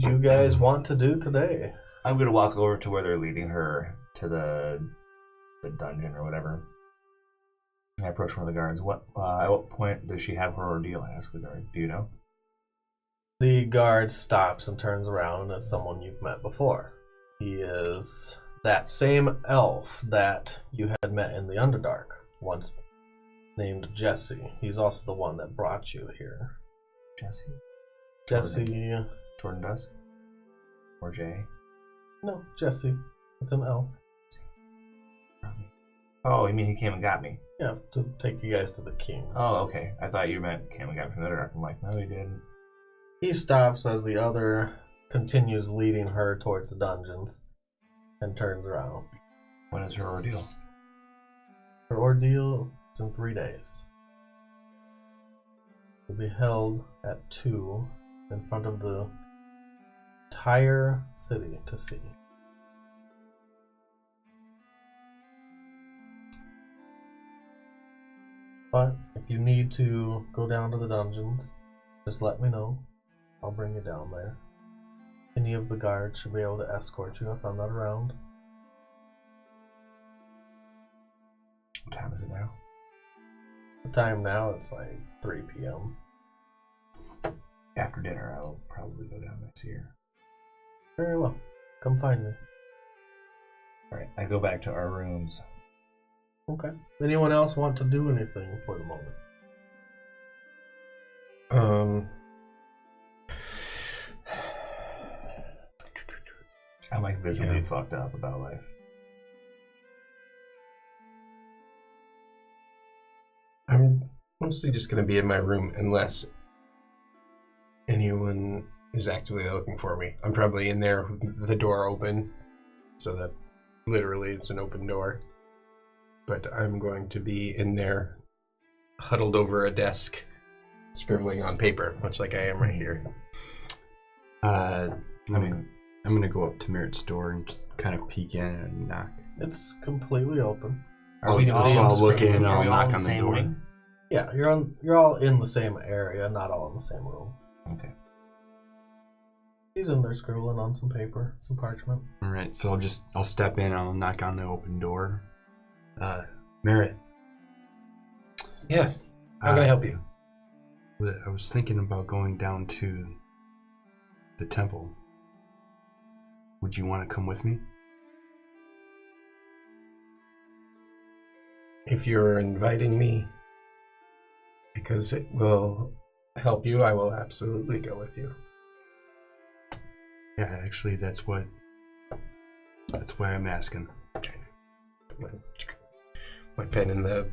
would you guys want to do today? I'm going to walk over to where they're leading her to the dungeon or whatever. I approach one of the guards. At what point does she have her ordeal? I ask the guard. Do you know? The guard stops and turns around, and it's someone you've met before. He is that same elf that you had met in the Underdark, once named Jesse. He's also the one that brought you here. Jesse. Jordan does? Or Jay? No, Jesse. It's an elf. Oh, you mean he came and got me? Yeah, to take you guys to the king. Oh, okay. I thought you meant came and got me from the Underdark. I'm like, no, he didn't. He stops as the other continues leading her towards the dungeons and turns around. When is her ordeal? Her ordeal is in 3 days. Will be held at 2 in front of the entire city to see. But if you need to go down to the dungeons, just let me know. I'll bring you down there. Any of the guards should be able to escort you if I'm not around. What time is it now? The time now, it's like 3 p.m. After dinner, I'll probably go down and see her. Very well. Come find me. Alright, I go back to our rooms. Okay. Anyone else want to do anything for the moment? I'm like visibly fucked up about life. I'm mostly just going to be in my room unless anyone is actively looking for me. I'm probably in there with the door open, so that literally it's an open door. But I'm going to be in there huddled over a desk, scribbling on paper, much like I am right here. I'm going to go up to Merritt's door and just kind of peek in and knock. It's completely open. I'll look in and I'll knock on the door. Wing? Yeah, you're all in the same area, not all in the same room. Okay. He's in there scribbling on some paper, some parchment. All right, so I'll step in and I'll knock on the open door. Merritt. Yes. How can I help you? I was thinking about going down to the temple. Would you want to come with me? If you're inviting me because it will help you, I will absolutely go with you. Yeah, actually, that's why I'm asking. Okay. My pen in the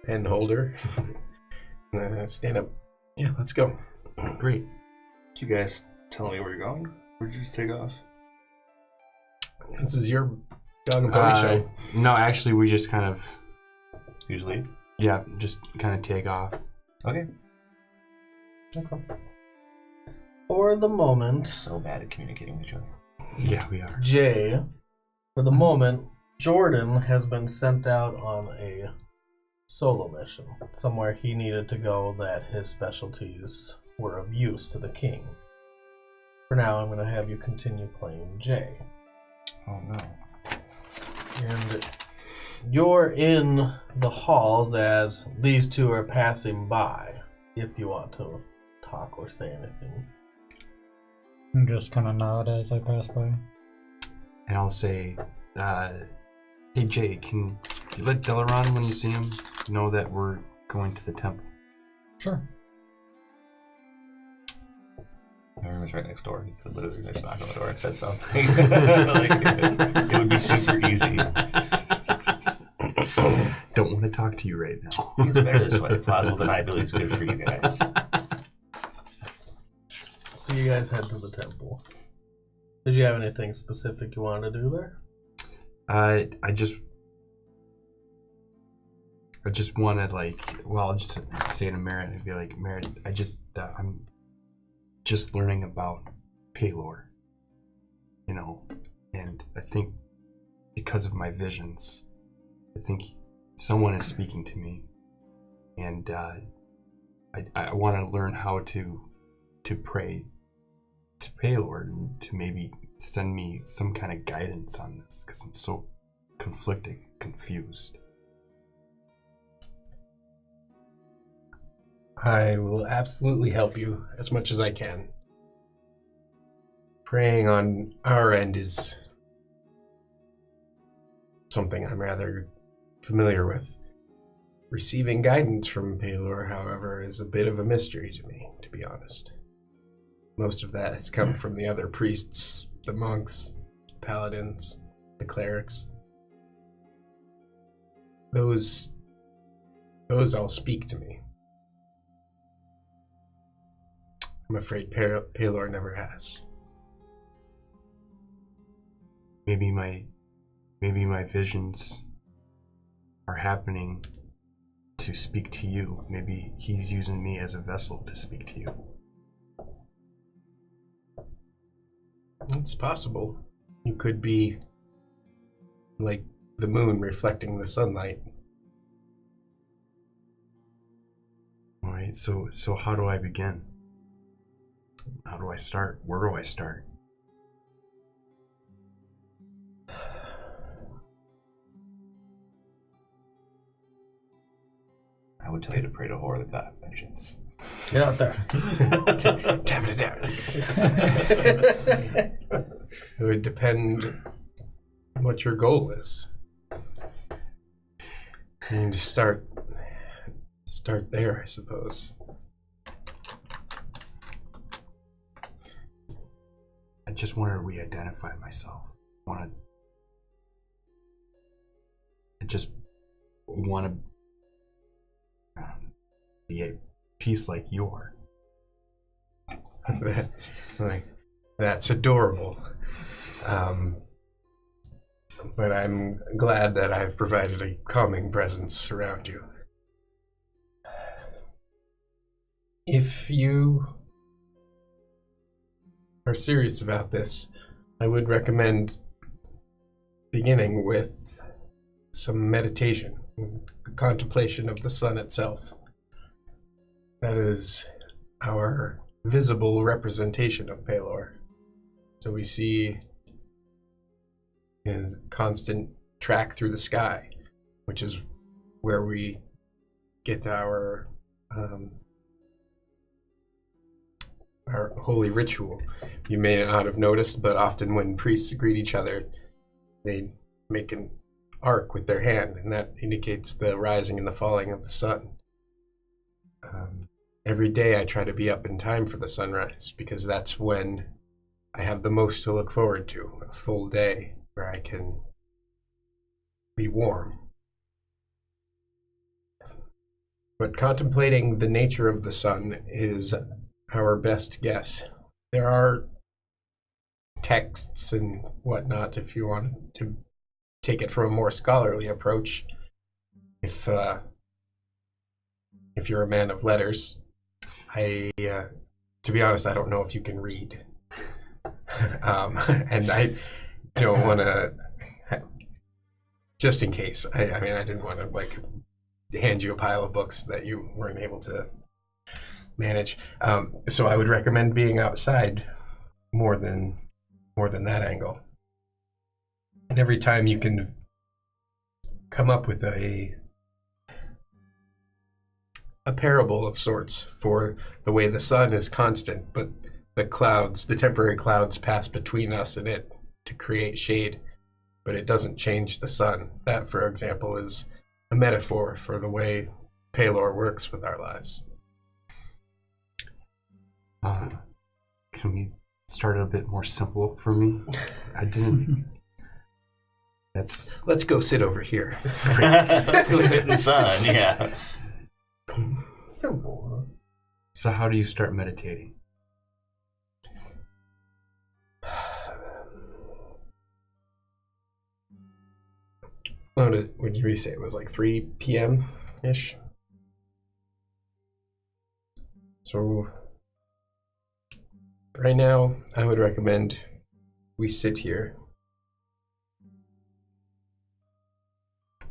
pen holder. Stand up. Yeah, let's go. Great. You guys telling me where you're going? Or did you just take off? This is your dog and pony show. No, actually, we just kind of... Usually? Yeah, just kind of take off. Okay. For the moment, So bad at communicating with each other. Yeah, we are. Jay, for the moment, Jordan has been sent out on a solo mission. Somewhere he needed to go that his specialties were of use to the king. For now, I'm going to have you continue playing Jay. Oh no. And you're in the halls as these two are passing by, if you want to talk or say anything. And just kind of nod as I pass by. And I'll say, hey Jay, can you let Delaron, when you see him, know that we're going to the temple? Sure. My room is right next door. He could literally just knock on the door and said something. It would be super easy. Don't want to talk to you right now. It's better this way. Plausible deniability is good for you guys. So you guys head to the temple. Did you have anything specific you wanted to do there? I just wanted, I'll just say to Merritt, I'd be like, Merritt, I'm just learning about Paylor, and I think because of my visions, I think someone is speaking to me, and I want to learn how to pray to Paylor to maybe send me some kind of guidance on this, because I'm so conflicted, confused. I will absolutely help you as much as I can. Praying on our end is something I'm rather familiar with. Receiving guidance from Paylor, however, is a bit of a mystery to me, to be honest. Most of that has come from the other priests, the monks, paladins, the clerics. Those all speak to me. I'm afraid Paylor never has. Maybe my visions are happening to speak to you. Maybe he's using me as a vessel to speak to you. It's possible. You could be like the moon reflecting the sunlight. All right, so how do I begin? How do I start? Where do I start? I would tell you to pray to Hor, the god of vengeance. Get out there. Tap it down. It would depend what your goal is. You need to start there, I suppose. I just want to re-identify myself. I just want to be a piece like yours. That's adorable. But I'm glad that I've provided a calming presence around you. If you are serious about this, I would recommend beginning with some meditation, contemplation of the sun itself. That is our visible representation of Paylor. So we see his constant track through the sky, which is where we get our holy ritual. You may not have noticed, but often when priests greet each other, they make an arc with their hand, and that indicates the rising and the falling of the sun. Every day I try to be up in time for the sunrise, because that's when I have the most to look forward to, a full day where I can be warm. But contemplating the nature of the sun is our best guess. There are texts and whatnot if you want to take it from a more scholarly approach. If you're a man of letters, to be honest, I don't know if you can read. And I don't want to, just in case, I didn't want to hand you a pile of books that you weren't able to manage. So I would recommend being outside more than that angle. And every time you can come up with a parable of sorts for the way the sun is constant, but the temporary clouds pass between us and it to create shade, but it doesn't change the sun. That, for example, is a metaphor for the way Paylor works with our lives. Can we start a bit more simple for me? I didn't. Let's go sit over here. Let's go sit in the sun, yeah. Simple. So how do you start meditating? What did you say? It was like 3 p.m.-ish? So right now, I would recommend we sit here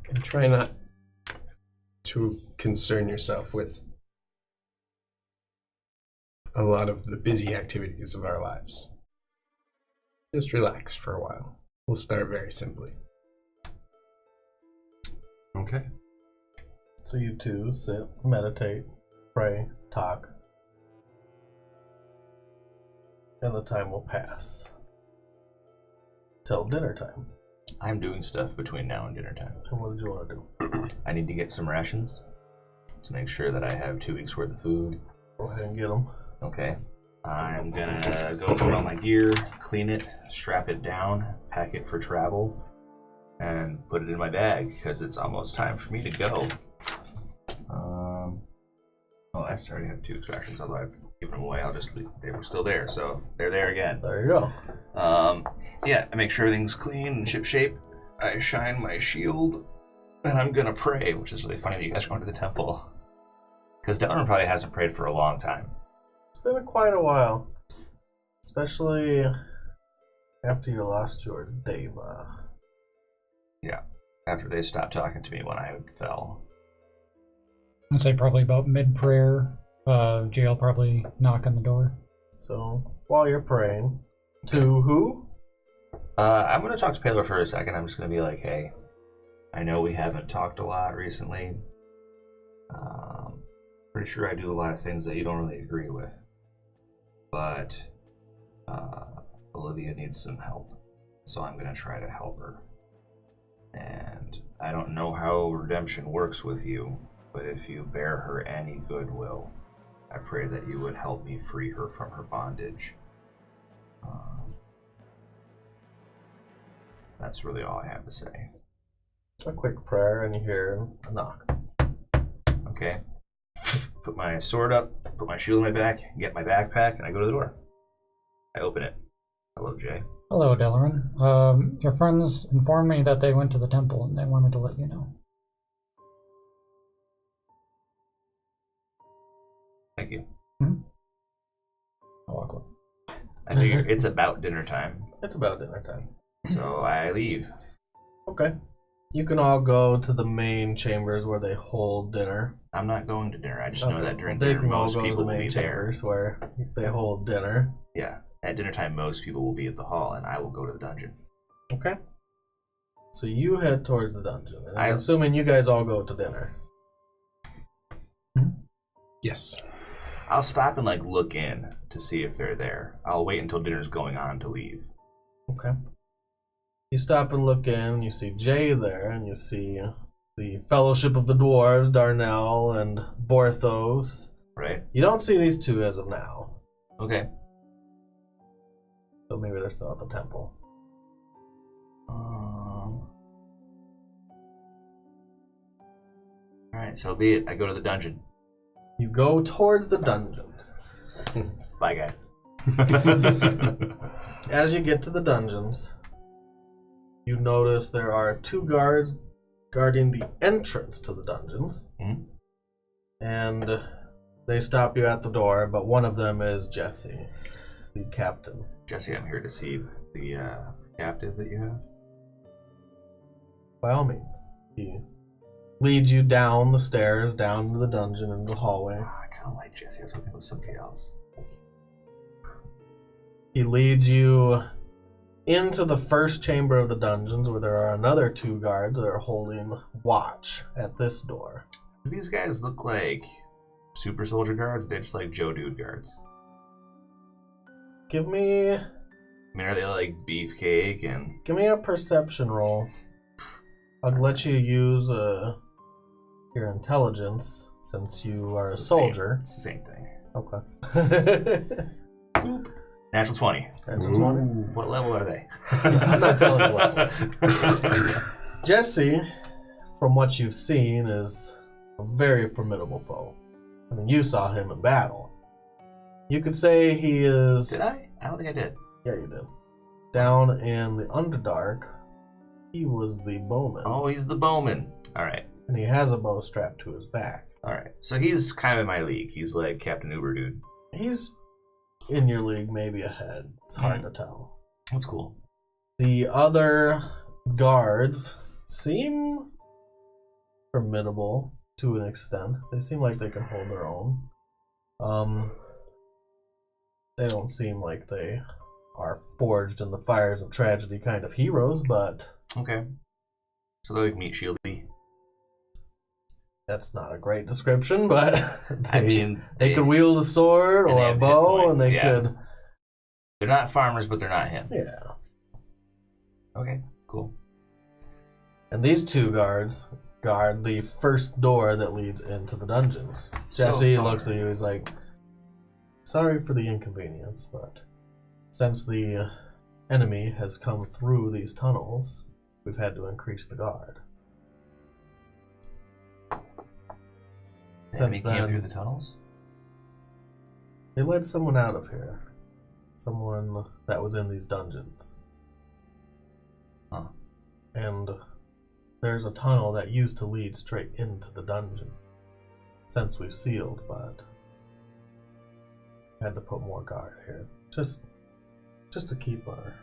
and try not to concern yourself with a lot of the busy activities of our lives. Just relax for a while. We'll start very simply. Okay. So you two sit, meditate, pray, talk, and the time will pass till dinner time. I'm doing stuff between now and dinner time. And what did you want to do? I need to get some rations to make sure that I have 2 weeks worth of food. Go ahead and get them. Okay. I'm gonna go through all my gear, clean it, strap it down, pack it for travel, and put it in my bag because it's almost time for me to go. Oh, I already have 2 extractions, although I've given them away. I'll just leave. They were still there, so they're there again. There you go. Yeah, I make sure everything's clean and shipshape. I shine my shield, and I'm gonna pray, which is really funny that you guys are going to the temple. Because Delrin probably hasn't prayed for a long time. It's been quite a while. Especially after you lost your Deva. Yeah, after they stopped talking to me when I fell. I'd say probably about mid-prayer, Jail probably knock on the door. So, while you're praying, to who? I'm going to talk to Paler for a second. I'm just going to be like, hey, I know we haven't talked a lot recently. Pretty sure I do a lot of things that you don't really agree with. But Olivia needs some help. So I'm going to try to help her. And I don't know how redemption works with you, but if you bear her any goodwill, I pray that you would help me free her from her bondage. That's really all I have to say. A quick prayer, and you hear a knock. Okay. Put my sword up, put my shield in my back, get my backpack, and I go to the door. I open it. Hello, Jay. Hello, Delrin. Your friends informed me that they went to the temple and they wanted to let you know. Thank you. Hmm? I'll walk away. I figure it's about dinner time, It's about dinner time. so I leave. Okay. You can all go to the main chambers where they hold dinner. I'm not going to dinner. I just know that during They dinner, can all most go to people the will main be there. chambers where they hold dinner. Yeah. At dinner time, most people will be at the hall, and I will go to the dungeon. Okay. So you head towards the dungeon. And I'm I- assuming you guys all go to dinner. Yes. I'll stop and look in to see if they're there. I'll wait until dinner's going on to leave. Okay. You stop and look in, and you see Jay there, and you see the Fellowship of the Dwarves, Darnell and Borthos. Right? You don't see these two as of now, Okay. so maybe they're still at the temple. Alright, so be it. I go to the dungeon. You go towards the dungeons. Bye, guys. As you get to the dungeons, you notice there are 2 guards guarding the entrance to the dungeons. Mhm. And they stop you at the door, but one of them is Jesse, the captain. Jesse, I'm here to see the captive that you have. By all means. He leads you down the stairs, down into the dungeon, into the hallway. I kind of like Jesse. I was hoping it was somebody else. He leads you into the first chamber of the dungeons, where there are another 2 guards that are holding watch at this door. Do these guys look like super soldier guards? They're just like Joe Dude guards. Give me I mean, are they like beefcake and... Give me a perception roll. I'll let you use your intelligence since you are a It's the soldier. It's the same thing. Okay. Boop. Natural 20. Natural 20? What level are they? I'm not telling you levels. Jesse, from what you've seen, is a very formidable foe. I mean, you saw him in battle. You could say he is... Did I? I don't think I did. Yeah, you did. Down in the Underdark, he was the bowman. Oh, he's the bowman. All right. And he has a bow strapped to his back. All right. So he's kind of in my league. He's like Captain Uber dude. He's in your league, maybe ahead. It's hard to tell. That's cool. The other guards seem formidable to an extent. They seem like they can hold their own. They don't seem like they are forged in the fires of tragedy kind of heroes, but Okay. So they meet Shieldy. that's not a great description, but I mean, they could wield a sword and they or a have hit bow, and points, they yeah. could. They're not farmers, but they're not him. Yeah. Okay, cool. And these two guards guard the first door that leads into the dungeons. So Jesse far. looks at you, he's like, sorry for the inconvenience, but since the enemy has come through these tunnels, we've had to increase the guard. The enemy Since came through then, the tunnels? they led someone out of here. Someone that was in these dungeons. Huh. And there's a tunnel that used to lead straight into the dungeon. Since we've sealed, but had to put more guard here. Just to keep our...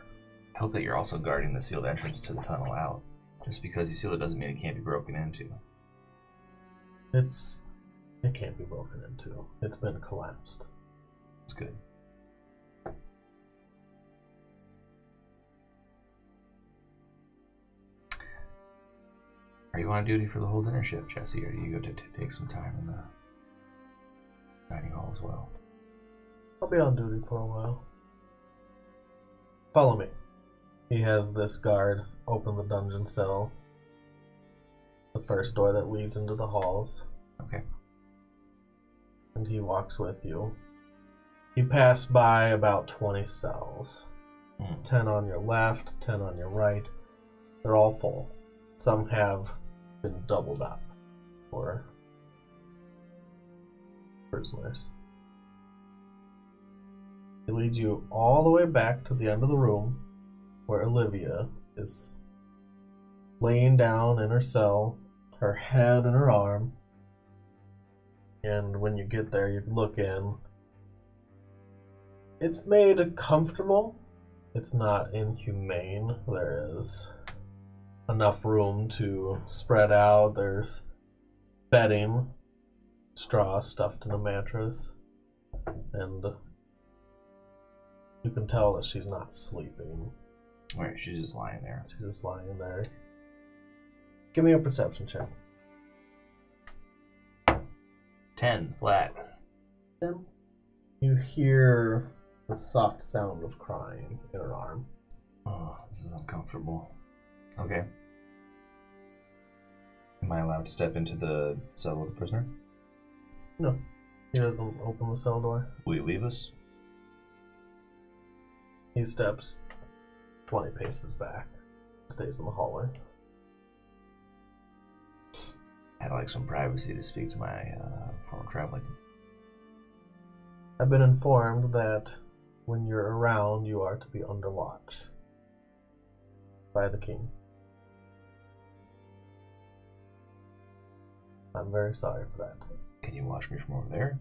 I hope that you're also guarding the sealed entrance to the tunnel out. Just because you seal it doesn't mean it can't be broken into. It can't be broken into. It's been collapsed. It's good. Are you on duty for the whole dinner shift, Jesse, or do you go to take some time in the dining hall as well? I'll be on duty for a while. Follow me. He has this guard open the dungeon cell. The first door that leads into the halls. Okay. And he walks with you. You pass by about 20 cells. 10 on your left, 10 on your right. They're all full. Some have been doubled up for prisoners. It leads you all the way back to the end of the room where Olivia is laying down in her cell, her head in her arm. And when you get there, you look in. It's made comfortable. It's not inhumane. There is enough room to spread out. There's bedding, straw stuffed in a mattress, and you can tell that she's not sleeping. Wait, she's just lying there. She's just lying there. Give me a perception check. 10 flat. You hear the soft sound of crying in her arm. Oh, this is uncomfortable. Okay. Am I allowed to step into the cell with the prisoner? No, he doesn't open the cell door. Will you leave us? He steps 20 paces back, stays in the hallway. I'd like some privacy to speak to my former traveling. I've been informed that when you're around, you are to be under watch by the king. I'm very sorry for that. Can you watch me from over there?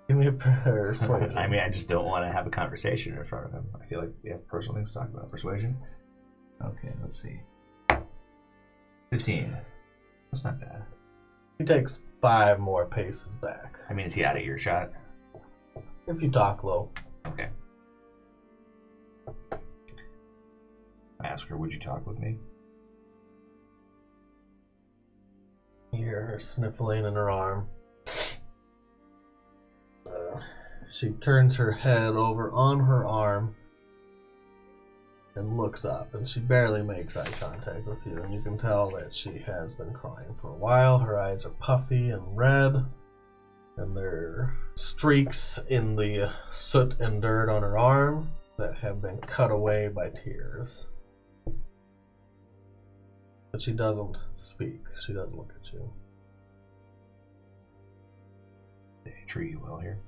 Give me a persuasion. I mean, I just don't want to have a conversation in front of him. I feel like we have personal things to talk about. Persuasion? Okay, let's see. 15. That's not bad. He takes 5 more paces back. I mean, is he out of earshot? If you talk low. Okay. I ask her, would you talk with me? You hear her sniffling in her arm. She turns her head over on her arm and looks up, and she barely makes eye contact with you, and you can tell that she has been crying for a while. Her eyes are puffy and red, and there are streaks in the soot and dirt on her arm that have been cut away by tears. But she doesn't speak. She does look at you. They treat you well here.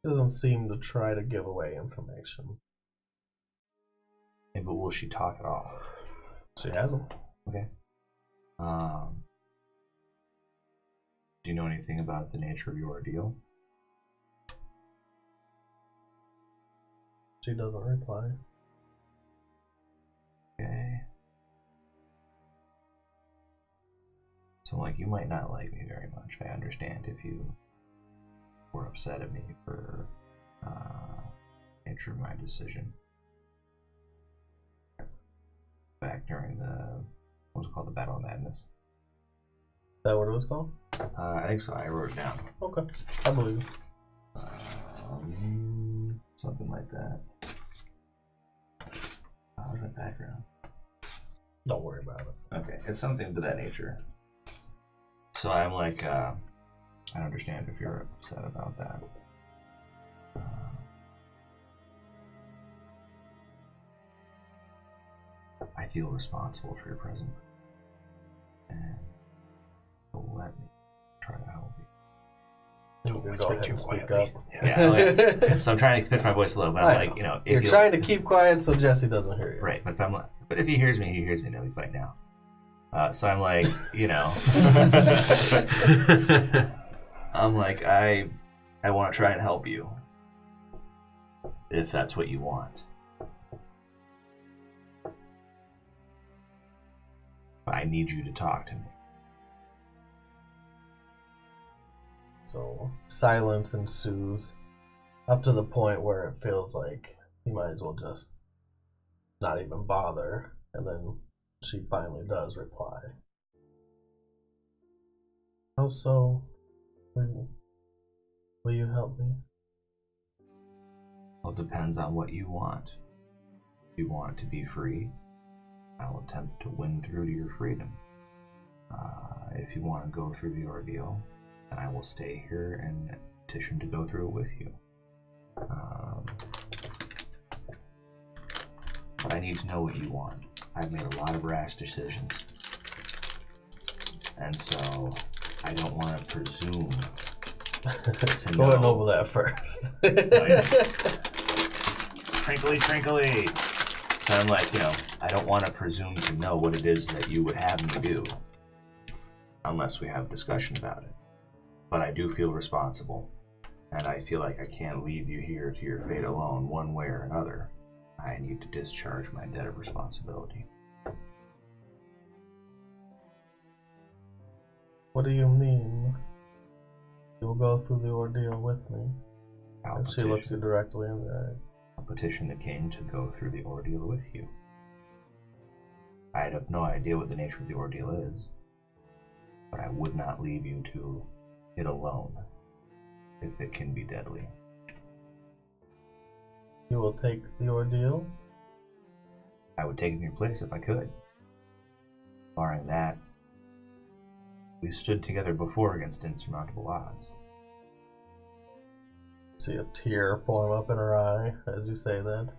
She doesn't seem to try to give away information. Yeah, but will she talk at all? She hasn't. Okay. Do you know anything about the nature of your ordeal? She doesn't reply. Okay. So I'm like, you might not like me very much. I understand if you were upset at me for nature of my decision. Back during what was it called, the Battle of Magnus. Is that what it was called? I think so. I wrote it down. Okay, I believe. Something like that. What's my background? Don't worry about it. Okay, it's something to that nature. So I'm like, I understand if you're upset about that. I feel responsible for your present, and let me try to help you. You can go ahead and speak up. Yeah, so I'm trying to pitch my voice a little, but I'm like, if you're trying to keep quiet so Jesse doesn't hear you. Right, but if he hears me, then we fight now. So I'm like, I'm like, I want to try and help you, if that's what you want. But I need you to talk to me. So silence ensues, up to the point where it feels like he might as well just not even bother, and then she finally does reply. How so? Will you help me? Well, it depends on what you want. If you want to be free, I'll attempt to win through to your freedom. If you want to go through the ordeal, then I will stay here and petition to go through it with you. But I need to know what you want. I've made a lot of rash decisions, and so I don't want to presume to Go know. ahead over that first. Trinkly, trinkly. So I'm like, I don't want to presume to know what it is that you would have me do, unless we have a discussion about it. But I do feel responsible, and I feel like I can't leave you here to your fate alone, one way or another. I need to discharge my debt of responsibility. What do you mean? You'll go through the ordeal with me? And she looks you directly in the eyes. I'll petition the king to go through the ordeal with you. I have no idea what the nature of the ordeal is, but I would not leave you to it alone if it can be deadly. You will take the ordeal? I would take it in your place if I could. Barring that, we stood together before against insurmountable odds. See a tear form up in her eye as you say that.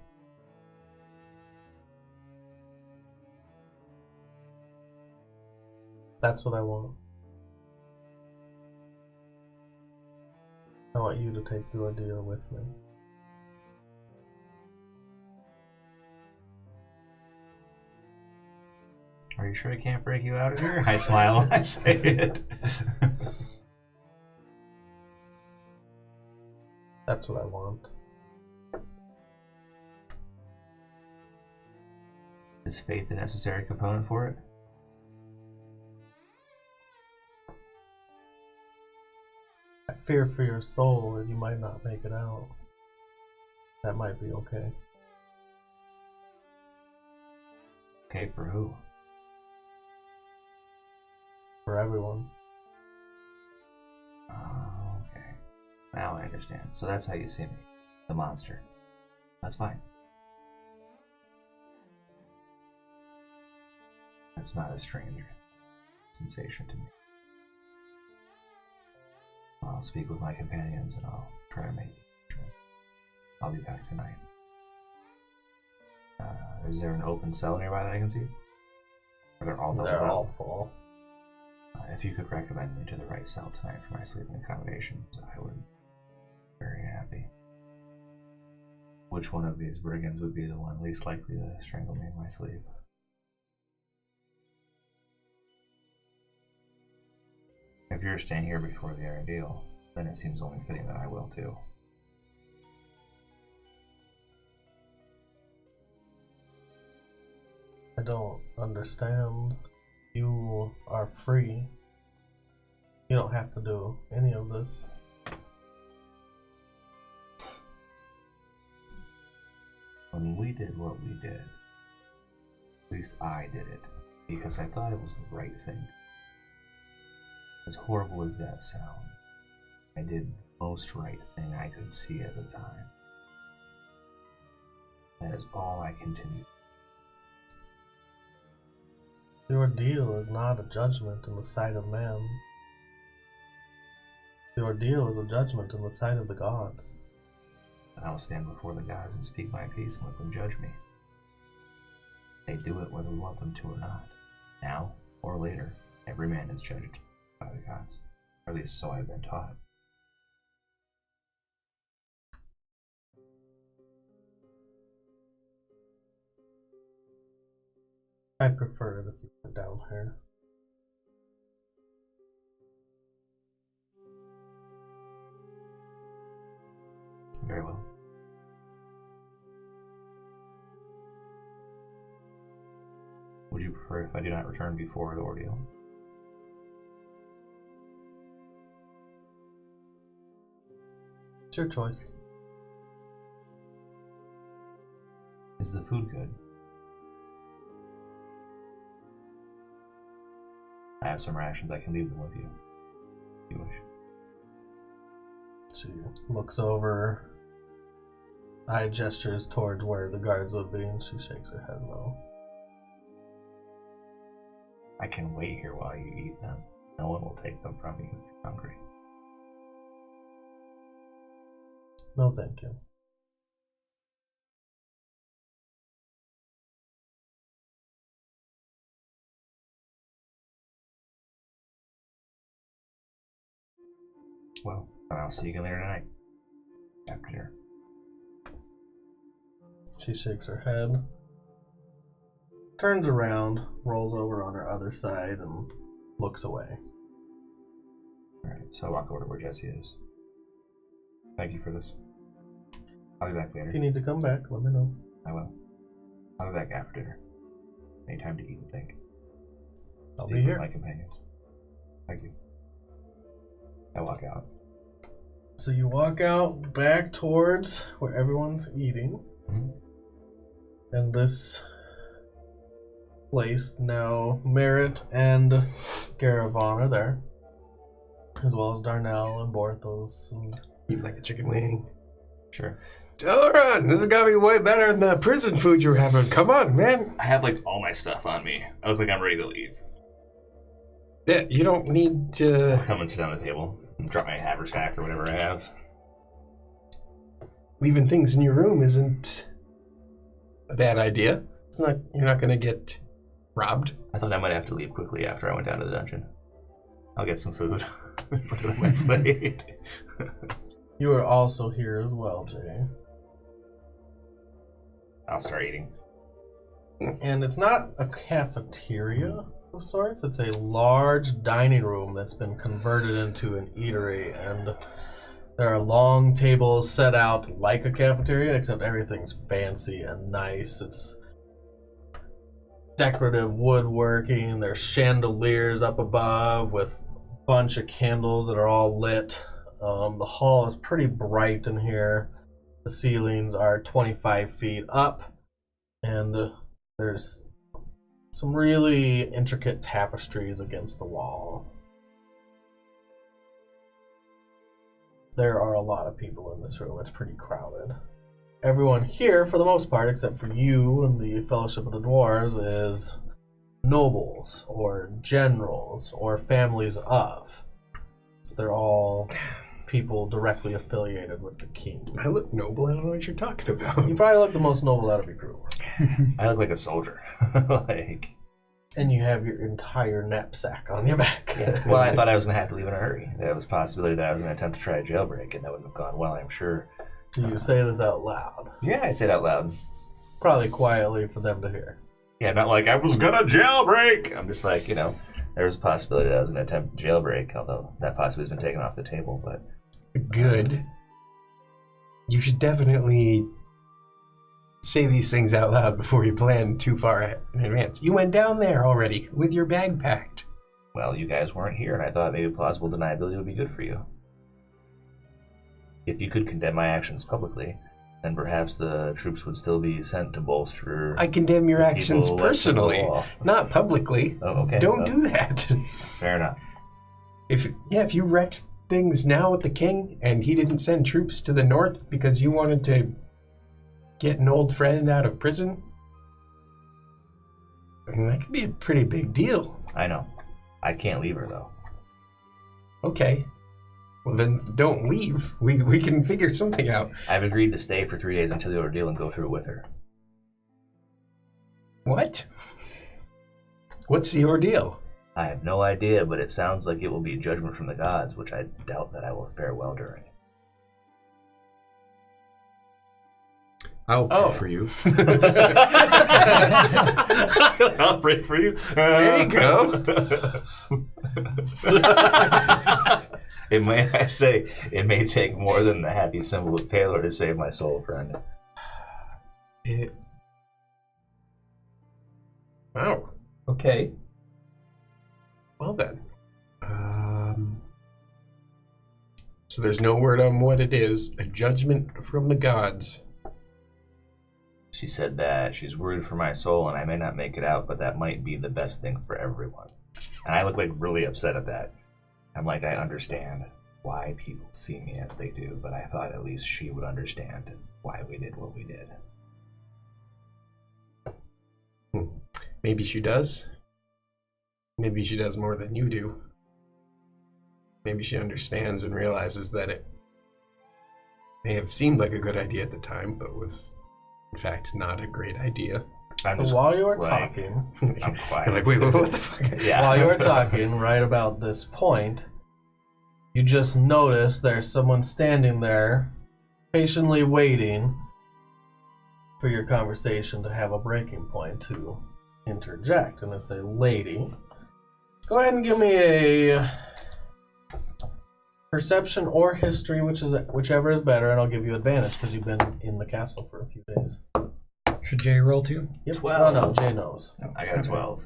That's what I want. I want you to take the ordeal with me. Are you sure I can't break you out of here? I smile when I say it. That's what I want. Is faith a necessary component for it? I fear for your soul that you might not make it out. That might be okay. Okay, for who? For everyone. Oh, okay. Now I understand. So that's how you see me. The monster. That's fine. That's not a strange sensation to me. I'll speak with my companions and I'll try to make it. I'll be back tonight. Is there an open cell nearby that I can see? Are they all doubled up? They're all full. If you could recommend me to the right cell tonight for my sleeping accommodations, I would be very happy. Which one of these brigands would be the one least likely to strangle me in my sleep? If you're staying here before the ordeal, then it seems only fitting that I will too. I don't understand. You are free. You don't have to do any of this. When we did what we did, at least I did it, because I thought it was the right thing. As horrible as that sounds, I did the most right thing I could see at the time. That is all I continue. The ordeal is not a judgment in the sight of man. The ordeal is a judgment in the sight of the gods. And I will stand before the gods and speak my piece and let them judge me. They do it whether we want them to or not. Now or later, every man is judged by the gods. Or at least so I've been taught. I'd prefer it if you went down here. Very well. Would you prefer if I do not return before the ordeal? It's your choice. Is the food good? I have some rations. I can leave them with you, if you wish. She looks over, eye gestures towards where the guards would be, and she shakes her head no. I can wait here while you eat them. No one will take them from you if you're hungry. No, thank you. Well, then I'll see you again later tonight. After dinner. She shakes her head, turns around, rolls over on her other side, and looks away. Alright, so I walk over to where Jesse is. Thank you for this. I'll be back If you later. need to come back, let me know. I will. I'll be back after dinner. Any time to eat and think. I'll Speak be with here. my companions. Thank you. I walk out. So you walk out back towards where everyone's eating. Mm-hmm. And this place now, Merritt and Garavon are there, as well as Darnell and Borthos. And Eat like a chicken wing. Sure. Delaran, this has got to be way better than the prison food you were having. Come on, man. I have like all my stuff on me. I look like I'm ready to leave. Yeah, you don't need to. I'll come and sit down at the table and drop my haversack or whatever I have. Leaving things in your room isn't a bad idea. It's not. You're not going to get robbed. I thought I might have to leave quickly after I went down to the dungeon. I'll get some food. Put it on my plate. you are also here as well, Jay. I'll start eating. And it's not a cafeteria of sorts. It's a large dining room that's been converted into an eatery, and there are long tables set out like a cafeteria, except everything's fancy and nice. It's decorative woodworking. There's chandeliers up above with a bunch of candles that are all lit. The hall is pretty bright in here. The ceilings are 25 feet up, and there's some really intricate tapestries against the wall. There are a lot of people in this room. It's pretty crowded. Everyone here, for the most part, except for you and the Fellowship of the Dwarves, is nobles or generals or families of. So they're all people directly affiliated with the king. I look noble. I don't know what you're talking about. You probably look the most noble out of your group. I look like a soldier. like, And you have your entire knapsack on your back. yeah. Well, I thought I was going to have to leave in a hurry. There was a possibility that I was going to attempt to try a jailbreak, and that wouldn't have gone well, I'm sure. Do you say this out loud? Yeah, I say it out loud. Probably quietly for them to hear. Yeah, not like I was going to jailbreak. I'm just like, there was a possibility that I was going to attempt a jailbreak, although that possibility has been taken off the table, but... Good. You should definitely say these things out loud before you plan too far in advance. You went down there already with your bag packed. Well, you guys weren't here, and I thought maybe plausible deniability would be good for you. If you could condemn my actions publicly, then perhaps the troops would still be sent to bolster. I condemn your the actions people less than the personally, law. not publicly. Oh, okay. Don't do that. Fair enough. If you wrecked things now with the king and he didn't send troops to the north because you wanted to get an old friend out of prison, I mean, that could be a pretty big deal. I know. I can't leave her, though. Okay. Well, then don't leave. We can figure something out. I've agreed to stay for 3 days until the ordeal and go through it with her. What? What's the ordeal? I have no idea, but it sounds like it will be judgment from the gods, which I doubt that I will fare well during. I'll pray for you. I'll pray for you. There you go. It may take more than the happy symbol of Palor to save my soul, friend. Wow. Okay. Well then. So there's no word on what it is. A judgment from the gods. She said that she's worried for my soul and I may not make it out, but that might be the best thing for everyone. And I look like really upset at that. I'm like, I understand why people see me as they do, but I thought at least she would understand why we did what we did. Maybe she does. Maybe she does more than you do. Maybe she understands and realizes that it may have seemed like a good idea at the time, but was in fact not a great idea. So while you were talking, I'm quiet. You're like, wait, what the fuck? Yeah. while you were talking, right about this point, you just noticed there's someone standing there, patiently waiting for your conversation to have a breaking point to interject, and it's a lady. Go ahead and give me a perception or history, whichever is better, and I'll give you advantage because you've been in the castle for a few days. Should Jay roll too? Yep. 12. Oh no, Jay knows. I got a 12.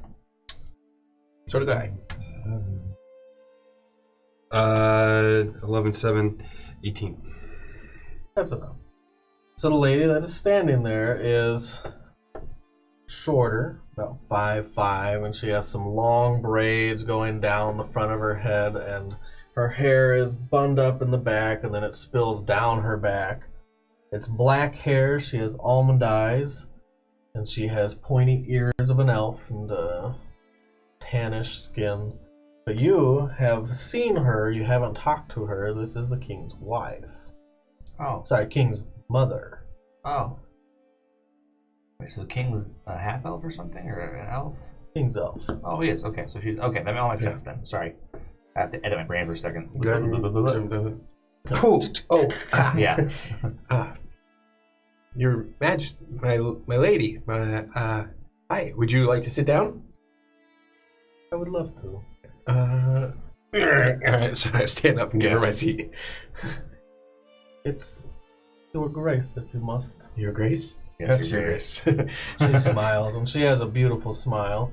So did I. 11, 7, 18. That's enough. So the lady that is standing there is shorter, about 5'5", and she has some long braids going down the front of her head, and her hair is bunned up in the back, and then it spills down her back. It's black hair, she has almond eyes, and she has pointy ears of an elf and tannish skin. But you have seen her, you haven't talked to her. This is the king's wife. Oh. Sorry, king's mother. Oh. Wait, so the king's a half-elf or something? Or an elf? King's elf. Oh, he is. Okay, so she's... Okay, that all makes sense then. Sorry. I have to edit my brain for a second. Yeah. Your Majesty, my lady, hi. Would you like to sit down? I would love to. Alright, so I stand up and give her my seat. It's your grace, if you must. Your Grace? Yes, That's Your your Grace. Grace. She smiles, and she has a beautiful smile.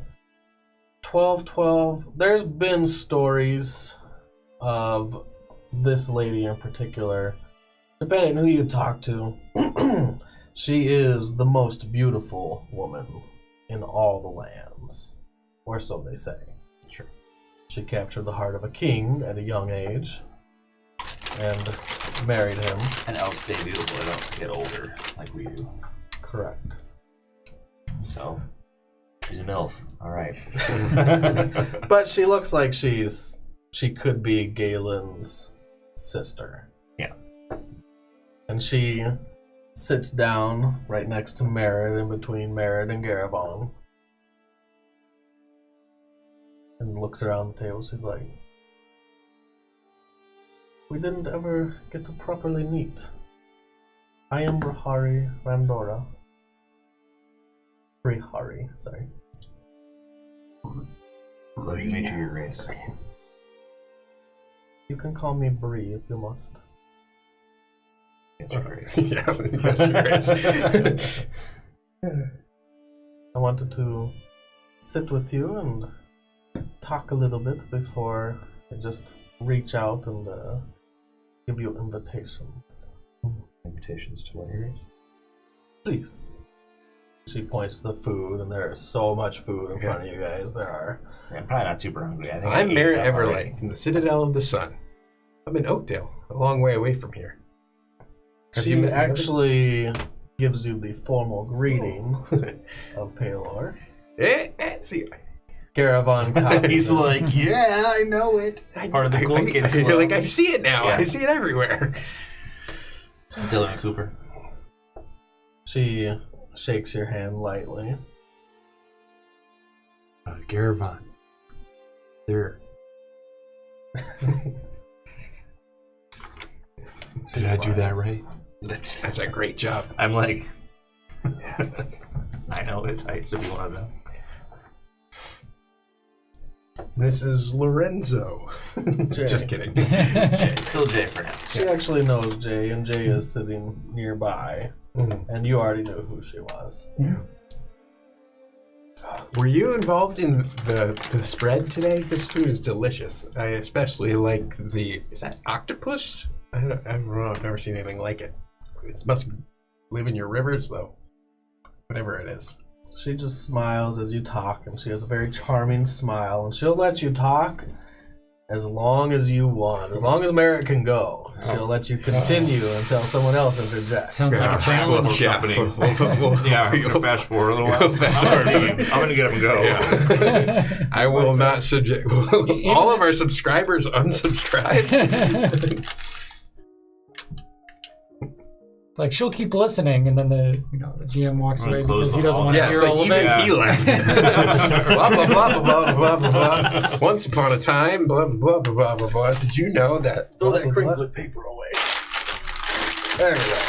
12. There's been stories of this lady in particular. Depending on who you talk to, she is the most beautiful woman in all the lands. Or so they say. Sure. She captured the heart of a king at a young age and married him. And elves stay beautiful. They don't get older like we do. Correct. So, she's an elf. All right. But she looks like she could be Galen's sister. Yeah. And she sits down right next to Merritt, in between Merritt and Garabon. And looks around the table. She's like, we didn't ever get to properly meet. I am Brahari Randora. Brihari, sorry. Pleasure to meet you, Your Grace. You can call me Bree if you must. Yes, Your Grace. Yes, Your Grace. I wanted to sit with you and talk a little bit before I just reach out and give you invitations. Invitations to what areas? Please. She points to the food, and there is so much food in front of you guys. There are. Yeah, I'm probably not super hungry. I think I'm Merritt ate already. Everlight from the Citadel of the Sun. I'm in Oakdale, a long way away from here. Have you She met actually gives you the formal greeting of Palor. See, Caravan copies He's it. like, yeah, I know it. Part of the cool kid club. Like, I see it now. Yeah. I see it everywhere. Dylan Cooper. She shakes your hand lightly. Garavan. There. Did I do that right? That's a great job. I'm like, I know it. I used to be one of them. This is Lorenzo. Jay. Just kidding. Jay, still Jay for now. She actually knows Jay, and Jay is sitting nearby, and you already knew who she was. Were you involved in the spread today? This food is delicious. I especially like is that octopus? I don't know. I've never seen anything like it. It must live in your rivers, though. Whatever it is. She just smiles as you talk, and she has a very charming smile, and she'll let you talk as long as you want. As long as Merritt can go, she'll let you continue until someone else interjects. Sounds like a challenge. Yeah, I'm gonna fast forward a little while. I'm gonna get up and go. Yeah. I will not subject all of our subscribers unsubscribe. Like, she'll keep listening, and then the GM walks away close because he the doesn't hall. want to Yeah, hear it's like all of even it. he left. Blah, blah, blah, blah, blah, blah, blah. Once upon a time, blah, blah, blah, blah, blah, blah. Did you know that? Throw blah, that blah, blah. crinkly paper away. There we go.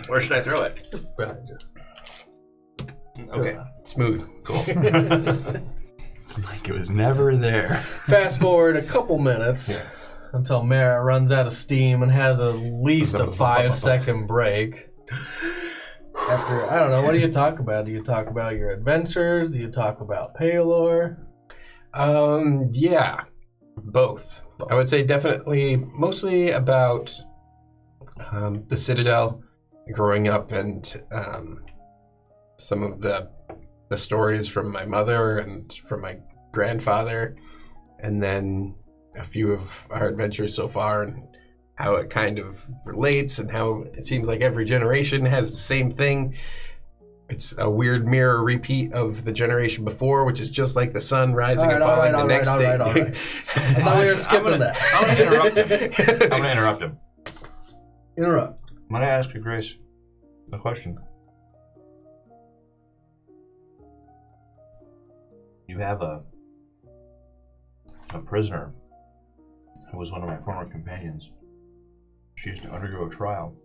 Where should I throw it? Just behind you. Okay. Smooth. Cool. It's like it was never there. Fast forward a couple minutes until Merritt runs out of steam and has at least a 5-second break. After, I don't know, what do you talk about? Do you talk about your adventures? Do you talk about Palor? Yeah, both. I would say definitely, mostly about the Citadel, growing up, and some of the stories from my mother and from my grandfather, and then a few of our adventures so far, and how it kind of relates, and how it seems like every generation has the same thing. It's a weird mirror repeat of the generation before, which is just like the sun rising and falling the next day. All right. I thought we were skipping that. I'm gonna interrupt him. Interrupt. I'm gonna ask you, Grace, a question. You have a prisoner who was one of my former companions. She used to undergo a trial.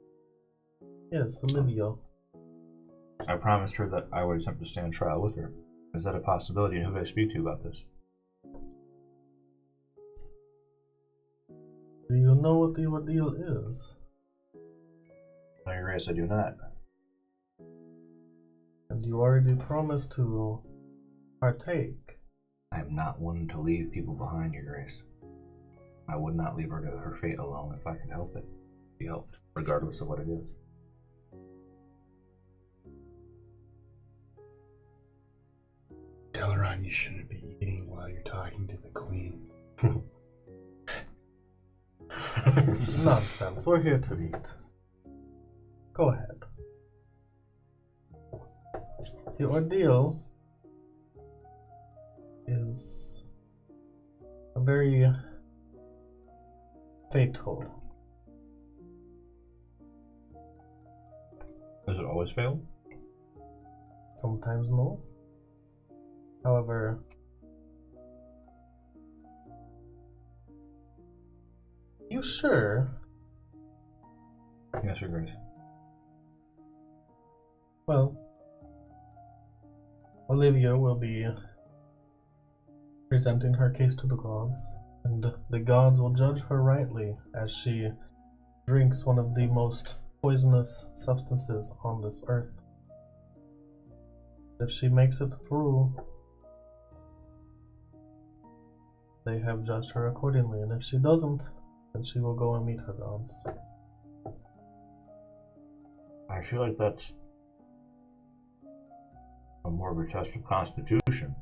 Yes, Olivia. I promised her that I would attempt to stand trial with her. Is that a possibility, and who do I speak to about this? Do you know what the ordeal is? No, Your Grace, I do not. And you already promised to partake. I am not one to leave people behind, Your Grace. I would not leave her to her fate alone if I could help it. Be helped, regardless of what it is. Delaron, you shouldn't be eating while you're talking to the queen. Nonsense. We're here to eat. Go ahead. The ordeal is a very fatal. Does it always fail? Sometimes no. However, you sure? Yes, Your Grace. Well, Olivia will be presenting her case to the gods, and the gods will judge her rightly as she drinks one of the most poisonous substances on this earth. If she makes it through, they have judged her accordingly, and if she doesn't, then she will go and meet her gods. I feel like that's more of a test of constitution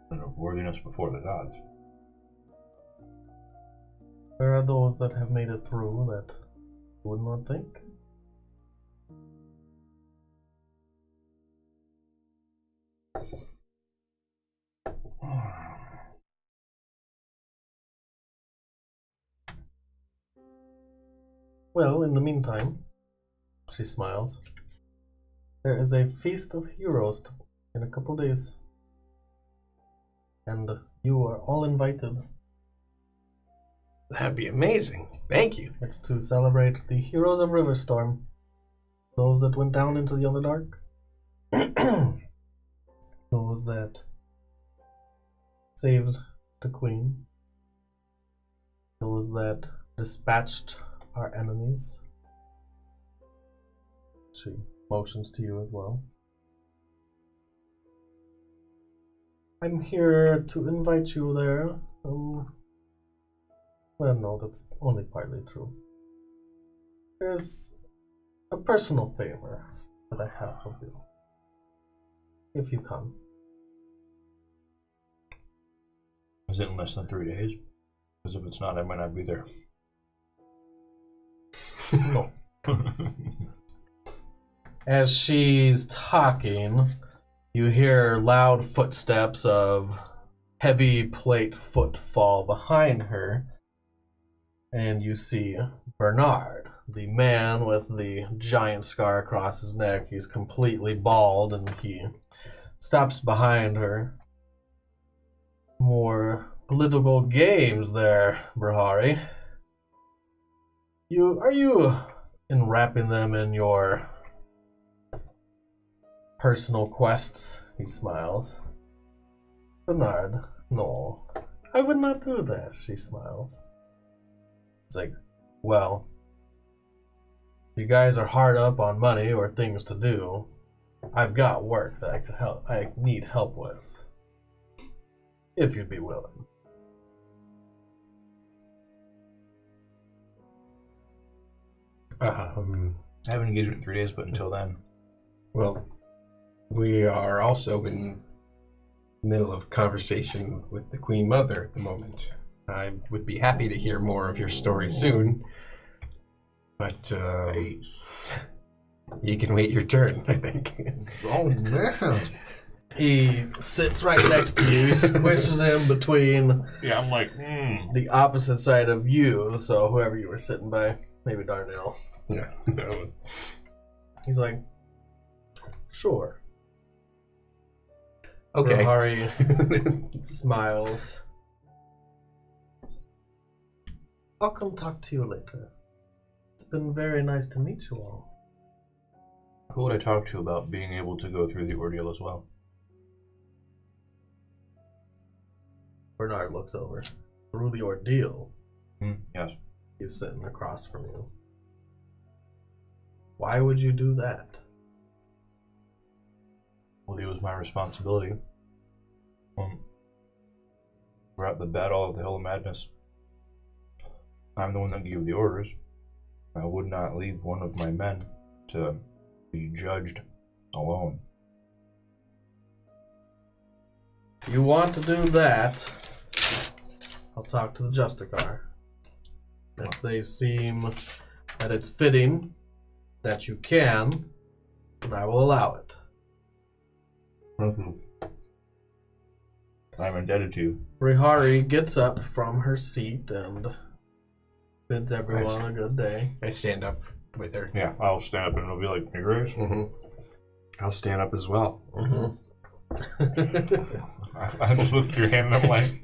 than of worthiness before the gods. There are those that have made it through that you would not think. Well, in the meantime, she smiles. There is a feast of heroes in a couple days. And you are all invited. That'd be amazing. Thank you. It's to celebrate the heroes of Riverstorm. Those that went down into the Underdark. Those that saved the Queen. Those that dispatched our enemies. She motions to you as well. I'm here to invite you there. Well, no, that's only partly true. There's a personal favor that I have of you. If you come. Is it in less than 3 days? Because if it's not, I might not be there. No. As she's talking, you hear loud footsteps of heavy plate footfall behind her, and you see Bernard, the man with the giant scar across his neck. He's completely bald, and he stops behind her. More political games there, Brahari. Are you enwrapping them in your personal quests? He smiles. Bernard, no, I would not do that, she smiles. It's like, well, if you guys are hard up on money or things to do, I've got work that I need help with. If you'd be willing. I have an engagement in 3 days, but until then. Well, we are also in the middle of conversation with the Queen Mother at the moment. I would be happy to hear more of your story soon, but you can wait your turn, I think. Oh, man. He sits right next to you, squishes in between Yeah, I'm like, the opposite side of you, so whoever you were sitting by, maybe Darnell. Yeah. No. He's like, sure. Okay. Rohari smiles. I'll come talk to you later. It's been very nice to meet you all. who would I talk to about being able to go through the ordeal as well? Bernard looks over. Through the ordeal? Yes. He's sitting across from you. Why would you do that? Well, it was my responsibility. We're at the battle of the Hill of Madness. I'm the one that gave the orders. I would not leave one of my men to be judged alone. If you want to do that, I'll talk to the Justicar. If they seem that it's fitting that you can, then I will allow it. I'm indebted to you. Rihari gets up from her seat and bids everyone a good day. I stand up with her. Yeah, I'll stand up and it'll be like, hey, Grace. I'll stand up as well. I just look at your hand and I'm like,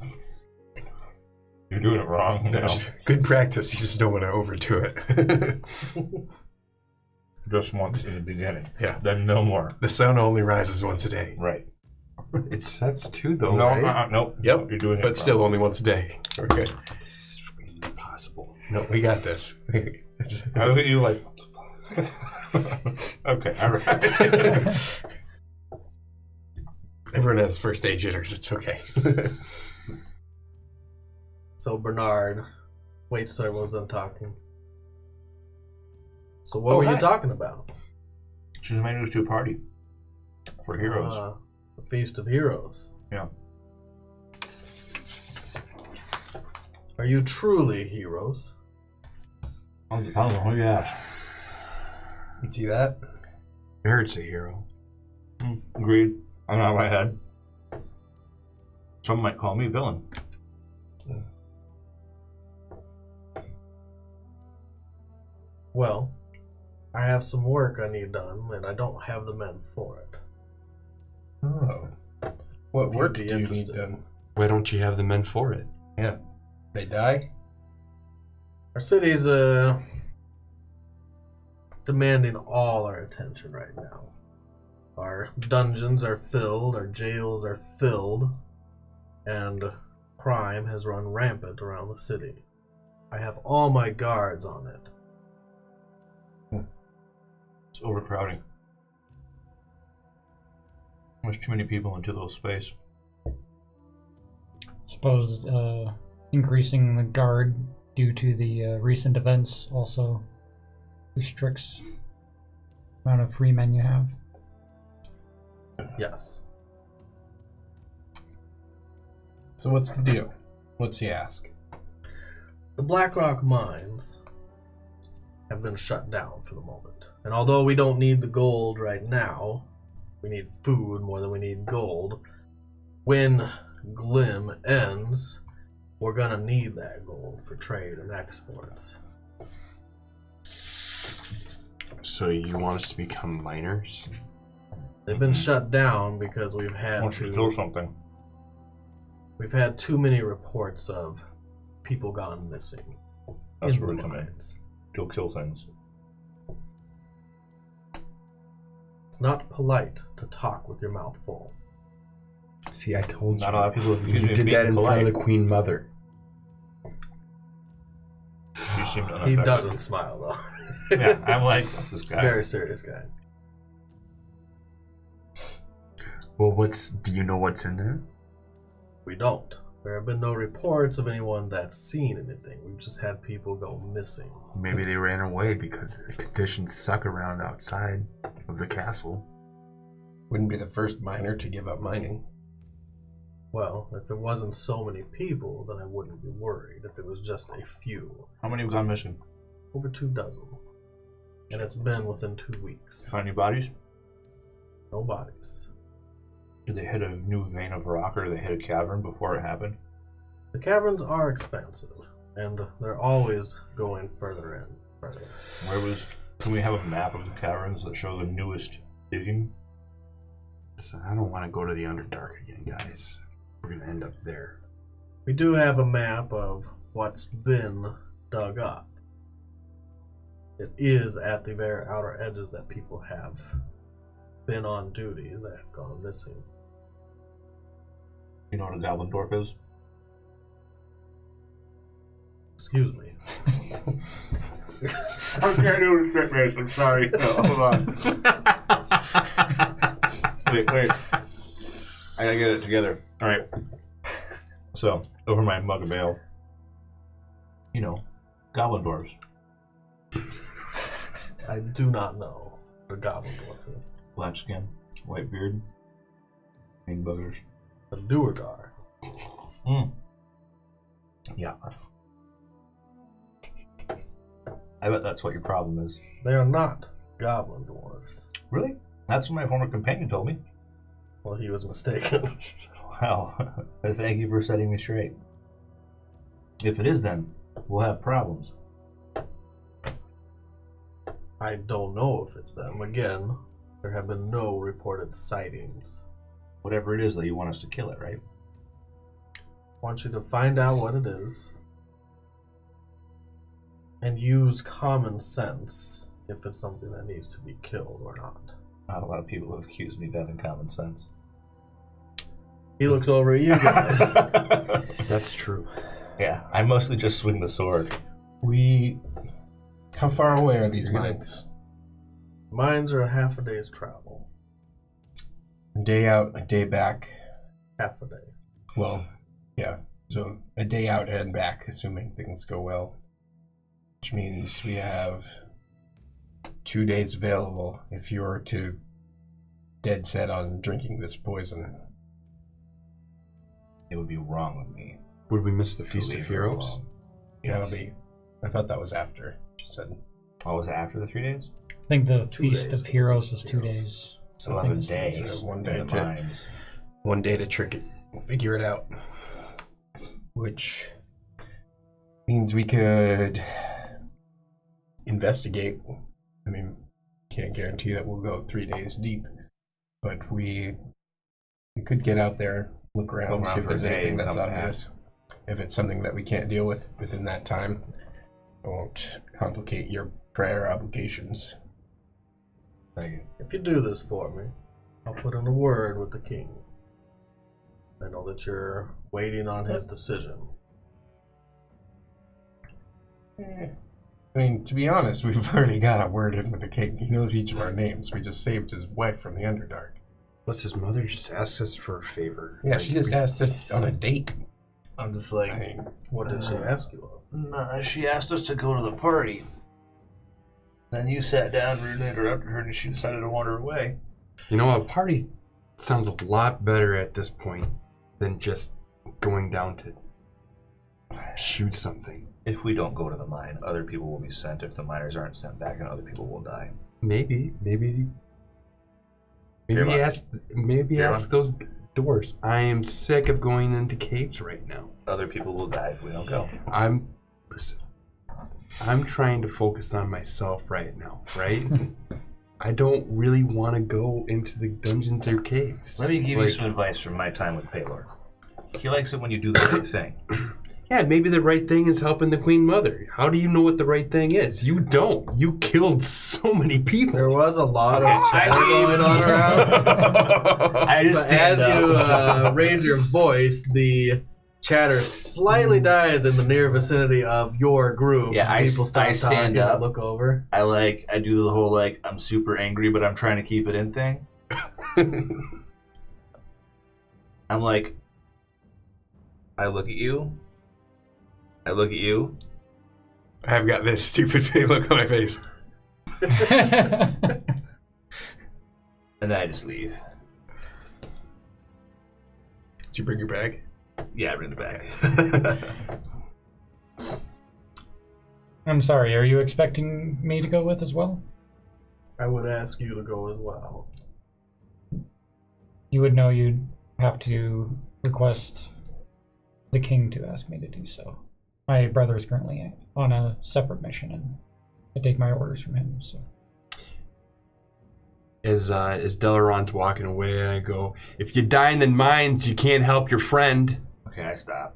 you're doing it wrong. You know? Good practice, you just don't want to overdo it. Just once in the beginning. Yeah. Then no more. The sun only rises once a day. Right. It sets too, though, No, right? nope. Yep. You're doing it But still only once a day. We're good. This is impossible. No, we got this. I look at you like, okay, all right. Everyone has first aid jitters. It's okay. So Bernard waits till everyone's done talking. So what were you talking about? She's inviting us to a party for heroes. The Feast of Heroes. Yeah. Are you truly heroes? On the panel, who you ask? You see that? Barrett's a hero. Agreed. I'm out of my head. Some might call me villain. Well, I have some work I need done, and I don't have the men for it. Oh. What If work you'd do be you need interested. done? Why don't you have the men for it? Yeah. They die? Our city's demanding all our attention right now. Our dungeons are filled, our jails are filled, and crime has run rampant around the city. I have all my guards on it. It's overcrowding. There's too many people in too little space. Suppose increasing the guard due to the recent events also restricts the amount of free men you have. Yes. So what's the deal? What's the ask? The Blackrock mines have been shut down for the moment. And although we don't need the gold right now, we need food more than we need gold. When Glim ends, we're gonna need that gold for trade and exports. So you want us to become miners? They've been shut down because we've I had want you to do something. we've had too many reports of people gone missing. That's in where the we come in. mines. Go kill things. It's not polite to talk with your mouth full. See, I told Not a lot of people accuse You me of did being that in front of the polite. Queen Mother. She seemed He unaffected. doesn't smile though. Yeah, I'm like, this guy. Very serious guy. Well, do you know what's in there? We don't. There have been no reports of anyone that's seen anything. We've just had people go missing. Maybe they ran away because the conditions suck around outside of the castle. Wouldn't be the first miner to give up mining. Well, if it wasn't so many people, then I wouldn't be worried. If it was just a few. How many have gone missing? Over 24. And it's been within 2 weeks. Find any bodies? No bodies. Did they hit a new vein of rock or did they hit a cavern before it happened? The caverns are expansive, and they're always going further in. Further. Can we have a map of the caverns that show the newest digging? Listen, I don't want to go to the Underdark again, guys. We're going to end up there. We do have a map of what's been dug up. It is at the very outer edges that people have been on duty that have gone missing. You know what a goblin dwarf is? Excuse me. I can't do the straight face, I'm sorry. No, hold on. Wait. I gotta get it together. Alright. So, over my mug of ale. You know, goblin dwarves. I do not know what a goblin dwarf is. Black skin, white beard, green buggers. A Duergar. Yeah. I bet that's what your problem is. They are not goblin dwarves. Really? That's what my former companion told me. Well, he was mistaken. Wow. Thank you for setting me straight. If it is, then we'll have problems. I don't know if it's them. Again, there have been no reported sightings. Whatever it is, though, you want us to kill it, right? I want you to find out what it is and use common sense if it's something that needs to be killed or not. Not a lot of people have accused me of having common sense. He looks over at you guys. That's true. Yeah, I mostly just swing the sword. How far away are these mines? Mines are a half a day's travel. A day out, a day back. Half a day. Well, yeah. So a day out and back, assuming things go well. Which means we have 2 days available if you're to dead set on drinking this poison. It would be wrong with me. Would we miss the to Feast leave of her Heroes? alone. That'll Yes. be. I thought that was after. She said. Oh, was it after the 3 days? I think the 2 Feast days of for Heroes the was Feast 2 of Heroes. days. So I we'll think have a it's day. So 1 in day the to- mines. 1 day to trick it. We'll figure it out. Which means we could investigate. I mean, can't guarantee that we'll go 3 days deep, but we could get out there, look around, see if for there's a day anything and that's come back. obvious. If it's something that we can't deal with within that time, it won't complicate your prior obligations. If you do this for me, I'll put in a word with the king. I know that you're waiting on his decision. I mean, to be honest, we've already got a word in with the king. He knows each of our names. We just saved his wife from the Underdark. Unless his mother just asked us for a favor. Yeah, she just asked us on a date. I'm just like, I mean, What did she ask you of? nah, she asked us to go to the party. Then you sat down, rudely interrupted her, and she decided to wander away. You know, a party sounds a lot better at this point than just going down to shoot something. If we don't go to the mine, other people will be sent. If the miners aren't sent back, and other people will die. Maybe Fairmont. ask those doors. I am sick of going into caves right now. Other people will die if we don't go. Listen, I'm trying to focus on myself right now, right? I don't really want to go into the dungeons or caves. Let me give you some advice from my time with Paylor. He likes it when you do the right thing. Yeah, maybe the right thing is helping the Queen Mother. How do you know what the right thing is? You don't. You killed so many people. There was a lot of chatter going on around. I just But as stand you up. raise your voice, the chatter slightly dies in the near vicinity of your group. Yeah, I People stop stand talking and up. look over. I do the whole I'm super angry, but I'm trying to keep it in thing. I'm like, I look at you. I look at you. I've got this stupid look on my face. And then I just leave. Did you bring your bag? Yeah, I bring the bag. I'm sorry, are you expecting me to go with as well? I would ask you to go as well. You would know you'd have to request the king to ask me to do so. My brother is currently on a separate mission, and I take my orders from him. So, As Delaron's walking away, I go, if you die in the mines, you can't help your friend. Okay, I stop.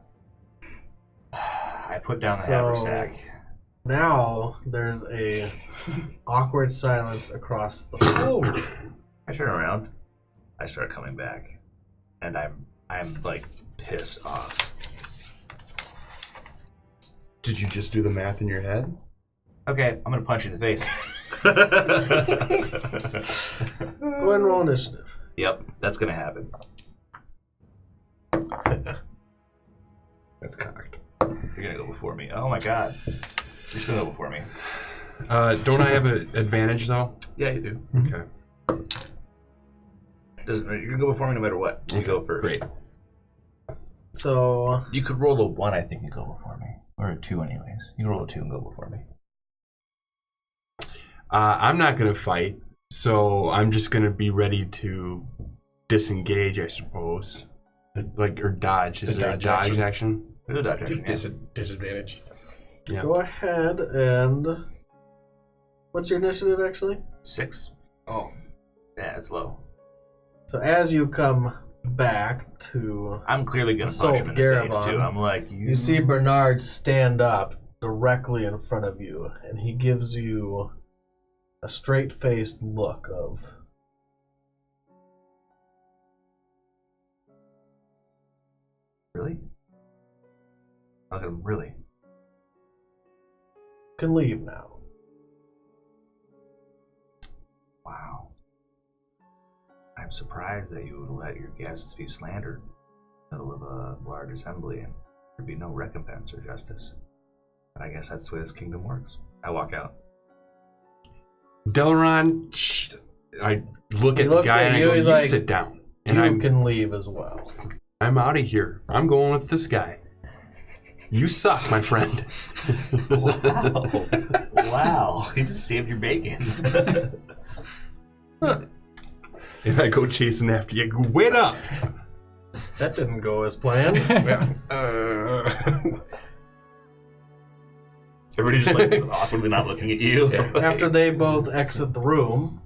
I put down the So- haversack. Now there's a awkward silence across the whole room. I turn around. I start coming back, and I'm like pissed off. Did you just do the math in your head? Okay, I'm gonna punch you in the face. Go ahead and roll initiative. Yep, that's gonna happen. That's cocked. You're gonna go before me. Oh my god. You're still gonna go before me. Don't I have an advantage, though? Yeah, you do. Okay. You're gonna go before me no matter what. You go first. Great. So You could roll a 1, I think, and go before me. Or a 2, anyways. You can roll a 2 and go before me. I'm not going to fight, so I'm just going to be ready to disengage, I suppose. Or dodge. Is The there a dodge dodge action. action? There's a dodge action, yeah. Disadvantage. Yeah. go ahead and what's your initiative actually? 6. Oh. Yeah, it's low. So as you come back to I'm clearly gonna Assault punch him in the face, Garabon. too. I'm like, you see Bernard stand up directly in front of you, and he gives you a straight-faced look of Really? Look at him, really? "You can leave now." Wow. I I'm surprised that you would let your guests be slandered in the middle of a large assembly and there'd be no recompense or justice. But I guess that's the way this kingdom works. I walk out. Delaron, I look at the guy and I go, you sit down. And I can leave as well. I'm out of here. I'm going with this guy. You suck, my friend. Wow. Wow. You just saved your bacon. And I go chasing after you. Wait up! That didn't go as planned. Everybody's just like awkwardly not looking at you. After they both exit the room,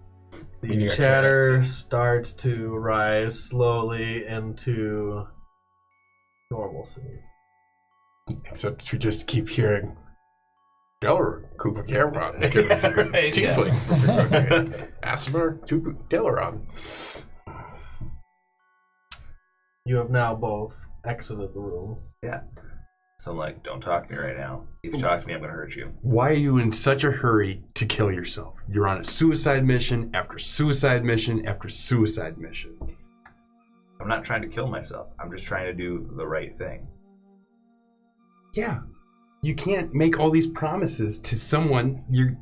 the chatter starts to rise slowly into normalcy. Except we just keep hearing Delaron, Cooper Cameron, Right, Tiefling, Asper, Delaron. You have now both exited the room. Yeah. So I'm like, don't talk to me right now. If you talk to me, I'm going to hurt you. Why are you in such a hurry to kill yourself? You're on a suicide mission after suicide mission after suicide mission. I'm not trying to kill myself. I'm just trying to do the right thing. Yeah. You can't make all these promises to someone. You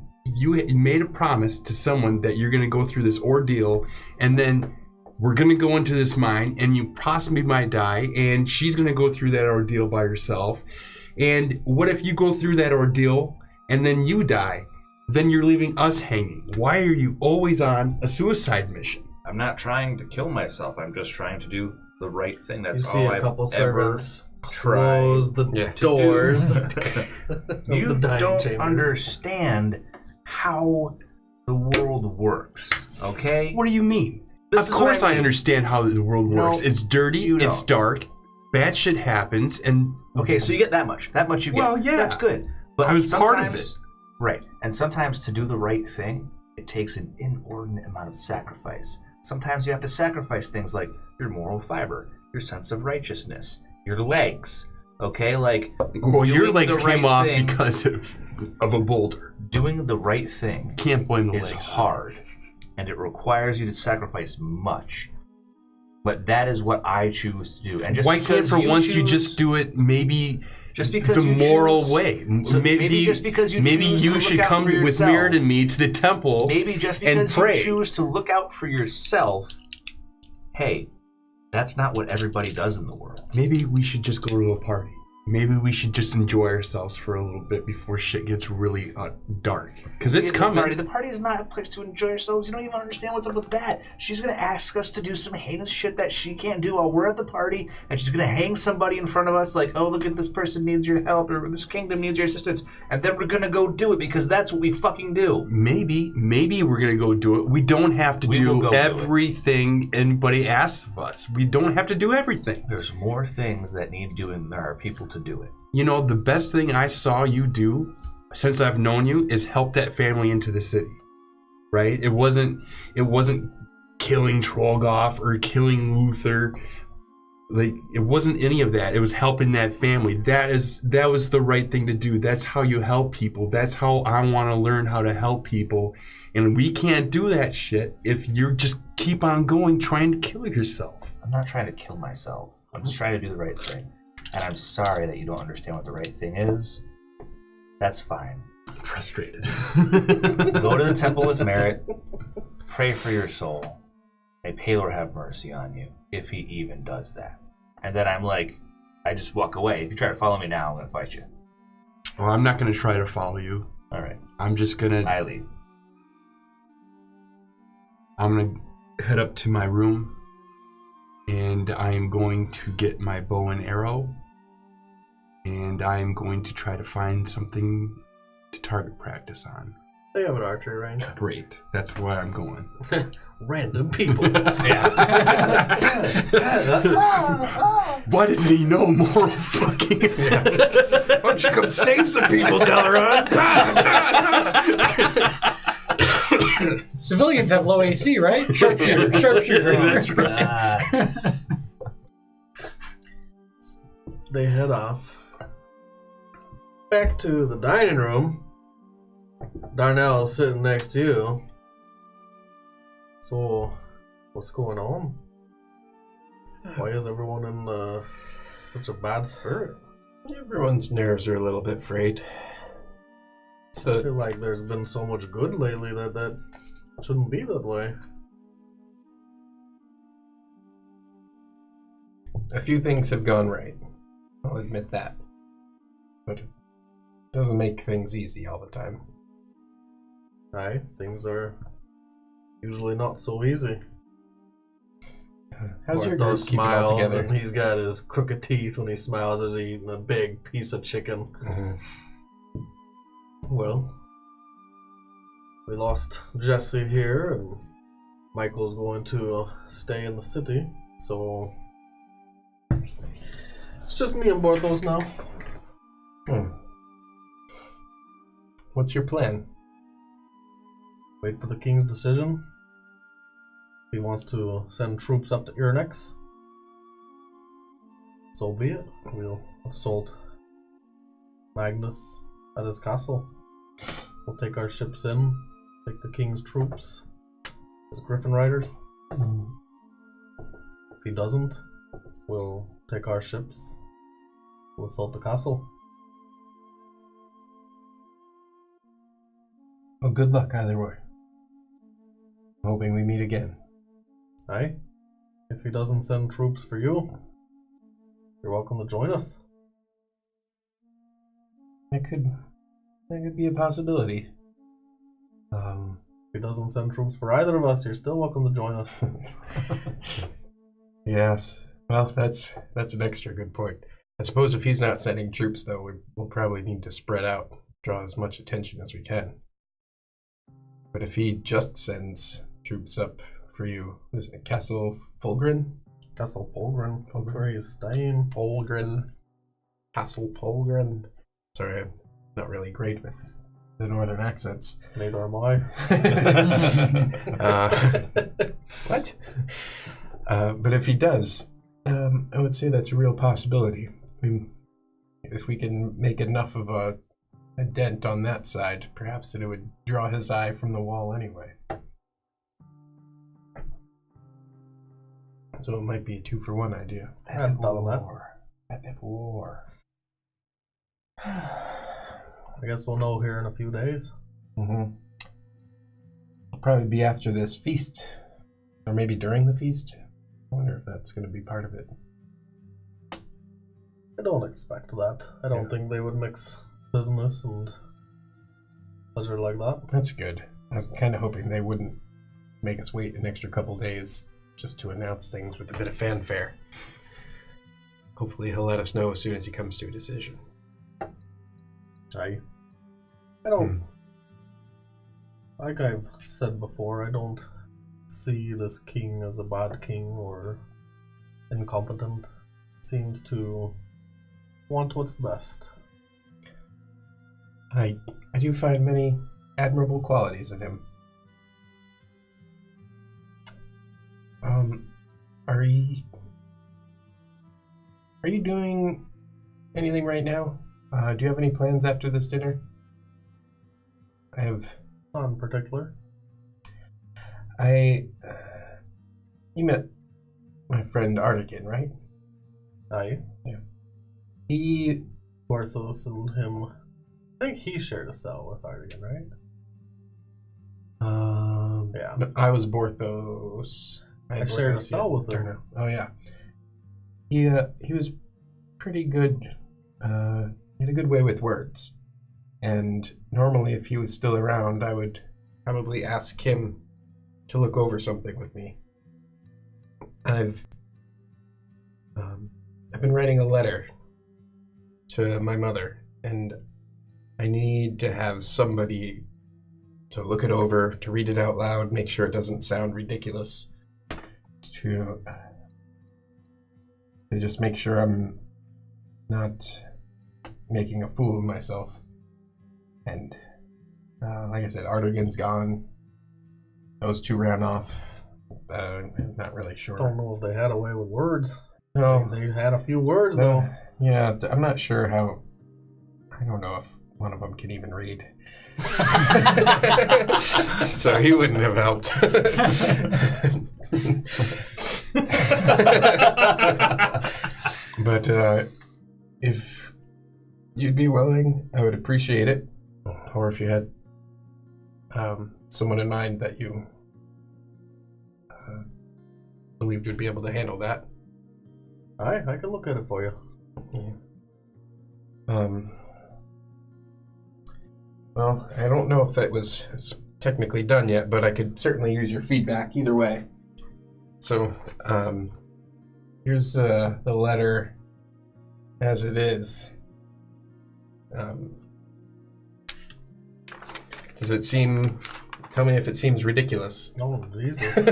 made a promise to someone that you're going to go through this ordeal, and then we're going to go into this mine, and you possibly might die, and she's going to go through that ordeal by herself. And what if you go through that ordeal, and then you die? Then you're leaving us hanging. Why are you always on a suicide mission? I'm not trying to kill myself. I'm just trying to do the right thing. That's you see all a couple I've ever servants tried close the doors. You don't understand how the world works, okay? What do you mean? This of is course what I I mean. understand how the world works. No, it's dirty, you it's don't. dark, bad shit happens, and... Okay, so you get that much. That much you get. Well, yeah. That's good. But I was part of sometimes- it. Right. And sometimes to do the right thing, it takes an inordinate amount of sacrifice. Sometimes you have to sacrifice things like your moral fiber, your sense of righteousness, your legs. Okay, like... Well, your doing legs the came right off thing- because of a boulder. Doing the right thing Can't blame the is legs. hard, and it requires you to sacrifice much. But that is what I choose to do. And just Why can't because for once you choose- just do it maybe just because the you moral choose- way? So maybe just because you maybe choose you to look should out come for with yourself. Merritt and me to the temple. Maybe just and because you pray. choose to look out for yourself, hey, that's not what everybody does in the world. Maybe we should just go to a party. Maybe we should just enjoy ourselves for a little bit before shit gets really dark. Because it's coming. The party is not a place to enjoy yourselves. You don't even understand what's up with that. She's going to ask us to do some heinous shit that she can't do while we're at the party, and she's going to hang somebody in front of us like, oh, look at this person needs your help, or this kingdom needs your assistance, and then we're going to go do it because that's what we fucking do. Maybe we're going to go do it. We don't have to We will do go do it. everything anybody asks of us. We don't have to do everything. There's more things that need doing than there are people to do it. You know, the best thing I saw you do since I've known you is help that family into the city, right? It wasn't killing Trollgoff or killing Luther. Like, it wasn't any of that. It was helping that family. That was the right thing to do. That's how you help people. That's how I want to learn how to help people. And we can't do that shit if you just keep on going trying to kill yourself. I'm not trying to kill myself. I'm just trying to do the right thing. And I'm sorry that you don't understand what the right thing is. That's fine. I'm frustrated. Go to the temple with Merritt. Pray for your soul. May Palor have mercy on you, if he even does that. And then I'm like, I just walk away. If you try to follow me now, I'm going to fight you. Well, I'm not going to try to follow you. All right. I'm just going to... I leave. I'm going to head up to my room. And I am going to get my bow and arrow. And I am going to try to find something to target practice on. They have an archery range. Great. That's where I'm going. Random people. Why doesn't he know moral fucking... Why don't you come save some people, Delaron? Civilians have low AC, right? Sharpshooter. That's right. They head off. Back to the dining room. Darnell is sitting next to you. So, What's going on? Why is everyone in such a bad spirit? Everyone's nerves are a little bit frayed. I feel like there's been so much good lately that shouldn't be that way. A few things have gone right. I'll admit that. But it doesn't make things easy all the time. Aye, things are usually not so easy. How's your Barthos group keeping all smiles, together? and he's got his crooked teeth when he smiles as he's eating a big piece of chicken. Well, we lost Jesse here, and Michael's going to stay in the city, so it's just me and Barthos now. What's your plan? Wait for the king's decision. If he wants to send troops up to Irnex, so be it. We'll assault Magnus at his castle. We'll take our ships in, take the king's troops, his griffin riders. If he doesn't, we'll take our ships, we'll assault the castle. Well, good luck either way. I'm hoping we meet again. Aye? If he doesn't send troops for you, you're welcome to join us. That could be a possibility. If he doesn't send troops for either of us, you're still welcome to join us. Yes. Well, that's an extra good point. I suppose if he's not sending troops, though, we'll probably need to spread out, draw as much attention as we can. But if he just sends troops up for you, is it Castle Fulgrim? Castle Fulgrim, that's where he's staying. Fulgrim. Castle Fulgrim. Sorry, I'm not really great with the northern accents. Neither am I. What? But if he does, I would say that's a real possibility. If we can make enough of a dent on that side, perhaps that it would draw his eye from the wall anyway. So it might be a 2-for-1 idea. I hadn't thought of that. Epic war. I guess we'll know here in a few days. It'll probably be after this feast, or maybe during the feast. I wonder if that's going to be part of it. I don't expect that. I don't think they would mix business and pleasure like that. That's good. I'm kind of hoping they wouldn't make us wait an extra couple days just to announce things with a bit of fanfare. Hopefully he'll let us know as soon as he comes to a decision. I don't, like I've said before, I don't see this king as a bad king or incompetent. Seems to want what's best. I do find many admirable qualities in him. Are you doing anything right now? Do you have any plans after this dinner? I have. Not in particular. You met my friend Artigan, right? Aye. Yeah. He. Barthos and him. I think he shared a cell with Artigan, right? Yeah. No, I was Borthos. I shared a cell with him. Oh yeah. He was pretty good. He had a good way with words, and normally, if he was still around, I would probably ask him to look over something with me. I've been writing a letter to my mother, and I need to have somebody to look it over, to read it out loud, make sure it doesn't sound ridiculous, to just make sure I'm not making a fool of myself. And like I said, Artigan's gone. Those two ran off. I'm not really sure. Don't know if they had a way with words. No, They had a few words though. Yeah, I'm not sure how. I don't know if one of them can even read. So he wouldn't have helped. But if you'd be willing, I would appreciate it. Or if you had someone in mind that you believed would be able to handle that. Alright, I can look at it for you. Yeah. Well, I don't know if that was technically done yet, but I could certainly use your feedback either way. So, here's the letter as it is. Does it seem... Tell me if it seems ridiculous. Oh, Jesus.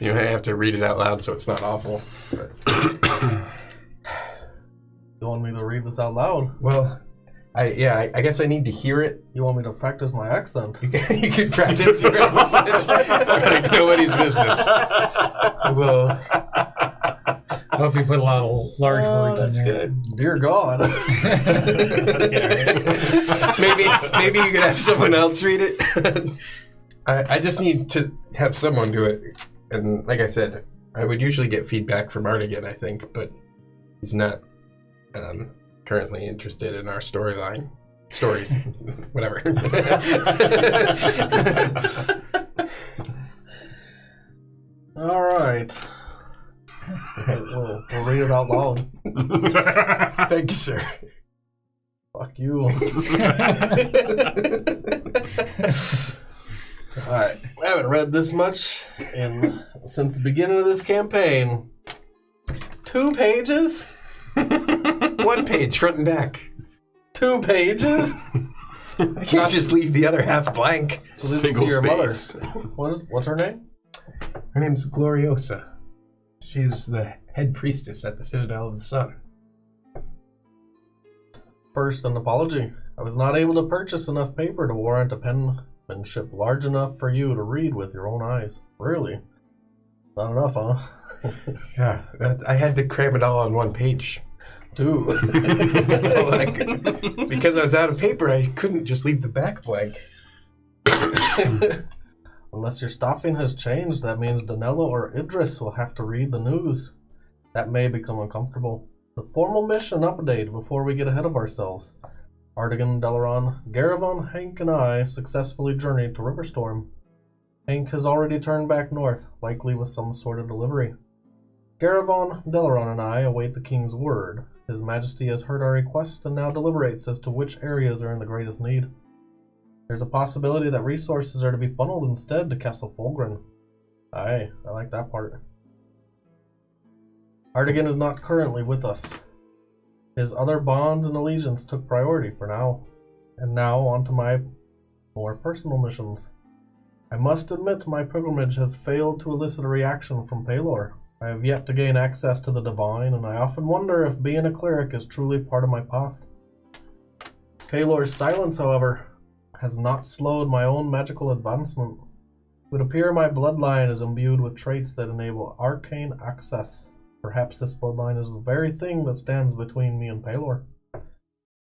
You might have to read it out loud so it's not awful. But... You want me to read this out loud? Well, I guess I need to hear it. You want me to practice my accent? You can practice your accent like nobody's business. Well, I hope you put a lot of large words that's in there. good. Dear God. Maybe you could have someone else read it. I just need to have someone do it. And like I said, I would usually get feedback from Artigan, I think, but he's not currently interested in our stories. Whatever. All right. We'll read it out loud. Thanks, sir. Fuck you. Alright. I haven't read this much since the beginning of this campaign. 2 pages? 1 page, front and back. 2 pages? I can't just leave the other half blank. So this is to your mother. Single-spaced. What's her name? Her name's Gloriosa. She's the head priestess at the Citadel of the Sun. First, an apology. I was not able to purchase enough paper to warrant a penmanship large enough for you to read with your own eyes. Really? Not enough, huh? Yeah, I had to cram it all on 1 page. 2. Because I was out of paper, I couldn't just leave the back blank. Unless your staffing has changed, that means Danella or Idris will have to read the news. That may become uncomfortable. The formal mission update before we get ahead of ourselves. Artigan, Delaron, Garavon, Hank, and I successfully journeyed to Riverstorm. Hank has already turned back north, likely with some sort of delivery. Garavon, Delaron, and I await the king's word. His Majesty has heard our request and now deliberates as to which areas are in the greatest need. There's a possibility that resources are to be funneled instead to Castle Fulgrim. Aye, I like that part. Artigan is not currently with us. His other bonds and allegiance took priority for now. And now on to my more personal missions. I must admit my pilgrimage has failed to elicit a reaction from Pelor. I have yet to gain access to the divine, and I often wonder if being a cleric is truly part of my path. Pelor's silence, however, has not slowed my own magical advancement. It would appear my bloodline is imbued with traits that enable arcane access. Perhaps this bloodline is the very thing that stands between me and Pelor. I've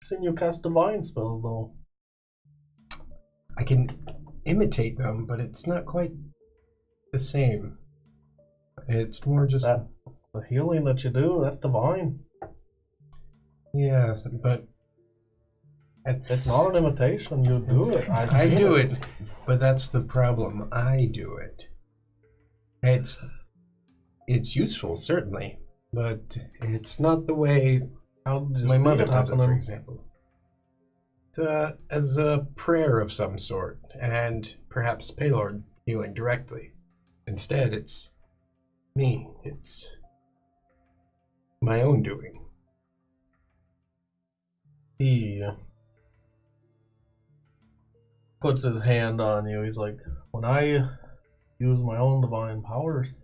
seen you cast divine spells, though. I can imitate them, but it's not quite the same. It's more just... The healing that you do, that's divine. Yes, but... It's not an imitation, you do it. I do it, but that's the problem. I do it. It's useful, certainly, but it's not the way How did you my see mother it does it, for happening? example. As a prayer of some sort, and perhaps Pelor healing directly. Instead, it's me. It's my own doing. He puts his hand on you. He's like, when I use my own divine powers,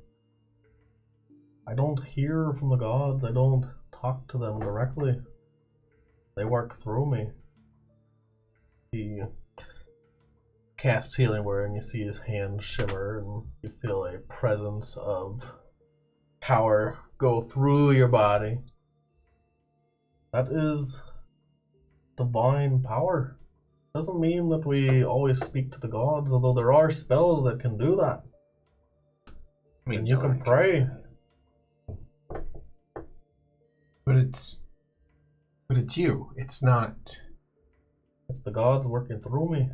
I don't hear from the gods. I don't talk to them directly. They work through me. He casts healing word, and you see his hand shimmer, and you feel a presence of power go through your body. That is divine power. Doesn't mean that we always speak to the gods, although there are spells that can do that. I mean, And you can dark. pray. But it's you. It's not. It's the gods working through me.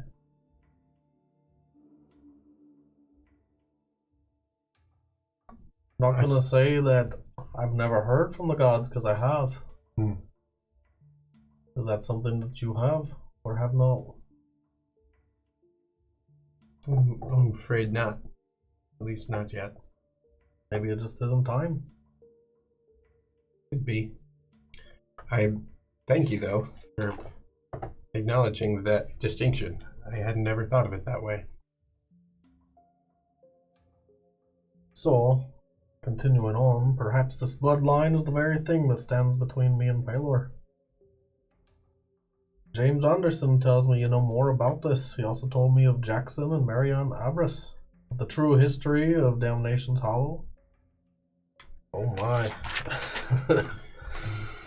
I'm not gonna say that I've never heard from the gods, because I have. Hmm. Is that something that you have or have not? I'm afraid not. At least not yet. Maybe it just isn't time. Could be. I thank you though for acknowledging that distinction. I had never thought of it that way. So, continuing on, perhaps this bloodline is the very thing that stands between me and Baylor. James Anderson tells me you know more about this. He also told me of Jackson and Marion Abras, of the true history of Damnation's Hollow. Oh my.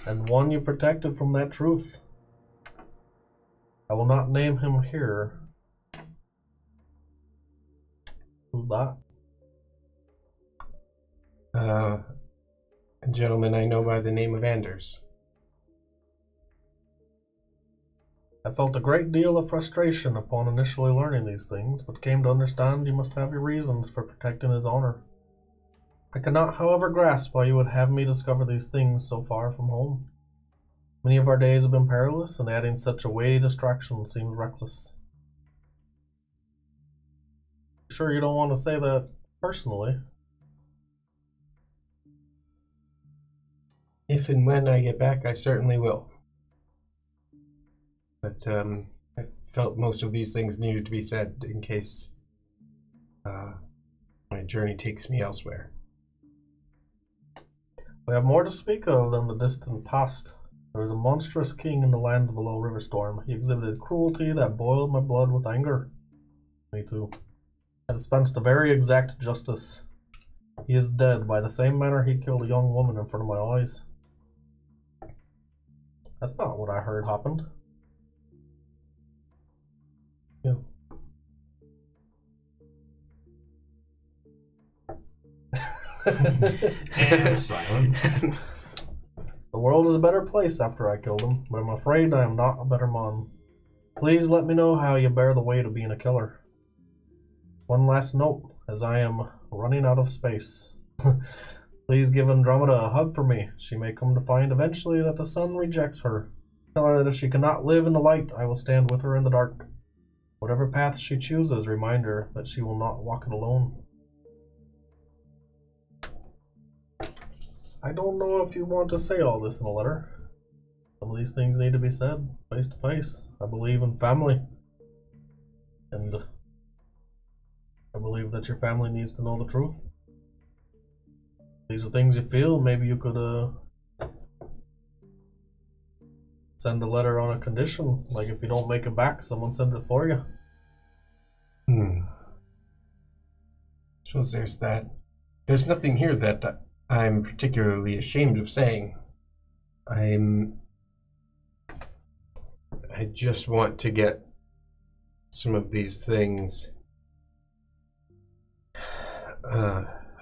And one you protected from that truth. I will not name him here. Who's that? A gentleman I know by the name of Anders. I felt a great deal of frustration upon initially learning these things, but came to understand you must have your reasons for protecting his honor. I cannot, however, grasp why you would have me discover these things so far from home. Many of our days have been perilous, and adding such a weighty distraction seems reckless. Sure you don't want to say that personally? If and when I get back, I certainly will. But I felt most of these things needed to be said in case my journey takes me elsewhere. We have more to speak of than the distant past. There was a monstrous king in the lands below Riverstorm. He exhibited cruelty that boiled my blood with anger. Me too. I dispensed a very exact justice. He is dead by the same manner he killed a young woman in front of my eyes. That's not what I heard happened. Yeah. And silence. The world is a better place after I killed him, but I'm afraid I am not a better man. Please let me know how you bear the weight of being a killer. One last note, as I am running out of space. Please give Andromeda a hug for me. She may come to find eventually that the sun rejects her. Tell her that if she cannot live in the light, I will stand with her in the dark. Whatever path she chooses, remind her that she will not walk it alone. I don't know if you want to say all this in a letter. Some of these things need to be said face to face. I believe in family. And I believe that your family needs to know the truth. These are things you feel. Maybe you could send a letter on a condition. Like if you don't make it back, someone sends it for you. Suppose there's that. There's nothing here that I'm particularly ashamed of saying. I just want to get some of these things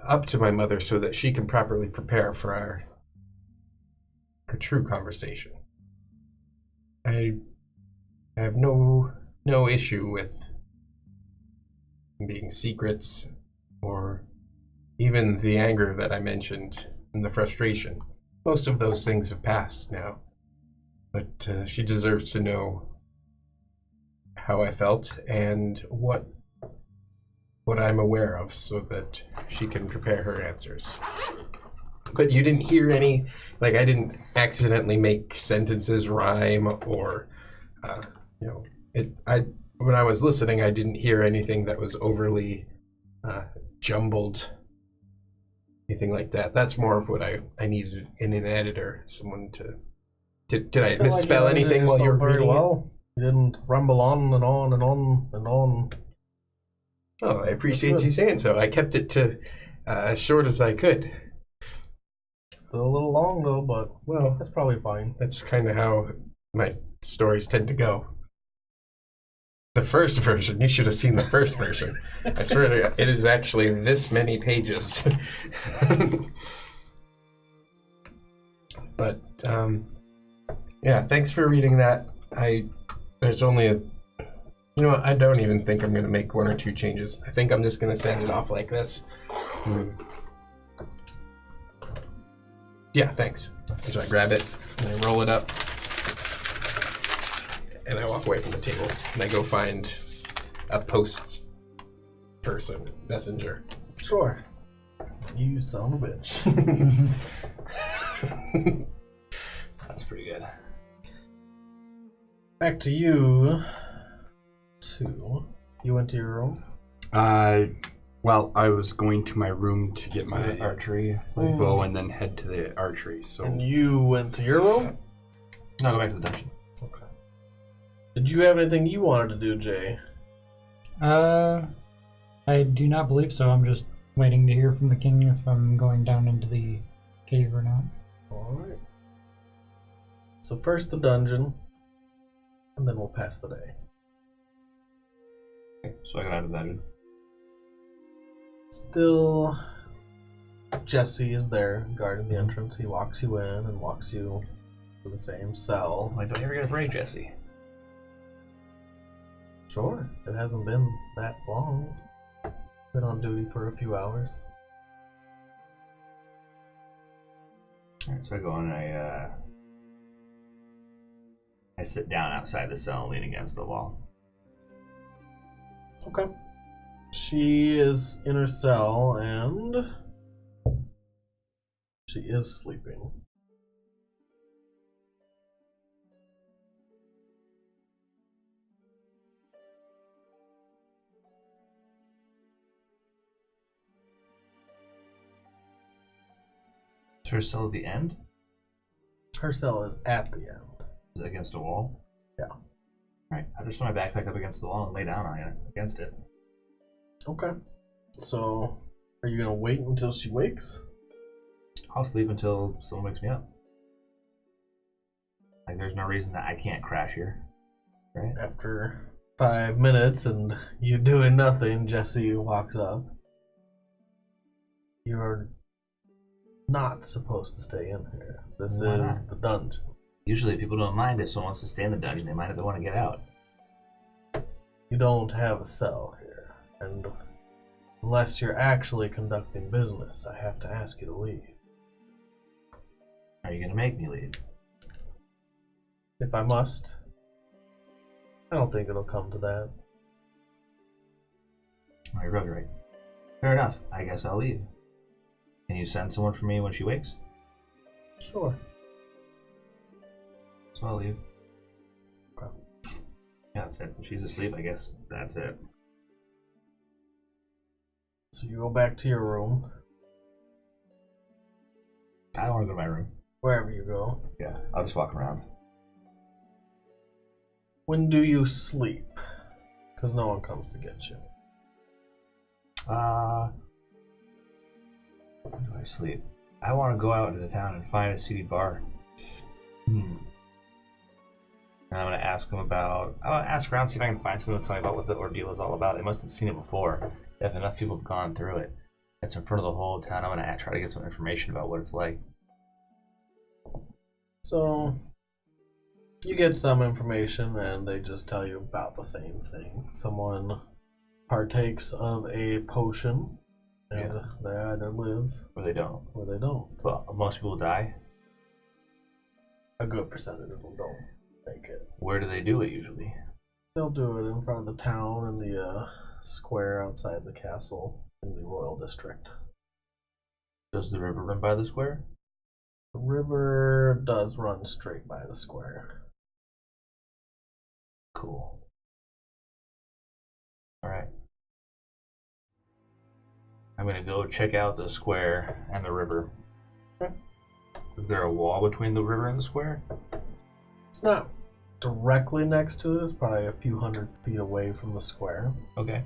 up to my mother so that she can properly prepare for our true conversation. I have no issue with being secrets or even the anger that I mentioned and the frustration. Most of those things have passed now, but she deserves to know how I felt and what I'm aware of so that she can prepare her answers. But you didn't hear any, like I didn't accidentally make sentences rhyme or, when I was listening, I didn't hear anything that was overly jumbled, anything like that. That's more of what I needed in an editor, someone to. Did I misspell anything while you were reading well. You didn't ramble on and on and on and on. Oh, I appreciate you saying so. I kept it to as short as I could. Still a little long though, but well, that's probably fine. That's kind of how my stories tend to go. The first version. You should have seen the first version. I swear to God, it is actually this many pages. But yeah, thanks for reading that. There's only a, you know what, I don't even think I'm going to make one or two changes. I think I'm just going to send it off like this. Yeah, thanks. So I grab it and I roll it up and I walk away from the table and I go find a post person, messenger. Sure. You son of a bitch. That's pretty good. Back to you. Two. You went to your room? Well, I was going to my room to get my Archery. bow and then head to the archery. So And you went to your room? No, go back to the dungeon. Okay. Did you have anything you wanted to do, Jay? I do not believe so. I'm just waiting to hear from the king if I'm going down into the cave or not. Alright. So first the dungeon, and then we'll pass the day. Okay, so I got out of the dungeon. Still, Jesse is there guarding the entrance. He walks you in and walks you to the same cell. I'm like, don't you ever get a break, Jesse? Sure, it hasn't been that long. Been on duty for a few hours. Alright, so I go in and I sit down outside the cell, lean against the wall. Okay. She is in her cell and she is sleeping. Is her cell at the end? Her cell is at the end. Is it against a wall? Yeah. Alright, I just throw my backpack up against the wall and lay down on it, against it. Okay. So, are you gonna wait until she wakes? I'll sleep until someone wakes me up. Like, there's no reason that I can't crash here, right? After 5 minutes and you doing nothing, Jesse walks up. You're not supposed to stay in here. This Why is not? the dungeon. Usually people don't mind if someone wants to stay in the dungeon, they mind if they want to get out. You don't have a cell here, and unless you're actually conducting business, I have to ask you to leave. Are you gonna make me leave? If I must. I don't think it'll come to that. Oh, you're really right. Fair enough, I guess I'll leave. Can you send someone for me when she wakes? Sure. So I'll leave. Okay. Yeah, that's it. When she's asleep, I guess that's it. So you go back to your room, I don't want to go to my room. wherever you go. Yeah, I'll just walk around. When do you sleep? Because no one comes to get you. When do I sleep? I want to go out into the town and find a seedy bar. And I'm going to ask them about... I want to ask around, see if I can find someone to tell me about what the ordeal is all about. They must have seen it before. If enough people have gone through it. It's in front of the whole town. I'm going to try to get some information about what it's like. So you get some information and they just tell you about the same thing. Someone partakes of a potion and they either live Or they don't. or they don't. But most people die. A good percentage of them don't make it. Where do they do it usually? They'll do it in front of the town in the square outside the castle in the royal district. Does the river run by the square? The river does run straight by the square. Cool. Alright. I'm gonna go check out the square and the river. Okay. Is there a wall between the river and the square? It's not directly next to it. It's probably a few hundred feet away from the square. Okay.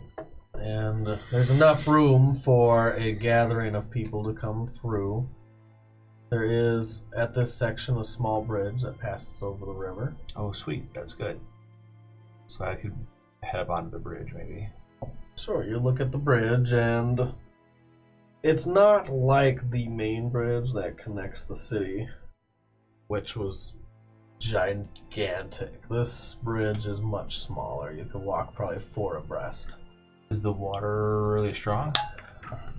And there's enough room for a gathering of people to come through. There is, at this section, a small bridge that passes over the river. Oh, sweet. That's good. So I could head up onto the bridge, maybe. Sure, you look at the bridge, and it's not like the main bridge that connects the city, which was gigantic. This bridge is much smaller. You could walk probably 4 abreast. Is the water really strong?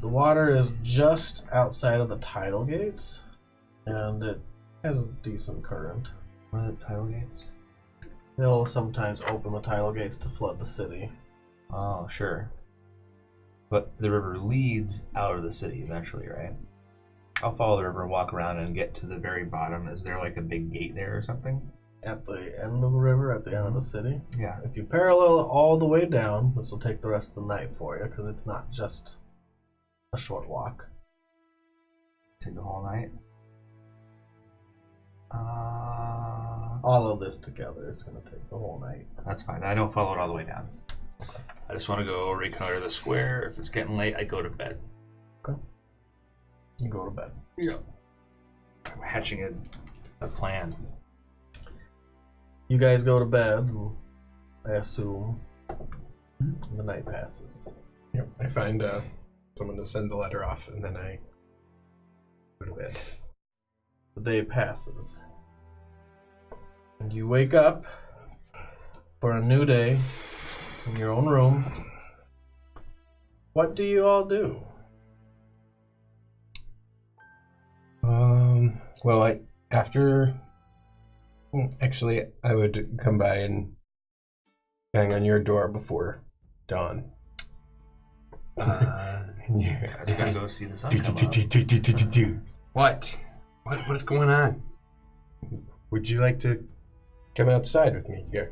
The water is just outside of the tidal gates, and it has a decent current. What are the tidal gates? They'll sometimes open the tidal gates to flood the city. Oh, sure. But the river leads out of the city eventually, right? I'll follow the river, walk around, and get to the very bottom. Is there like a big gate there or something? At the end of the river, at the end of the city. Yeah. If you parallel all the way down, this will take the rest of the night for you, because it's not just a short walk. Take the whole night? All of this together is going to take the whole night. That's fine. I don't follow it all the way down. I just want to go reconnoiter the square. If it's getting late, I go to bed. Okay. You go to bed. Yeah. I'm hatching a plan. You guys go to bed, and I assume the night passes. Yep. I find someone to send the letter off, and then I go to bed. The day passes. And you wake up for a new day in your own rooms. What do you all do? Well, actually, I would come by and bang on your door before dawn. I was gonna go see the sun come up. What? What is going on? Would you like to come outside with me? Yeah.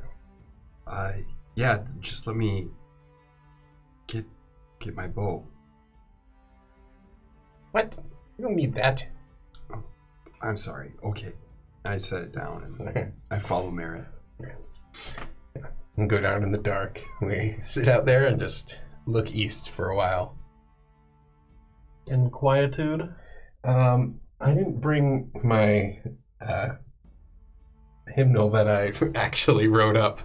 Yeah, just let me get my bow. What? You don't need that. Oh, I'm sorry. Okay. I set it down and I follow Merritt. And go down in the dark. We sit out there and just look east for a while. In quietude? I didn't bring my hymnal that I actually wrote up,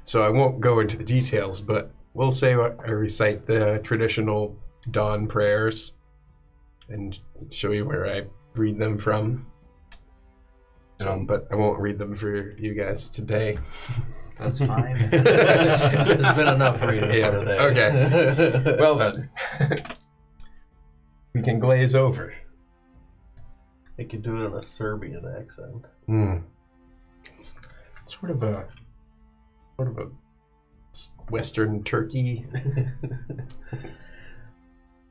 so I won't go into the details, but we'll say I recite the traditional dawn prayers and show you where I read them from. But I won't read them for you guys today. That's fine. There's been enough reading for today. Okay. Well then. We can glaze over. You could do it in a Serbian accent. It's sort of a Western Turkey.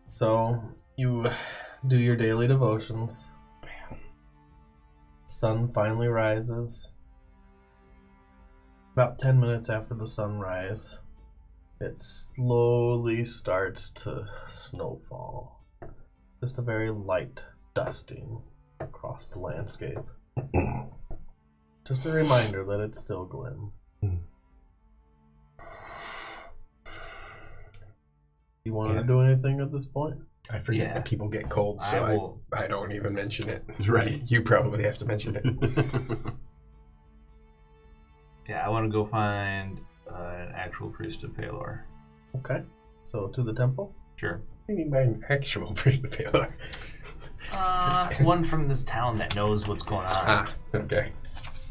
So, you do your daily devotions. Sun finally rises. About 10 minutes after the sunrise, it slowly starts to snowfall. Just a very light dusting across the landscape. Just a reminder that it's still Glim. You want to do anything at this point? I forget that people get cold, so I don't even mention it. Right. You probably have to mention it. Yeah, I want to go find an actual priest of Palor. Okay. So to the temple? Sure. What do you mean by an actual priest of Palor? One from this town that knows what's going on. Ah, okay.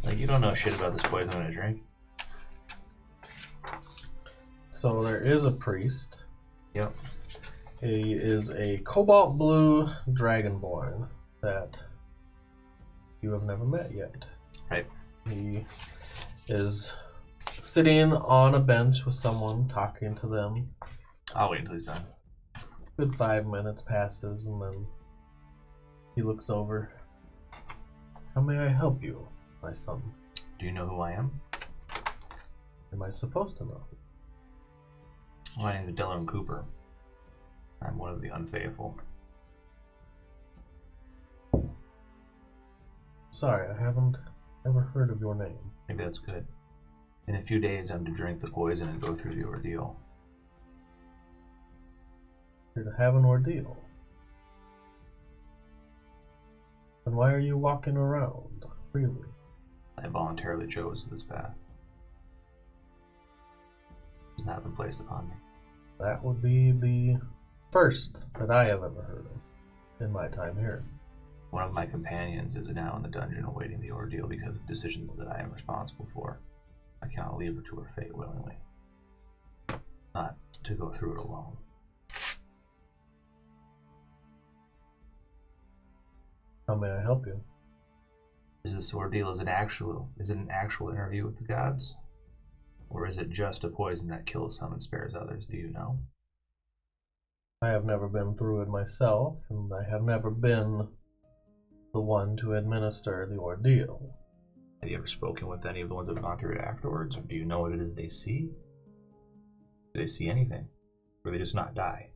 Like, you don't know shit about this poison I'm gonna drink. So there is a priest. Yep. He is a cobalt blue dragonborn that you have never met yet. Right. He is sitting on a bench with someone talking to them. I'll wait until he's done. Good 5 minutes passes and then he looks over. How may I help you, my son? Do you know who I am? Am I supposed to know? My name is Dylan Cooper. I'm one of the unfaithful. Sorry, I haven't ever heard of your name. Maybe that's good. In a few days, I'm to drink the poison and go through the ordeal. You're to have an ordeal. Then why are you walking around freely? I voluntarily chose this path. There's not been placed upon me. That would be the first that I have ever heard of in my time here. One of my companions is now in the dungeon awaiting the ordeal because of decisions that I am responsible for. I cannot leave her to her fate willingly. Not to go through it alone. How may I help you? Is this ordeal is it an actual interview with the gods? Or is it just a poison that kills some and spares others? Do you know? I have never been through it myself, and I have never been the one to administer the ordeal. Have you ever spoken with any of the ones that have gone through it afterwards? Or do you know what it is they see? Do they see anything? Or they just not die?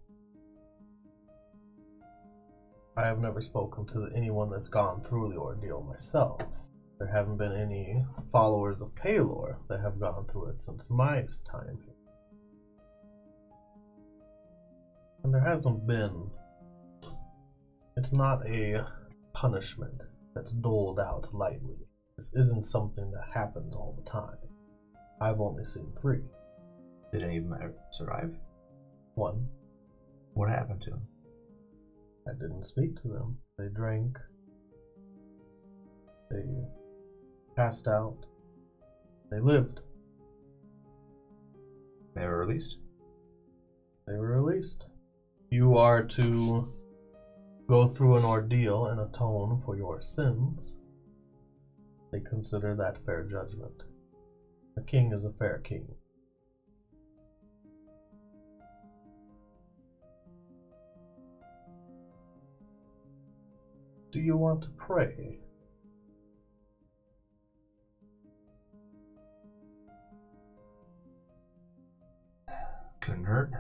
I have never spoken to anyone that's gone through the ordeal myself. There haven't been any followers of Paylor that have gone through it since my time here. And there hasn't been... It's not a punishment that's doled out lightly. This isn't something that happens all the time. I've only seen 3. Did any of them survive? 1. What happened to them? I didn't speak to them. They drank. They passed out. They lived. They were released? They were released. You are to go through an ordeal and atone for your sins. They consider that fair judgment. The king is a fair king. Do you want to pray? Couldn't hurt.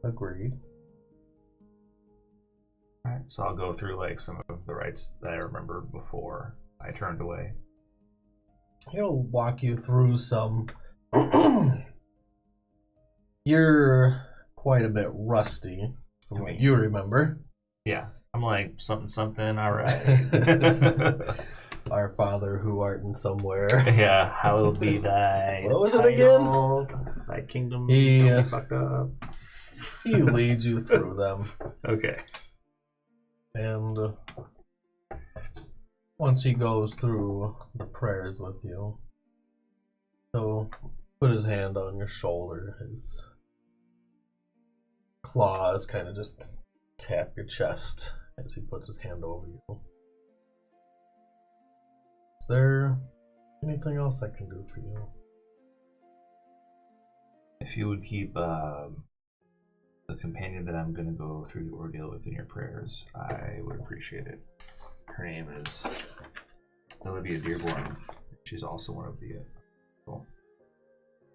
Agreed. Alright, so I'll go through like some of the rites that I remember before I turned away. He'll walk you through some. You're quite a bit rusty from what you remember. Yeah, I'm like something, alright. Our Father who art in somewhere. Yeah, hallowed be thy. What was it again? Thy kingdom. He don't be fucked up. He leads you through them. Okay. And once he goes through the prayers with you, he'll put his hand on your shoulder. His claws kind of just tap your chest as he puts his hand over you. Is there anything else I can do for you? If you would keep the companion that I'm going to go through the ordeal with in your prayers, I would appreciate it. Her name is Olivia Dearborn. She's also one of the people.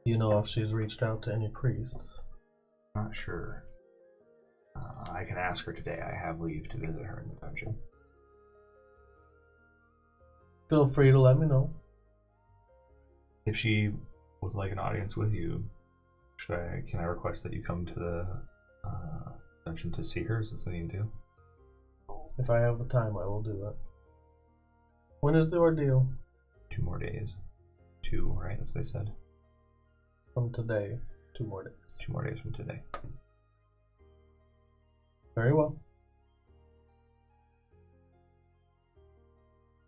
Do you know if she's reached out to any priests? Not sure. I can ask her today. I have leave to visit her in the dungeon. Feel free to let me know. If she was like an audience with you, can I request that you come to the dungeon to see her? Is that something you do? If I have the time, I will do it. When is the ordeal? 2 more days. 2, right? That's what they said. From today, 2 more days. 2 more days from today. Very well.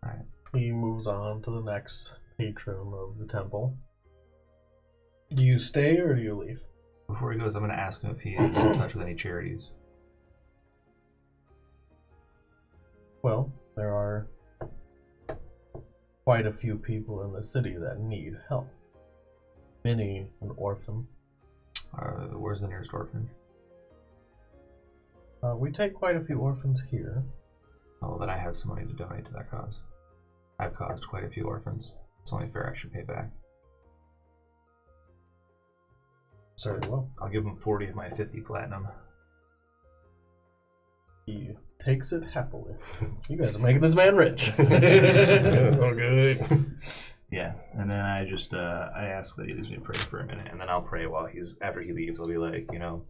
Alright. He moves on to the next patron of the temple. Do you stay or do you leave? Before he goes, I'm going to ask him if he is in touch with any charities. Well, there are quite a few people in the city that need help. Many an orphan. Where's the nearest orphan? We take quite a few orphans here. Oh, then I have some money to donate to that cause. I've caused quite a few orphans. It's only fair I should pay back. Very well. I'll give him 40 of my 50 platinum. He takes it happily. You guys are making this man rich. That's all good. Yeah, and then I just I ask that he leaves me to pray for a minute, and then I'll pray while after he leaves. I'll be like, Do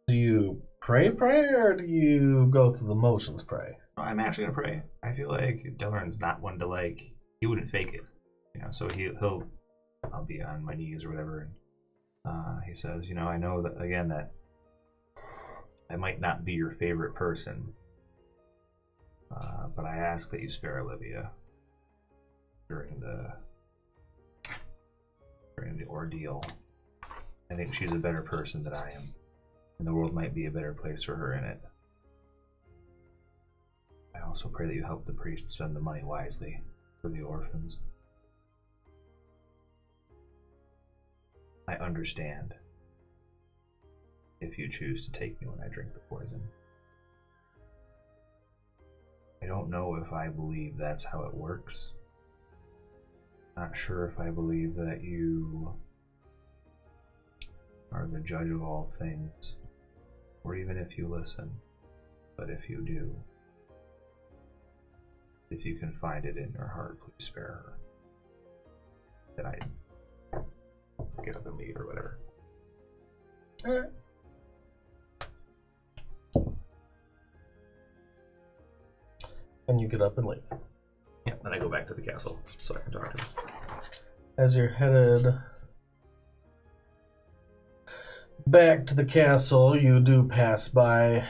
you pray, or do you go through the motions, pray? I'm actually gonna pray. I feel like Delrin's not one to he wouldn't fake it, so he'll I'll be on my knees or whatever. And he says, I know that, again, that I might not be your favorite person, but I ask that you spare Olivia during the ordeal. I think she's a better person than I am, and the world might be a better place for her in it. I also pray that you help the priest spend the money wisely for the orphans. I understand if you choose to take me when I drink the poison. I don't know if I believe that's how it works. Not sure if I believe that you are the judge of all things, or even if you listen. But if you do, if you can find it in your heart, please spare her. Then I get up and leave or whatever. Alright. And you get up and leave. Yeah, then I go back to the castle so I can talk to him. As you're headed back to the castle, you do pass by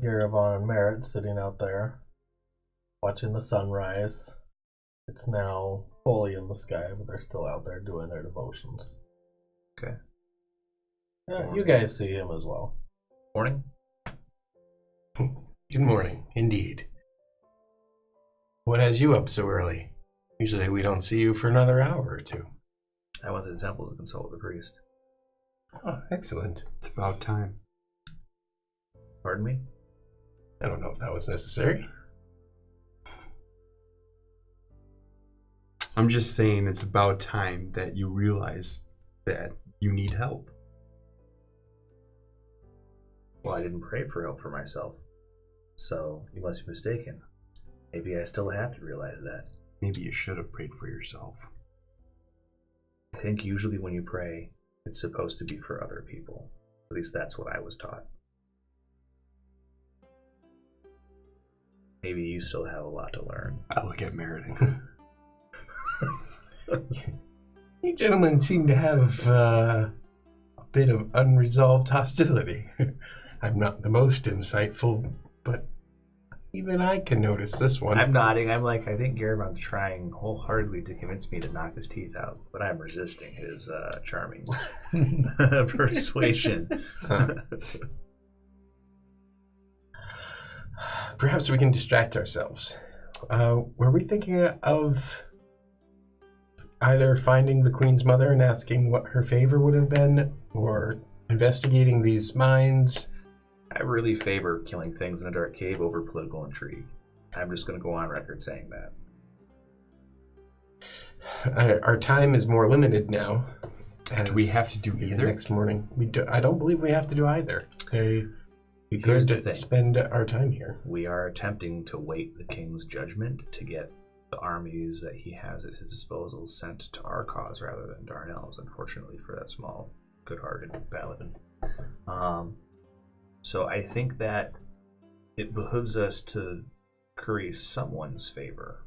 Garavan and Merritt sitting out there, watching the sunrise. It's now fully in the sky, but they're still out there doing their devotions. Okay. Yeah, you guys see him as well. Morning? Good morning, indeed. What has you up so early? Usually we don't see you for another hour or two. I went to the temple to consult with the priest. Oh, excellent. It's about time. Pardon me? I don't know if that was necessary. I'm just saying it's about time that you realize that you need help. Well, I didn't pray for help for myself, so you must be mistaken. Maybe I still have to realize that. Maybe you should have prayed for yourself. I think usually when you pray, it's supposed to be for other people. At least that's what I was taught. Maybe you still have a lot to learn. I look at Merritt. You gentlemen seem to have a bit of unresolved hostility. I'm not the most insightful, but even I can notice this one. I'm nodding. I'm like, I think Garavan's trying wholeheartedly to convince me to knock his teeth out, but I'm resisting his charming persuasion. Perhaps we can distract ourselves. Were we thinking of either finding the Queen's mother and asking what her favor would have been, or investigating these mines? I really favor killing things in a dark cave over political intrigue. I'm just going to go on record saying that. Our time is more limited now. Do we have to do either? Next morning. I don't believe we have to do either. We Here's the could thing. spend our time here. We are attempting to wait the king's judgment to get the armies that he has at his disposal sent to our cause rather than Darnell's, unfortunately for that small, good-hearted paladin. So I think that it behooves us to curry someone's favor,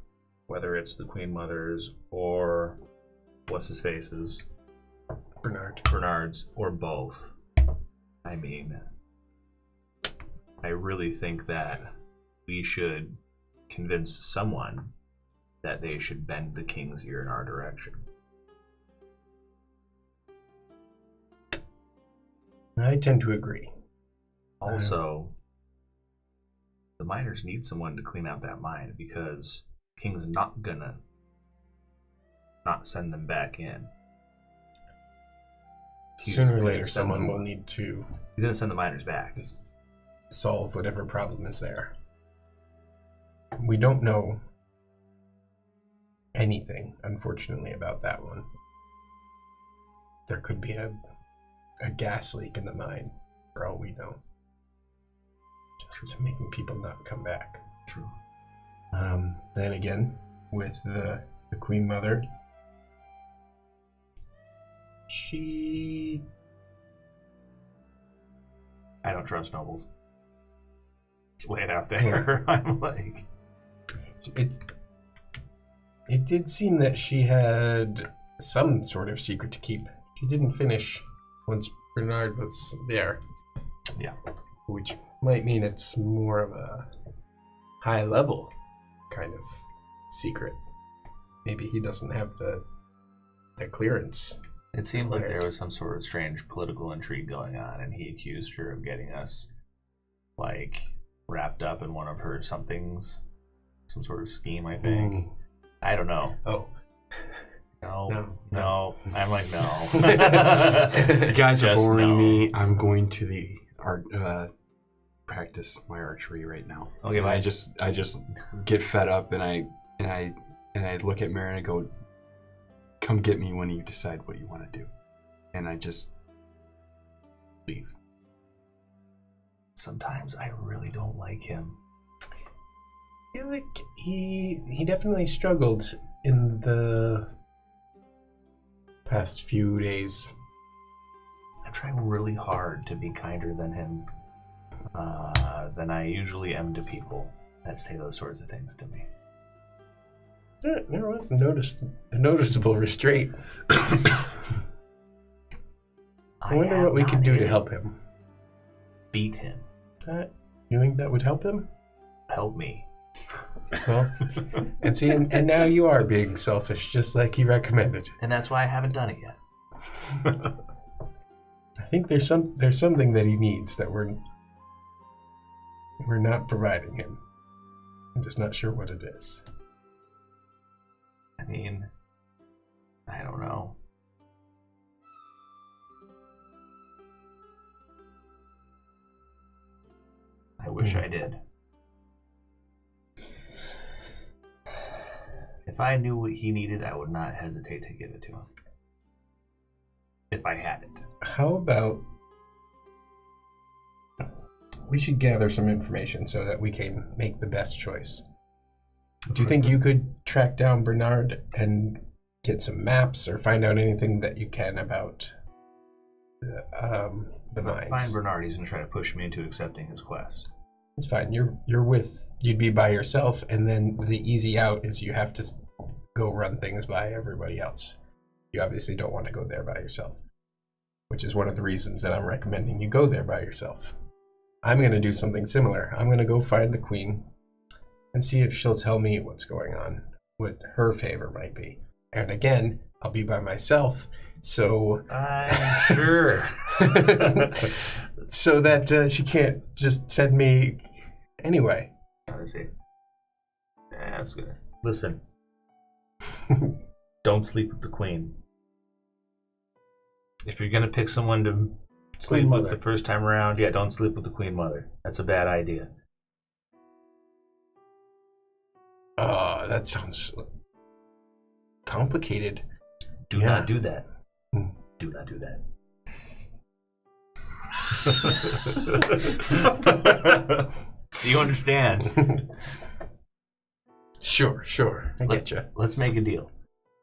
whether it's the Queen Mother's or what's-his-face's, Bernard's, or both. I mean, I really think that we should convince someone that they should bend the king's ear in our direction. I tend to agree. Also, the miners need someone to clean out that mine because the king's not gonna not send them back in. Sooner or later, someone will need to He's gonna send the miners back. solve whatever problem is there. We don't know anything, unfortunately, about that one. There could be a gas leak in the mine, for all we know. Just making people not come back. True. Then again, with the Queen Mother, I don't trust nobles. It's way out there. I'm like, it did seem that she had some sort of secret to keep. She didn't finish once Bernard was there. Yeah. Which might mean it's more of a high level kind of secret. Maybe he doesn't have the clearance. It seemed like there was some sort of strange political intrigue going on, and he accused her of getting us, like, wrapped up in one of her somethings. Some sort of scheme, I think. I don't know. Oh. No. I'm like, no. You guys are Just boring no. me. I'm going to the art practice my archery right now. Okay, and bye. I just get fed up, and I look at Mary and I go, "Come get me when you decide what you want to do," and I just leave. Sometimes I really don't like him. I feel like he definitely struggled in the past few days. I'm trying really hard to be kinder than him than I usually am to people that say those sorts of things to me. There was a noticeable restraint. I wonder what we could do to help him. Beat him. You think that would help him? Help me. Well, and see, and now you are being selfish, just like he recommended. And that's why I haven't done it yet. I think there's something that he needs that we're not providing him. I'm just not sure what it is. I mean, I don't know. I wish I did. If I knew what he needed, I would not hesitate to give it to him. If I had it. How about we should gather some information so that we can make the best choice? Do you think you could track down Bernard and get some maps or find out anything that you can about the mines? Find Bernard. He's going to try to push me into accepting his quest. It's fine. You'd be by yourself, and then the easy out is you have to go run things by everybody else. You obviously don't want to go there by yourself, which is one of the reasons that I'm recommending you go there by yourself. I'm going to do something similar. I'm going to go find the queen and see if she'll tell me what's going on, what her favor might be. And again, I'll be by myself, so I'm sure. so that she can't just send me anyway. Let me see. Yeah, that's good. Listen. Don't sleep with the queen. If you're going to pick someone to sleep with the first time around, don't sleep with the queen mother. That's a bad idea. That sounds complicated. Do not do that. Do not do that. Do you understand? Sure. I get you. Let's make a deal.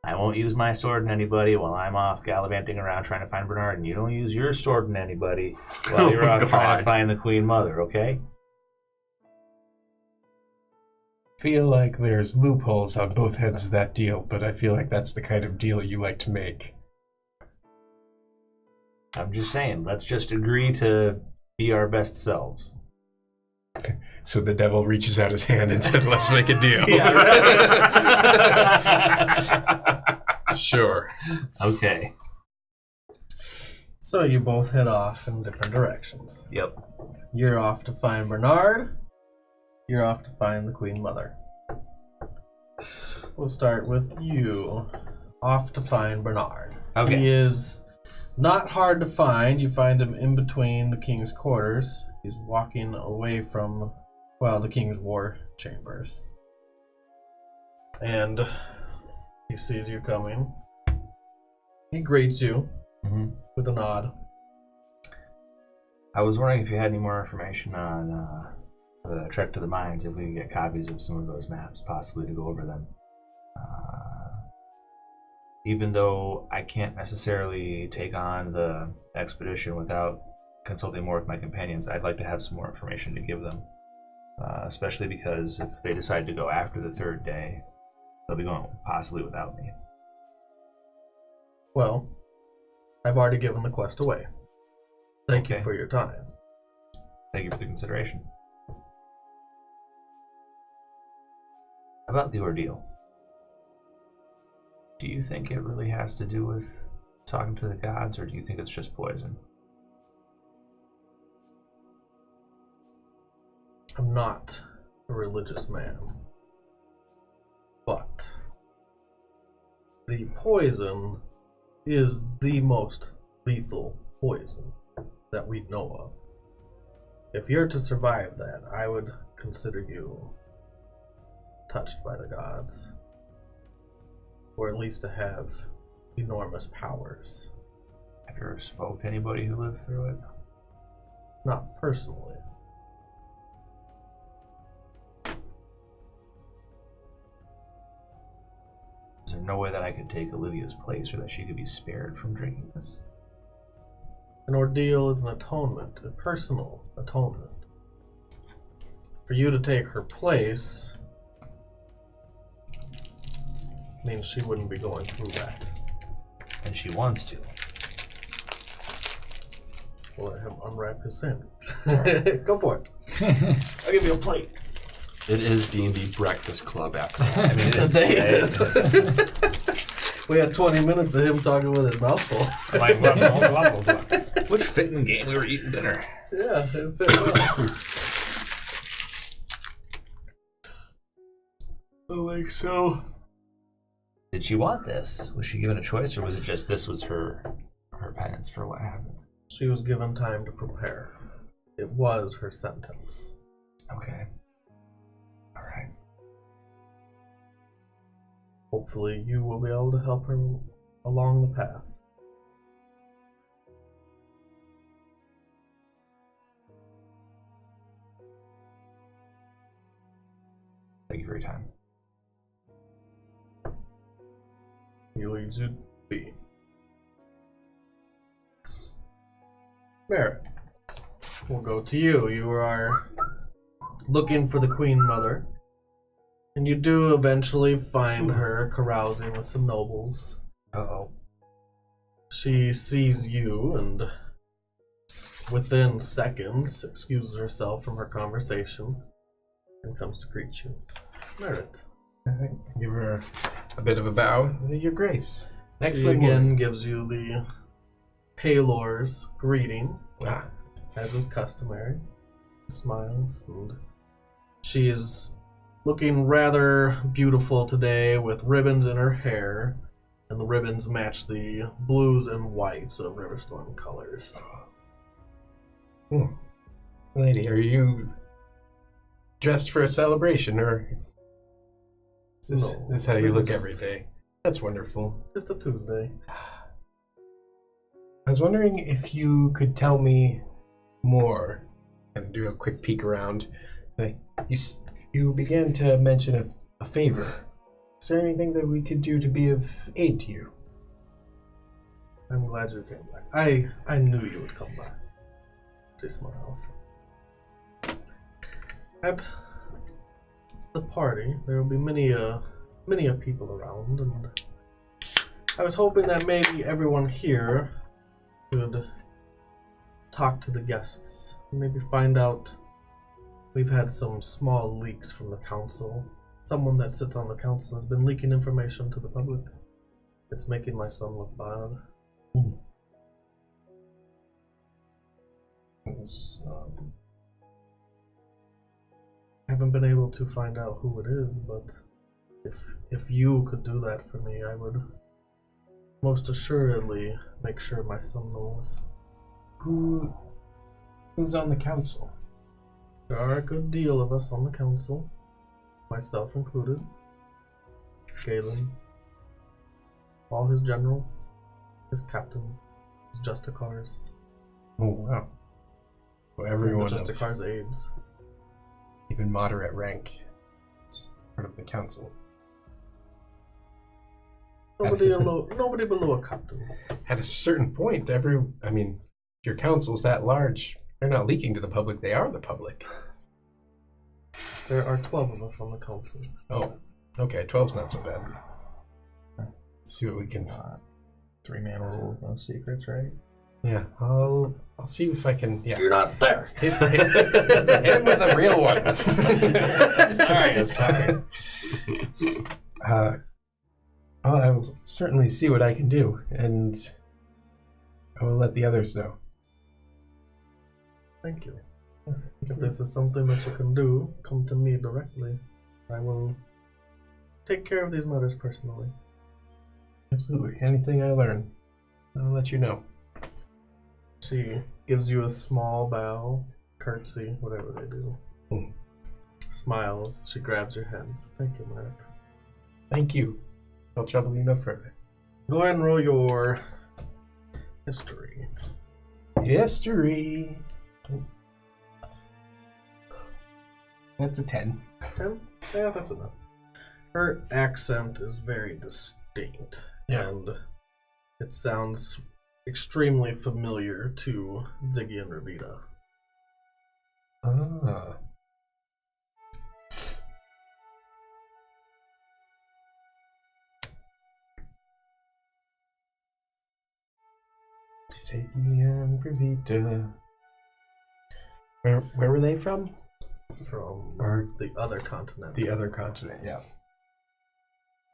I won't use my sword on anybody while I'm off gallivanting around trying to find Bernard, and you don't use your sword on anybody while you're out trying to find the Queen Mother, okay? Feel like there's loopholes on both ends of that deal, but I feel like that's the kind of deal you like to make. I'm just saying, let's just agree to be our best selves. So the devil reaches out his hand and said, let's make a deal. Sure. Okay. So you both head off in different directions. Yep. You're off to find Bernard. You're off to find the Queen Mother. We'll start with you. Off to find Bernard. Okay. He is not hard to find. You find him in between the king's quarters. He's walking away from, the king's war chambers. And he sees you coming. He greets you with a nod. I was wondering if you had any more information on the trek to the mines, if we could get copies of some of those maps, possibly to go over them. Even though I can't necessarily take on the expedition without consulting more with my companions, I'd like to have some more information to give them. Especially because if they decide to go after the third day, they'll be going possibly without me. Well, I've already given the quest away. Thank you Okay. for your time. Thank you for the consideration. About the ordeal. Do you think it really has to do with talking to the gods, or do you think it's just poison? I'm not a religious man, but the poison is the most lethal poison that we know of. If you're to survive that, I would consider you touched by the gods, or at least to have enormous powers. Have you ever spoke to anybody who lived through it? Not personally. Is there no way that I could take Olivia's place, or that she could be spared from drinking this? An ordeal is an atonement, a personal atonement. For you to take her place means she wouldn't be going through that. And she wants to. We'll let him unwrap his sandwich. Go for it. I'll give you a plate. It is D&D Breakfast Club after all. I mean, Today it is. We had 20 minutes of him talking with his mouth full. Which fitting game we were eating dinner. Yeah, it fit well. Like so. Did she want this? Was she given a choice, or was it just this was her penance for what happened? She was given time to prepare. It was her sentence. Okay. All right. Hopefully you will be able to help her along the path. Thank you for your time. He leaves you be. Merritt, we'll go to you. You are looking for the Queen Mother, and you do eventually find her carousing with some nobles. Uh-oh. She sees you and within seconds excuses herself from her conversation and comes to greet you. Merritt. Give her a bit of a bow. Your Grace. She Excellent again morning. gives you the Paylor's greeting, Ah, as is customary. Smiles, and she is looking rather beautiful today with ribbons in her hair, and the ribbons match the blues and whites of Riverstorm colors. lady, are you dressed for a celebration, or is this, No, this is how you this is look just- every day? That's wonderful. Just a Tuesday. I was wondering if you could tell me more and do a quick peek around. Like you began to mention a favor. Is there anything that we could do to be of aid to you? I'm glad you came back. I knew you would come back. She smiles. At the party, there will be many a people around, and I was hoping that maybe everyone here could talk to the guests. Maybe find out. We've had some small leaks from the council. Someone that sits on the council has been leaking information to the public. It's making my son look bad. Haven't been able to find out who it is, but if you could do that for me, I would most assuredly make sure my son knows. Who's on the council? There are a good deal of us on the council, myself included. Galen, all his generals, his captains, his Justicars, Oh wow! So and everyone the of Justicars' aides. even moderate rank is part of the council. Nobody below a captain. At a certain point, your council's that large. They're not leaking to the public. They are the public. There are 12 of us on the council. Oh, okay. 12's not so bad. Let's see what we can 3-man rule with no secrets, right? Yeah, I'll see if I can. Yeah, You're not there. hit him with a real one. I'm sorry. Well, I will certainly see what I can do, and I will let the others know. Thank you. If this is something that you can do, come to me directly. I will take care of these matters personally. Absolutely. Anything I learn, I'll let you know. She gives you a small bow, curtsy, whatever they do. Smiles. She grabs your hands. Thank you, Matt. Thank you. I'll trouble you no further. Go ahead and roll your history. History. That's a 10. 10? Yeah, that's enough. Her accent is very distinct. Yeah. And it sounds extremely familiar to Ziggy and Ravita. Ah. Ziggy and Ravita. Where were they from? From Or the other continent. the other continent, yeah.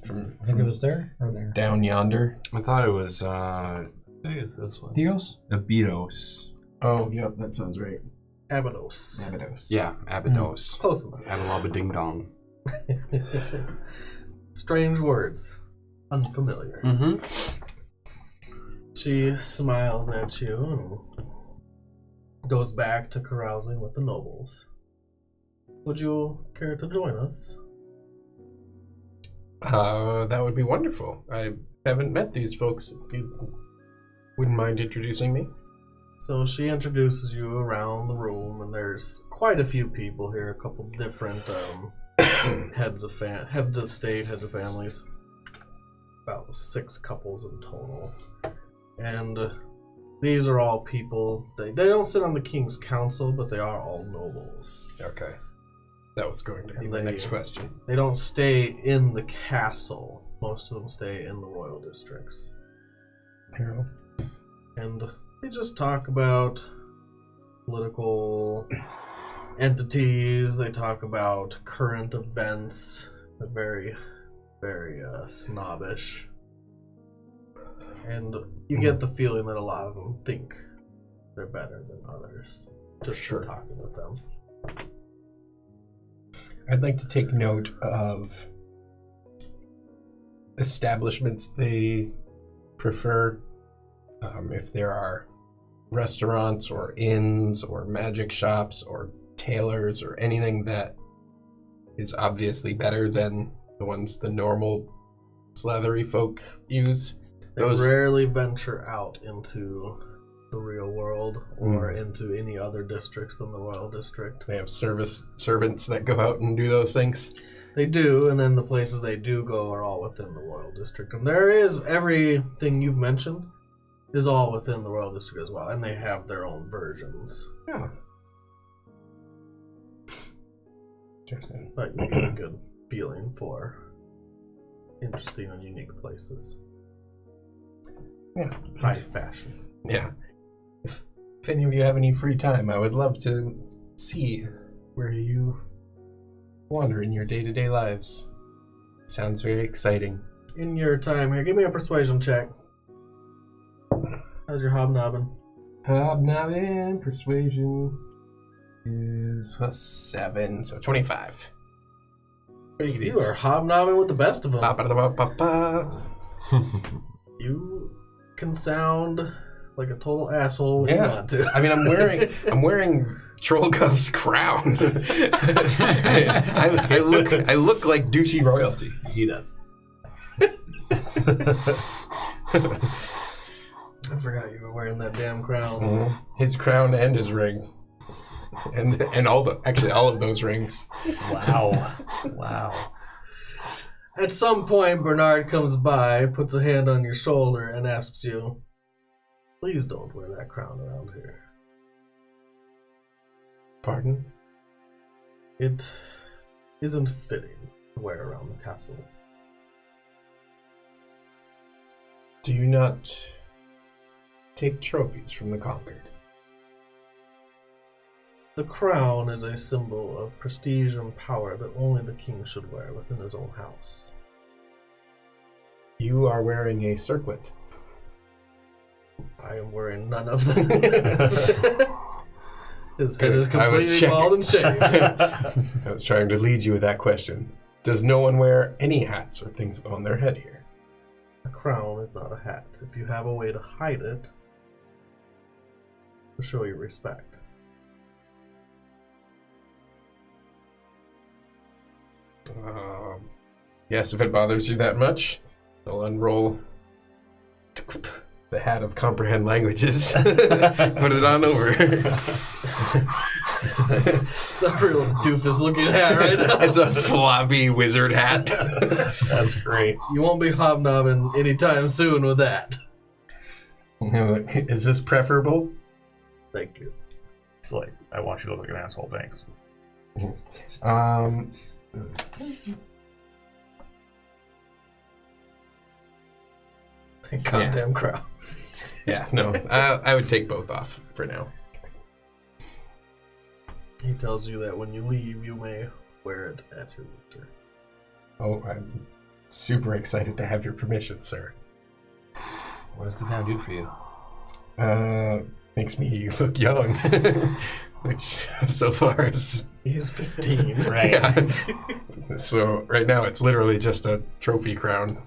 From I think it was there or there. down yonder. I thought it was I think it's this one. Theos? Abydos. Oh, yep, that sounds right. Abydos. Abydos. Yeah, Abydos. Close enough. Abalaba ding dong. Strange words. Unfamiliar. Mm-hmm. She smiles at you and goes back to carousing with the nobles. Would you care to join us? That would be wonderful. I haven't met these folks. If you wouldn't mind introducing me. So she introduces you around the room, and there's quite a few people here, a couple different heads of state, heads of families. About 6 couples in total. And these are all people, they don't sit on the king's council, but they are all nobles. Okay. That was going to be And my they- next question. They don't stay in the castle. Most of them stay in the royal districts. Carol. And they just talk about political entities. They talk about current events. They're very, very snobbish. And you get the feeling that a lot of them think they're better than others. Just Sure. from talking with them. I'd like to take note of establishments they prefer. If there are restaurants or inns or magic shops or tailors or anything that is obviously better than the ones the normal slathery folk use. They rarely venture out into the real world or into any other districts than the royal district. They have servants that go out and do those things. They do, and then the places they do go are all within the royal district. And there is everything you've mentioned is all within the royal district as well, and they have their own versions. Yeah. Interesting. But you get a good feeling for interesting and unique places. Yeah. High fashion. Yeah. If any of you have any free time, I would love to see where you wander in your day-to-day lives. Sounds very exciting. In your time here, give me a persuasion check. How's your hobnobbing? Hobnobbing persuasion is +7, so 25. You are hobnobbing with the best of them. Ba-ba-da-ba-ba-ba. You can sound like a total asshole when you Yeah. want to. I mean, I'm wearing Trollgov's crown. I look like douchey royalty. He does. I forgot you were wearing that damn crown. His crown and his ring, and all of those rings. Wow. Wow. At some point, Bernard comes by, puts a hand on your shoulder, and asks you, "Please don't wear that crown around here. Pardon? It isn't fitting to wear around the castle." Do you not take trophies from the conquered? The crown is a symbol of prestige and power that only the king should wear within his own house. You are wearing a circlet. I am wearing none of them. His head is I was completely bald and shaved. I was trying to lead you with that question. Does no one wear any hats or things on their head here? A crown is not a hat. If you have a way to hide it, to show your respect. Yes, if it bothers you that much, I'll unroll the hat of comprehend languages. Put it on over. It's a real doofus looking hat right now. It's a floppy wizard hat. That's great. You won't be hobnobbing anytime soon with that. Is this preferable? Thank you. It's like, I want you to look like an asshole, thanks. Goddamn crown. Yeah, no, I would take both off for now. He tells you that when you leave, you may wear it at your leisure. Oh, I'm super excited to have your permission, sir. What does the crown do for you? Makes me look young, which so far is... He's 15. Right. Yeah. So right now it's literally just a trophy crown.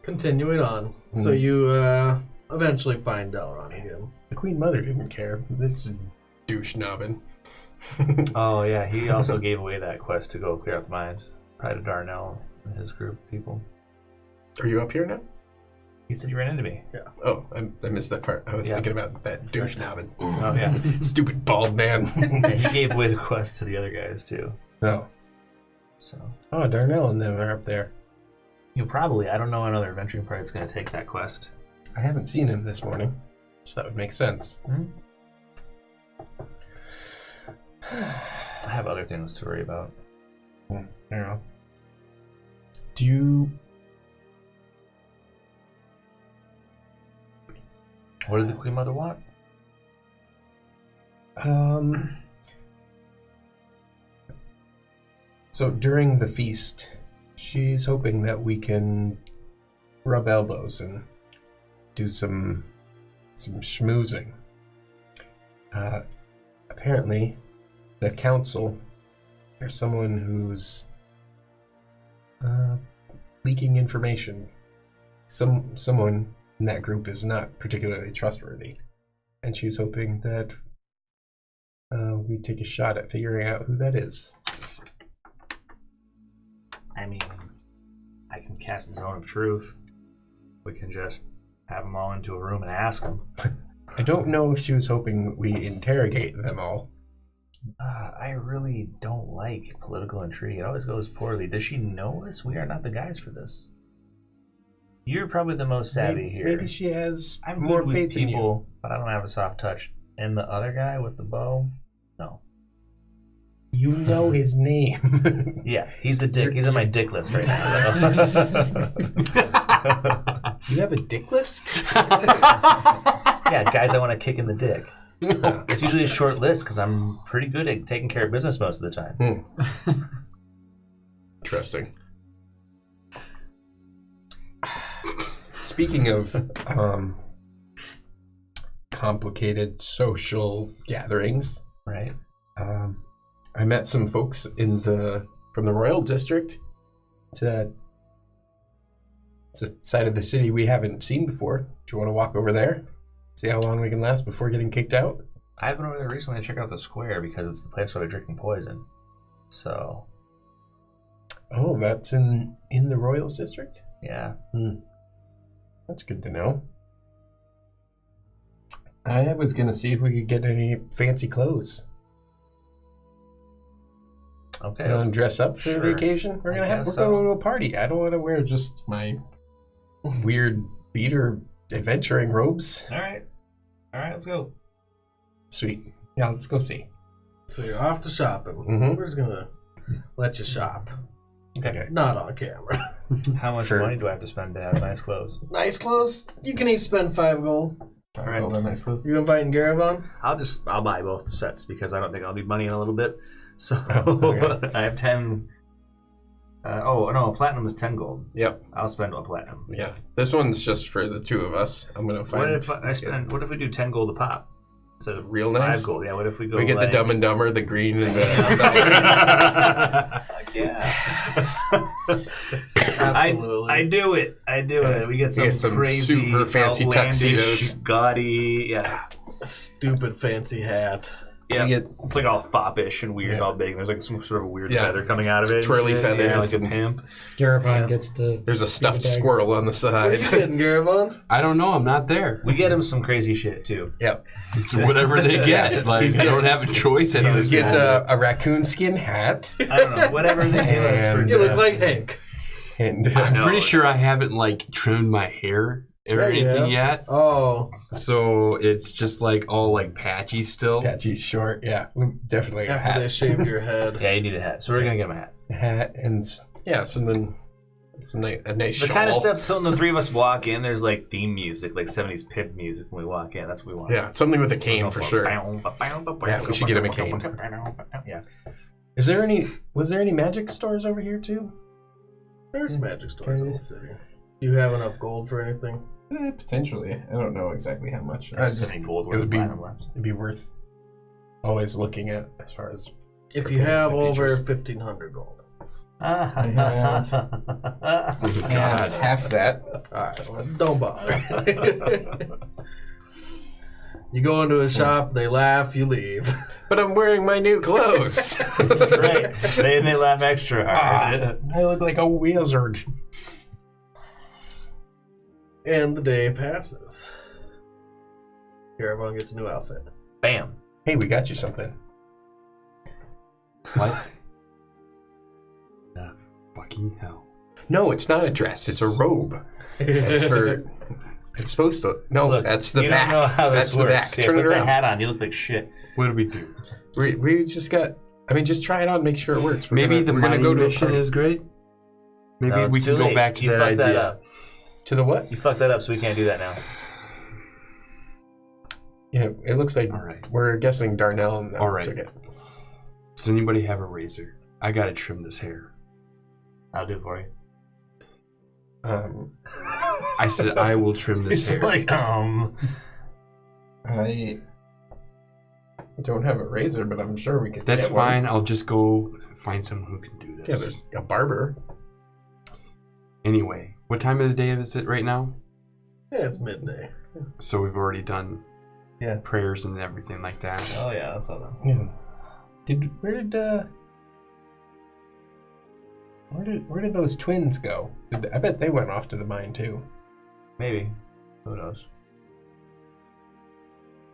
Continuing on. So you eventually find Delron again. The Queen Mother didn't care. This is douche knobbing. Oh, yeah, he also gave away that quest to go clear out the mines. Probably to Darnell and his group of people. Are you up here now? He said you ran into me. Oh, I missed that part. I was Yeah. thinking about that douche knobbing. Oh, yeah. Stupid bald man. Yeah, he gave away the quest to the other guys, too. Oh. So, Oh, Darnell and them are up there. you probably, I don't know another adventuring party that's going to take that quest. I haven't seen him this morning, so that would make sense. I have other things to worry about. Yeah. Do you... What did the Queen Mother want? So during the feast, she's hoping that we can rub elbows and do some schmoozing. Apparently, the council, there's someone who's leaking information. Someone in that group is not particularly trustworthy, and she's hoping that we take a shot at figuring out who that is. I mean, I can cast the Zone of Truth. We can just have them all into a room and ask them. I don't know if she was hoping we interrogate them all. I really don't like political intrigue. It always goes poorly. Does she know us? We are not the guys for this. You're probably the most savvy here. Maybe she has I'm more good with faith in you. people, but I don't have a soft touch. And the other guy with the bow, no. You know his name. Yeah, he's the dick. He's on my dick list right now. You have a dick list? Yeah, guys I want to kick in the dick. It's usually a short list because I'm pretty good at taking care of business most of the time. Interesting. Speaking of complicated social gatherings, Right? I met some folks from the Royal District. It's a side of the city we haven't seen before. Do you want to walk over there? See how long we can last before getting kicked out? I've been over there recently to check out the square because it's the place where they're drinking poison. So, Oh, that's in the Royals District? yeah. That's good to know. I was going to see if we could get any fancy clothes. Okay. You want let's- to dress up for Sure. the occasion? We're I going guess to a party. I don't want to wear just my weird beater adventuring robes. All right. All right, let's go. Sweet. Yeah, let's go see. So you're off to shopping. Mhm. We're just gonna let you shop. Okay. Not on camera. How much Sure. money do I have to spend to have nice clothes? Nice clothes. You can each spend 5 gold. All right. Hold on, nice clothes. You inviting Garabon? I'll buy both sets because I don't think I'll need money in a little bit. So Okay. I have 10. Oh no, platinum is 10 gold. Yep. I'll spend a platinum. Yeah. This one's just for the two of us. I'm gonna find. What if we do 10 gold a pop instead of Real 5 nice? gold? Yeah. What if we go? We get like... the Dumb and Dumber, the green, and the. Yeah. Absolutely. I do it. We get some crazy, super fancy outlandish, tuxedos. gaudy. Yeah. Stupid fancy hat. Yeah. You get It's like all foppish and weird, Yeah. all big. There's like some sort of weird Yeah. feather coming out of it. and Twirly shit. feathers Yeah, like a and- pimp. Garabon gets to. there's a stuffed dagger. squirrel on the What are you side. getting, Garabon? I don't know. I'm not there. We get him some crazy shit too. Yep. It's whatever they get. Like I don't have a choice. At He this gets moment. a raccoon skin hat, I don't know. Whatever they give us for And, You look like Hank. and I'm No. pretty sure I haven't like trimmed my hair or Yeah, you anything have. yet. Oh, So it's just like all like patchy still. patchy short. Yeah, definitely a after they hat. shaved your head. Yeah, you need a hat. So we're gonna get him a hat. Hat and yeah, a nice The shawl. kind of stuff. So when the three of us walk in, there's like theme music, like 70s pimp music when we walk in. That's what we want. Yeah, something with a cane for sure. Yeah, we should get him a cane. Yeah. Was there any magic stores over here too? There's magic stores in the city. Do you have enough gold for anything? Potentially. I don't know exactly how much. There's so many gold it would be platinum left. it'd be worth always looking at as far as If you preparing have for the over features. 1,500 gold. God, half that. Alright, well, don't bother. You go into a shop, they laugh, you leave. But I'm wearing my new clothes. That's right. They laugh extra hard. I look like a wizard. And the day passes. Garabon gets a new outfit. Bam. Hey, we got you something. What? The fucking hell. No, it's not a dress. It's a robe. It's for. It's supposed to. No, Look, that's the you back. don't know how this That's works. the back. Yeah, Turn put it that around. hat on. You look like shit. What do we do? We just got. I mean, just try it on. Make sure it works. Maybe the we're gonna mining go to a mission party. is great. Maybe No, it's we too can go late. back to You that fucked that idea. up. To the what? You fucked that up, so we can't do that now. Yeah, it looks like All right. we're guessing Darnell and All right. took it. Does anybody have a razor? I gotta trim this hair. I'll do it for you. I said I will trim this It's hair. like, I don't have a razor, but I'm sure we could. That's get one. fine. I'll just go find someone who can do Yeah, this. there's a barber. Anyway, what time of the day is it right now? Yeah, it's midday. So we've already done Yeah. prayers and everything like that. oh yeah, that's all done. Yeah. Where did those twins go? I bet they went off to the mine too. Maybe. Who knows?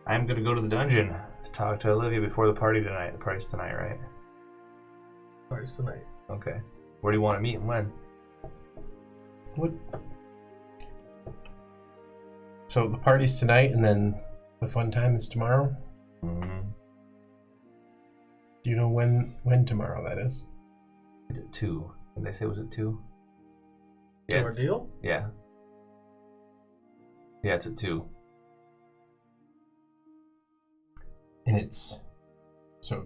I'm gonna go to the dungeon to talk to Olivia before the party tonight. The party's tonight, right? Party's tonight. Okay. Where do you want to meet and when? What? So the party's tonight, and then the fun time is tomorrow. Mm-hmm. Do you know when tomorrow that is? It's at 2. Did they say it was at 2? Yeah, it's- deal? Yeah. Yeah, it's at 2. And it's so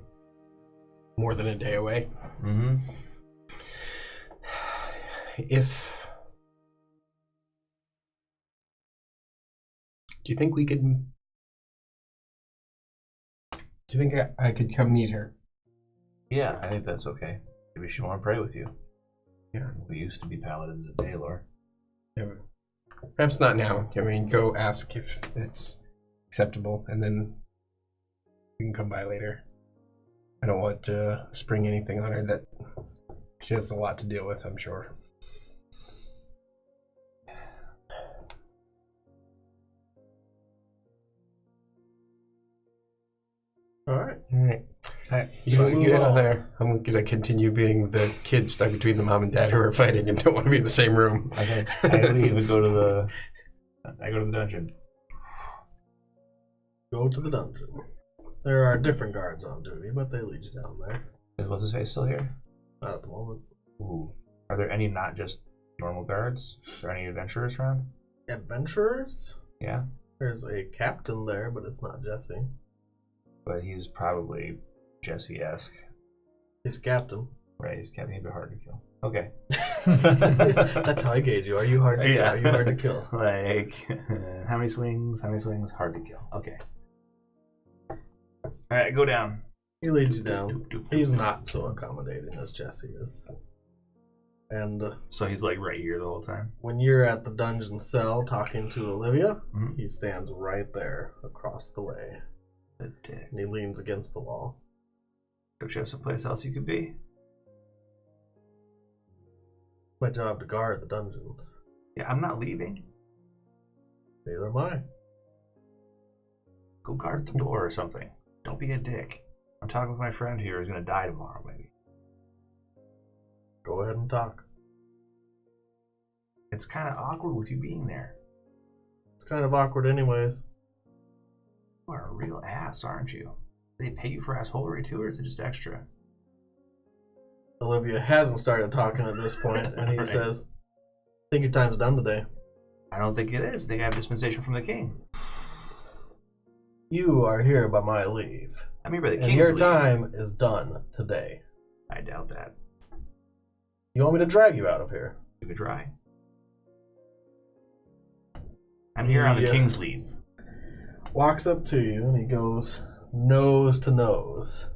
more than a day away. Mm-hmm. Do you think we could? Do you think I could come meet her? Yeah, I think that's okay. Maybe she want to pray with you. Yeah. We used to be paladins at Baylor. Yeah, perhaps not now. I mean, go ask if it's acceptable, and then we can come by later. I don't want to spring anything on her that she has a lot to deal with, I'm sure. Alright. All right. You get out there. I'm going to continue being the kid stuck between the mom and dad who are fighting and don't want to be in the same room. I leave and go to the. I go to the dungeon. Go to the dungeon. There are different guards on duty, but they lead you down there. Is what's his face still here? Not at the moment. Ooh. Are there any not just Normal guards? Are there any adventurers around? Adventurers? Yeah. There's a captain there, but it's not Jesse. But he's probably Jesse-esque. He's captain. Right, he's captain. He'd be hard to kill. Okay. That's how I gauge you. Are you hard to kill? Yeah. Are you hard to kill? Like, how many swings? How many swings? Hard to kill. Okay. Alright, go down. He leads you down. He's not so accommodating as Jesse is. And So he's like right here the whole time? when you're at the dungeon cell talking to Olivia, Mhm. he stands right there across the way. The dick. And he leans against the wall. Don't you have someplace else you could be? My job to guard the dungeons. Yeah, I'm not leaving. Neither am I. Go guard the door or something. Don't be a dick. I'm talking with my friend here who's gonna die tomorrow, maybe. Go ahead and talk. It's kind of awkward with you being there. It's kind of awkward anyways. You are a real ass, aren't you? They pay you for assholery too, or is it just extra? Olivia hasn't started talking at this point, and he Right. says, I think your time's done today. I don't think it is. They have dispensation from the king. You are here by my leave. I mean, by the And king's your leave. time is done today. I doubt that. You want me to drag you out of here? You could try. I'm here on the Yeah. king's leave. Walks up to you and he goes nose to nose.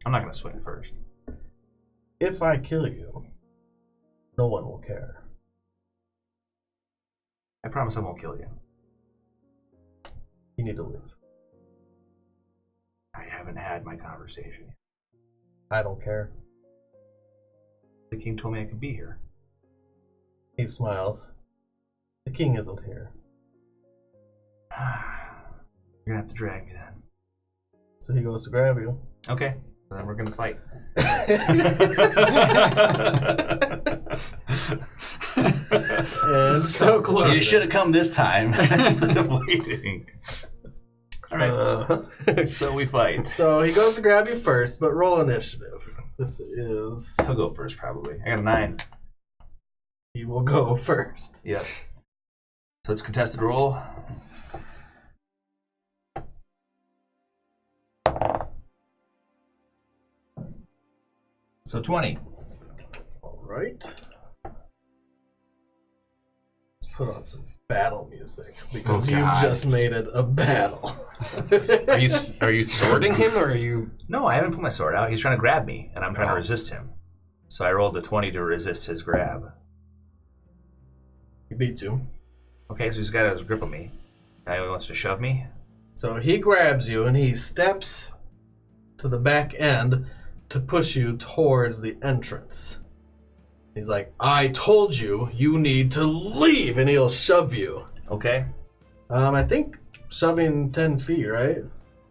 I'm not gonna swing first. If I kill you, no one will care. I promise I won't kill you. You need to leave. I haven't had my conversation yet. I don't care. The king told me I could be here. He smiles. The king isn't here. You're gonna have to drag me then. So he goes to grab you. Okay, then we're gonna fight. And So close. You should have come this time instead of waiting. All right, so we fight. So he goes to grab you first, but roll initiative. This is... He'll go first, probably. I got a 9. He will go first. Yep. So let's contested roll. So 20. All right. Let's put on some battle music because Oh, you've God. just made it a battle. Are you swording him or are you? No, I haven't put my sword out. He's trying to grab me, and I'm trying to Oh. resist him. So I rolled a 20 to resist his grab. He beats you. Okay, so he's got his grip on me. Now he wants to shove me. So he grabs you and he steps to the back end to push you towards the entrance. He's like, I told you, you need to leave, and he'll shove you. Okay. I think shoving 10 feet, right?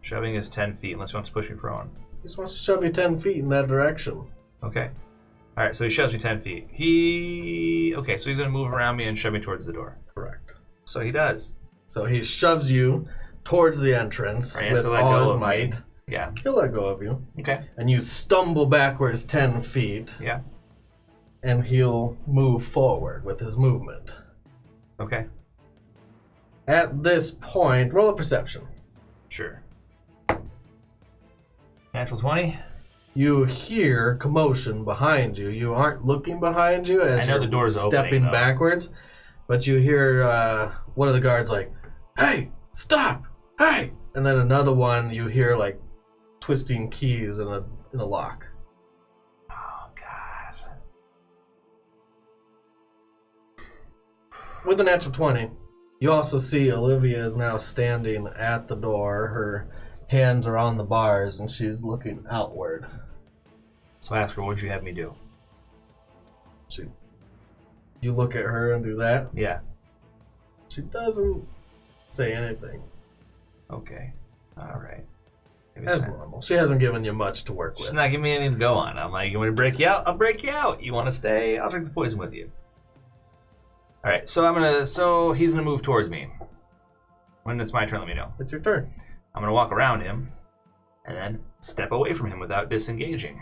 Shoving is 10 feet unless he wants to push me prone. He just wants to shove you 10 feet in that direction. Okay. All right, so he shoves me 10 feet. Okay, so he's going to move around me and shove me towards the door. Correct. So he does. So he shoves you towards the entrance Right, he has with to let all go his of me. might. Yeah. He'll let go of you. Okay. And you stumble backwards 10 feet, Yeah. and he'll move forward with his movement. Okay. At this point, roll a perception. Sure. Natural 20. You hear commotion behind you. You aren't looking behind you as I know you're the door's stepping opening, though. backwards, but you hear one of the guards like, "Hey, stop! Hey!" And then another one you hear like twisting keys in a lock. Oh, God. With a natural 20, you also see Olivia is now standing at the door. Her hands are on the bars and she's looking outward. So I ask her, what'd you have me do? You look at her and do that. Yeah. She doesn't say anything. Okay. All right. Maybe As it's not- normal. She hasn't given you much to work She's with. not giving me anything to go on. I'm like, you want me to break you out? I'll break you out. You want to stay? I'll drink the poison with you. All right. So he's gonna move towards me. When it's my turn, let me know. It's your turn. I'm gonna walk around him, and then step away from him without disengaging.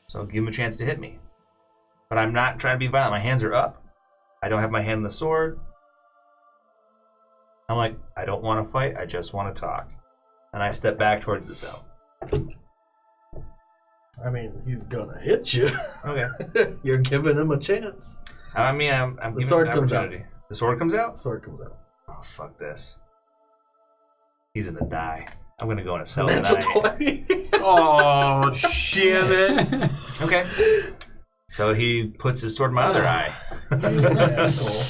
So give him a chance to hit me. But I'm not trying to be violent. My hands are up. I don't have my hand on the sword. I'm like, I don't want to fight. I just want to talk. And I step back towards the cell. I mean, he's gonna hit you. Okay. You're giving him a chance. I mean, I'm The giving sword an comes out. opportunity. The sword comes out? Sword comes out. Oh, fuck this. He's gonna die. I'm gonna go in a cell Natural tonight. 20. Oh, damn it. Okay. So he puts his sword in my other eye. You asshole.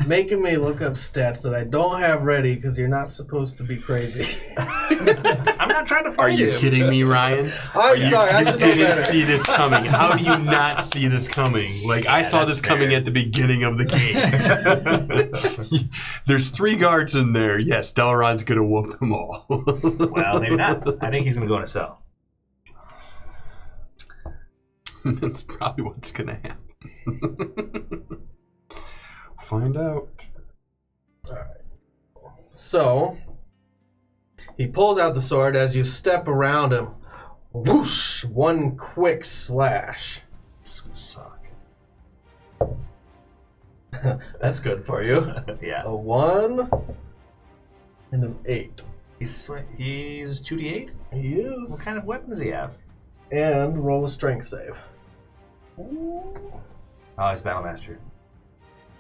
Making me look up stats that I don't have ready because you're not supposed to be crazy. I'm not trying to fight Are you him. kidding me, Ryan? I'm sorry, I You should know didn't better. see this coming. How do you not see this coming? Like, I saw that's this coming fair. at the beginning of the game. There's 3 guards in there. Yes, Delrod's going to whoop them all. Well, maybe not. I think he's gonna go in a cell. That's probably what's going to happen. Find out. So, he pulls out the sword as you step around him. Whoosh! One quick slash. This is gonna suck. That's good for you. Yeah. A 1 and an 8. He's 2d8? He is. What kind of weapon does he have? And roll a strength save. Oh, he's Battlemaster.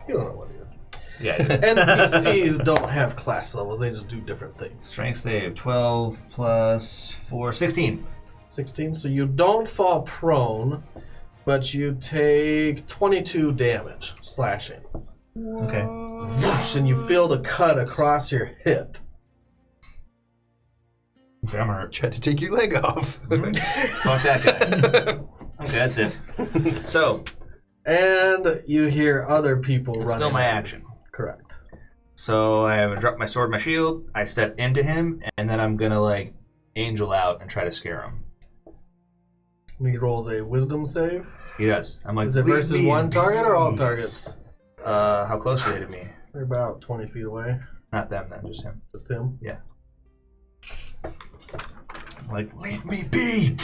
You don't know what he is. Yeah. I did. NPCs don't have class levels, they just do different things. Strength save 12 plus 4, 16. 16, so you don't fall prone, but you take 22 damage slashing. Okay. Whoosh, and you feel the cut across your hip. Okay, I'm hurt. Tried to take your leg off. Fuck that guy. Okay, that's it. So, And you hear other people running. it's still my in. action. Correct. So I have dropped my sword, my shield. I step into him, and then I'm gonna like angel out and try to scare him. He rolls a wisdom save. He does. I'm like, Is it leave versus me in one target or all peace. targets? how close are they to me? They're about 20 feet away. Not them, then, just him. Just him. Yeah. Like, Leave me be.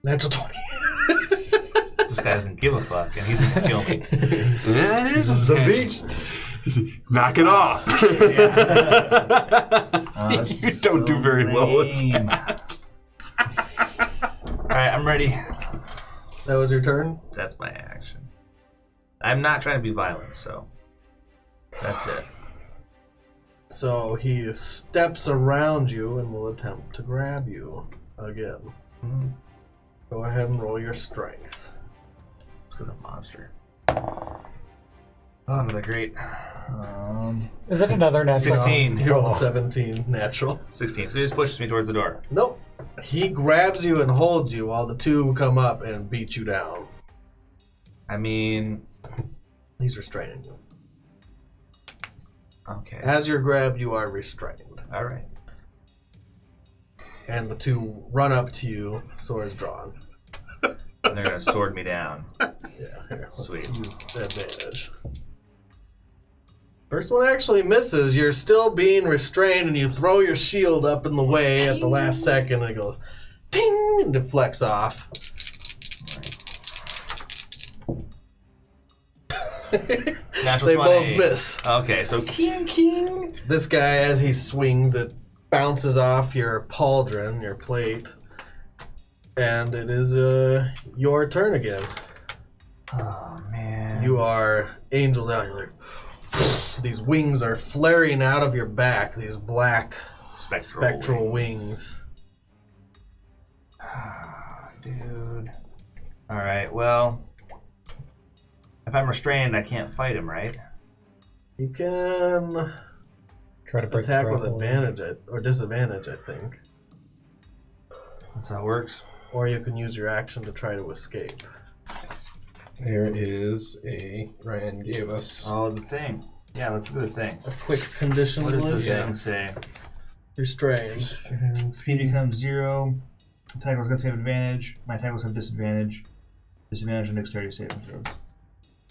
Natural 20. this guy doesn't give a fuck, and he's gonna kill me. Yeah, it is a beast. Knock it off. You don't do very well with that. Alright, I'm ready. That was your turn? That's my action. I'm not trying to be violent, so that's it. So he steps around you and will attempt to grab you again. Mm-hmm. Go ahead and roll your strength. It's because I'm a monster. Oh, another great. Is it another natural? 16. You roll a 17 natural. 16. So he just pushes me towards the door. Nope. He grabs you and holds you while the two come up and beat you down. I mean, He's restraining you. okay. As you're grabbed, you are restrained. Alright. And the two run up to you, swords drawn. And they're gonna sword me down. Yeah, here, let's Sweet. use advantage. First one actually misses. You're still being restrained, and you throw your shield up in the way at the last second, and it goes ding and deflects off. Natural They 20. both miss. Okay, so king. This guy, as he swings, it bounces off your pauldron, your plate, and it is your turn again. Oh man. You are angel down. You're like, these wings are flaring out of your back. These black spectral wings. Dude. Alright, well. If I'm restrained, I can't fight him, right? You can Try to break attack the with grapple. advantage or disadvantage, I think. That's how it works. Or you can use your action to try to escape. There is a. Ryan gave us. Oh, the thing. Yeah, let's do the thing. A quick conditions What does list. this thing say? Restrained. Speed becomes 0. Attack rolls have advantage. My attack rolls have disadvantage. Disadvantage on dexterity saving throws.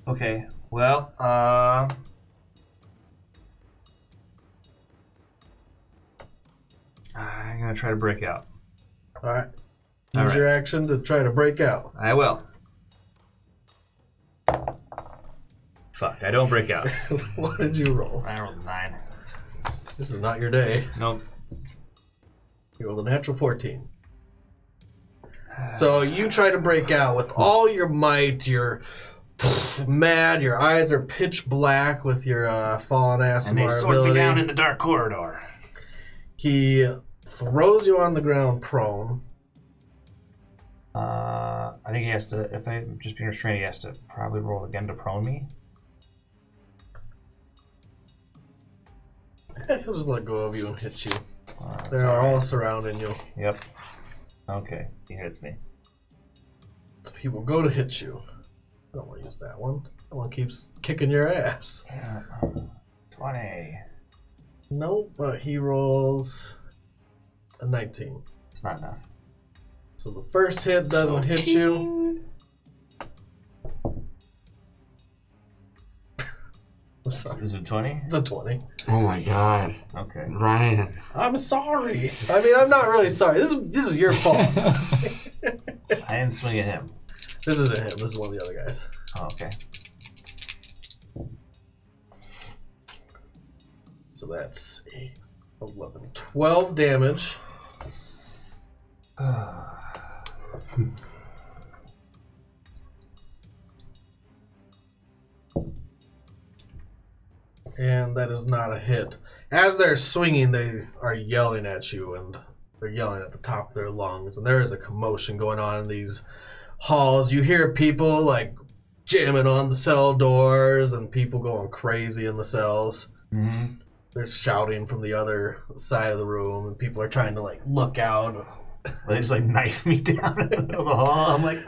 Okay, well, I'm gonna try to break out. All right. All Use right. your action to try to break out. I will. Fuck, I don't break out. What did you roll? I rolled a 9. This is not your day. Nope. You rolled a natural 14. So you try to break out with all your might. You're mad. Your eyes are pitch black with your fallen ass And they sword ability. me down in the dark corridor. He throws you on the ground prone. I think he has to, if I'm just being restrained, he has to probably roll again to prone me. He'll just let go of you and hit you. That's They are alright. all surrounding you. Yep. Okay, he hits me. So he will go to hit you. I don't want to use that one. That one keeps kicking your ass. 20. Nope, but he rolls a 19. It's not enough. So the first hit doesn't hit you. I'm sorry. Is it 20? It's a 20. Oh my god. Okay. Ryan. I'm sorry. I mean, I'm not really sorry. This is your fault. I didn't swing at him. This isn't him. This is one of the other guys. Oh, okay. So that's 11. 12 damage. And that is not a hit. As they're swinging, they are yelling at you, and they're yelling at the top of their lungs. And there is a commotion going on in these halls. You hear people like jamming on the cell doors, and people going crazy in the cells. Mm-hmm. There's shouting from the other side of the room, and people are trying to like look out. They just like knife me down in the middle of the hall. I'm like,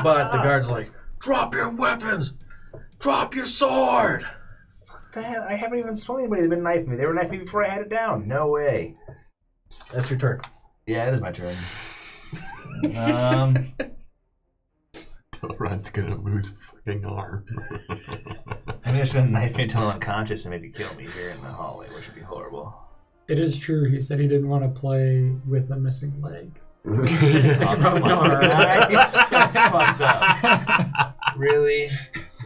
But the guard's like, drop your weapons! Drop your sword! That I haven't even swung anybody. They've been knifing me. They were knifing me before I had it down. No way. That's your turn. Yeah, it is my turn. Ron's gonna lose a fucking arm. I'm just gonna knife me until I'm unconscious and maybe kill me here in the hallway, which would be horrible. It is true. He said he didn't want to play with a missing leg. Oh, come on, guys. That's fucked up. Really?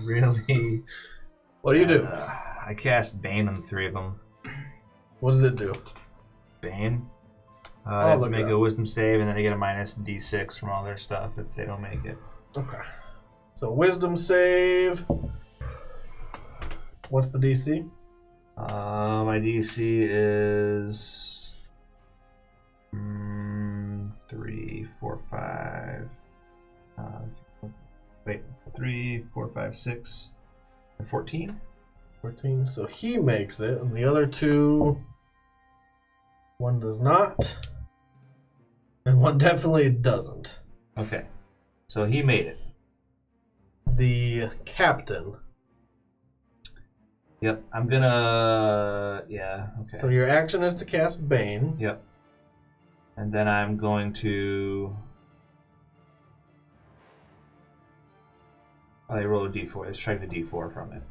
Really? What do you do? I cast Bane on the 3 of them. What does it do? Bane? They I'll have to look it make up. a wisdom save, and then they get a minus d6 from all their stuff if they don't make it. Okay. So wisdom save. What's the DC? My DC is 3, 4, 5. Wait, 3, 4, 5, 6, and 14. 14. So he makes it, and the other two, one does not, and one definitely doesn't. Okay, so he made it. The captain. Yep, I'm gonna. Yeah. Okay. So your action is to cast Bane. Yep. And then I'm going to. I roll a d4. Let's try the d4 from it.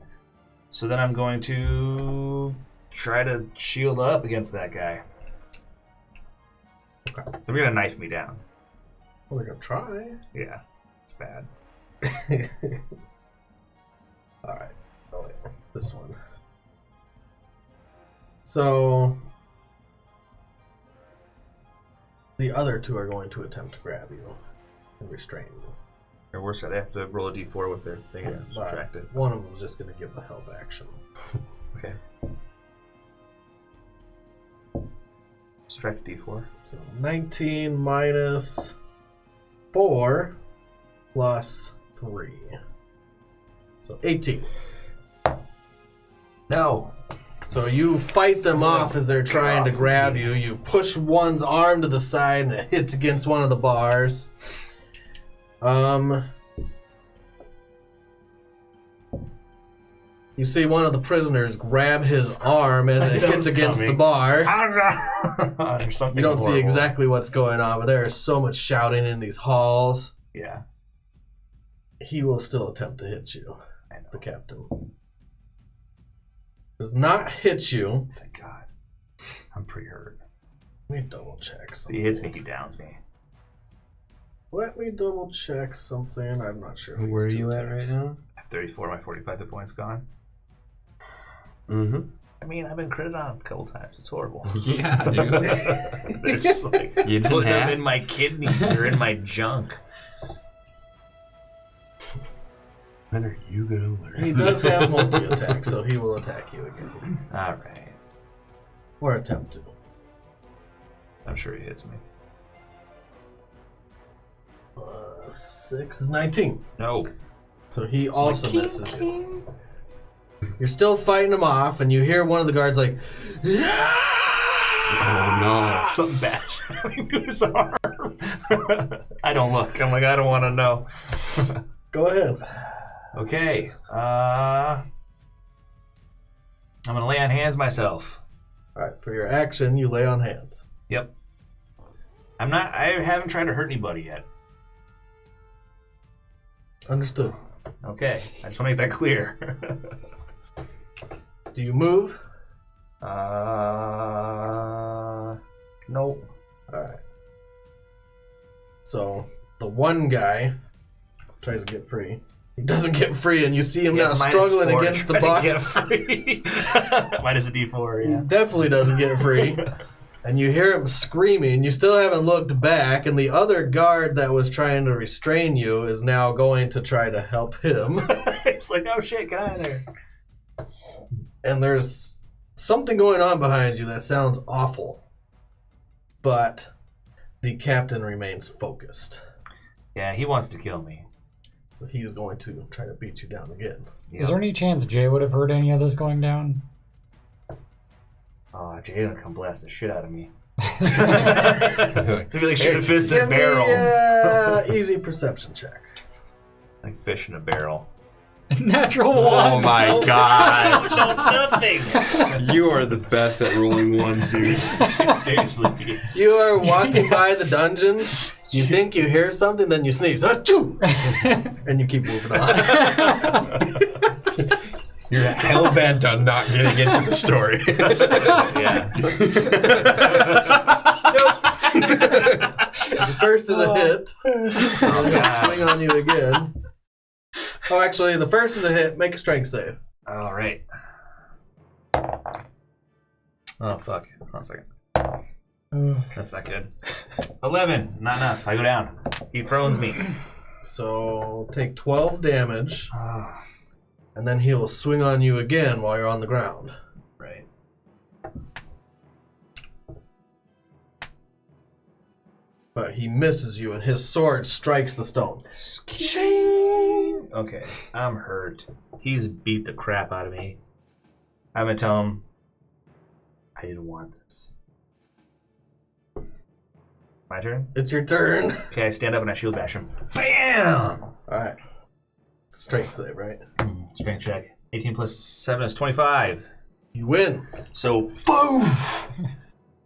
So then I'm going to try to shield up against that guy. Okay. They're gonna knife me down. Well, they're gonna try. Yeah, it's bad. All right. Oh wait, this one. So the other two are going to attempt to grab you and restrain you. Or worse, I'd have to roll a d4 with their thing and But subtract it. one of them is just going to give the help action. Okay. Subtract d4. So 19 minus 4 plus 3. So 18. No. So you fight them off as they're trying to grab you. You push one's arm to the side and it hits against one of the bars. You see one of the prisoners grab his arm as it hits against the bar. There's something You don't see horrible. exactly what's going on, but there is so much shouting in these halls. Yeah. He will still attempt to hit you, I know. the captain. Does not hit you. Thank God. I'm pretty hurt. Let me double check If something. he hits me, he downs me. Let me double check something. I'm not sure. if Where are he's you two at right attacks. now? I have 34. My 45 hit points gone. Mm-hmm. I mean, I've been critted on a couple times. It's horrible. Yeah, dude. They're just like You didn't putting them have- in my kidneys or in my junk. When are you gonna learn? He does have multi-attack, so he will attack you again. All right. Or attempt to. I'm sure he hits me. 6 is 19. No. So he also misses you. You're still fighting him off, and you hear one of the guards like, Oh no. Something bad's happening to his arm. I don't look. I'm like, I don't want to know. go ahead. Okay. I'm going to lay on hands myself. Alright, for your action, you lay on hands. Yep. I haven't tried to hurt anybody yet. Understood. Okay. I just want to make that clear. Do you move? Nope. Alright. So, the one guy tries to get free. He doesn't get free, and you see him now struggling against the box. Get free. Minus a D4, yeah. He definitely doesn't get free. And you hear him screaming. You still haven't looked back, and the other guard that was trying to restrain you is now going to try to help him. It's like, oh shit, get out of there. And there's something going on behind you that sounds awful. But the captain remains focused. Yeah, he wants to kill me. So he is going to try to beat you down again. Yep. Is there any chance Jay would have heard any of this going down? Oh, Jay's gonna come blast the shit out of me. Maybe like shooting a fist in a Give me barrel. easy perception check. Like fish in a barrel. Natural Oh one. my god. Nothing. You are the best at rolling ones, dude. Seriously. You are walking by the dungeons. You think you hear something, then you sneeze. Achoo! And you keep moving on. You're hell bent on not getting into the story. Yeah. The first is a hit. I'm going to swing on you again. Oh, actually, the first is a hit. Make a strength save. All right. Oh, fuck. Hold on a second. That's not good. 11. Not enough. I go down. He prones me. So take 12 damage, and then he'll swing on you again while you're on the ground. Right. But he misses you, and his sword strikes the stone. Okay. I'm hurt. He's beat the crap out of me. I'm gonna tell him I didn't want this. My turn? It's your turn. Okay, I stand up and I shield bash him. Bam! Alright. Strength save, right? Strength check. 18 plus 7 is 25. You win. So, boom!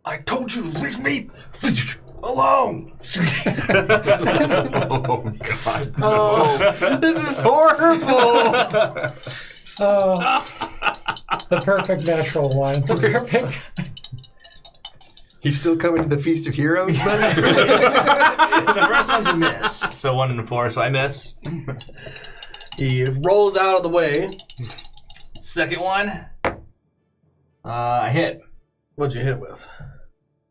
I told you to leave me alone! Oh god. Oh, this is horrible. Oh, the perfect natural one. The perfect. He's still coming to the Feast of Heroes, buddy? The first one's a miss. So 1 and 4, so I miss. He rolls out of the way. Second one, I hit. What'd you hit with?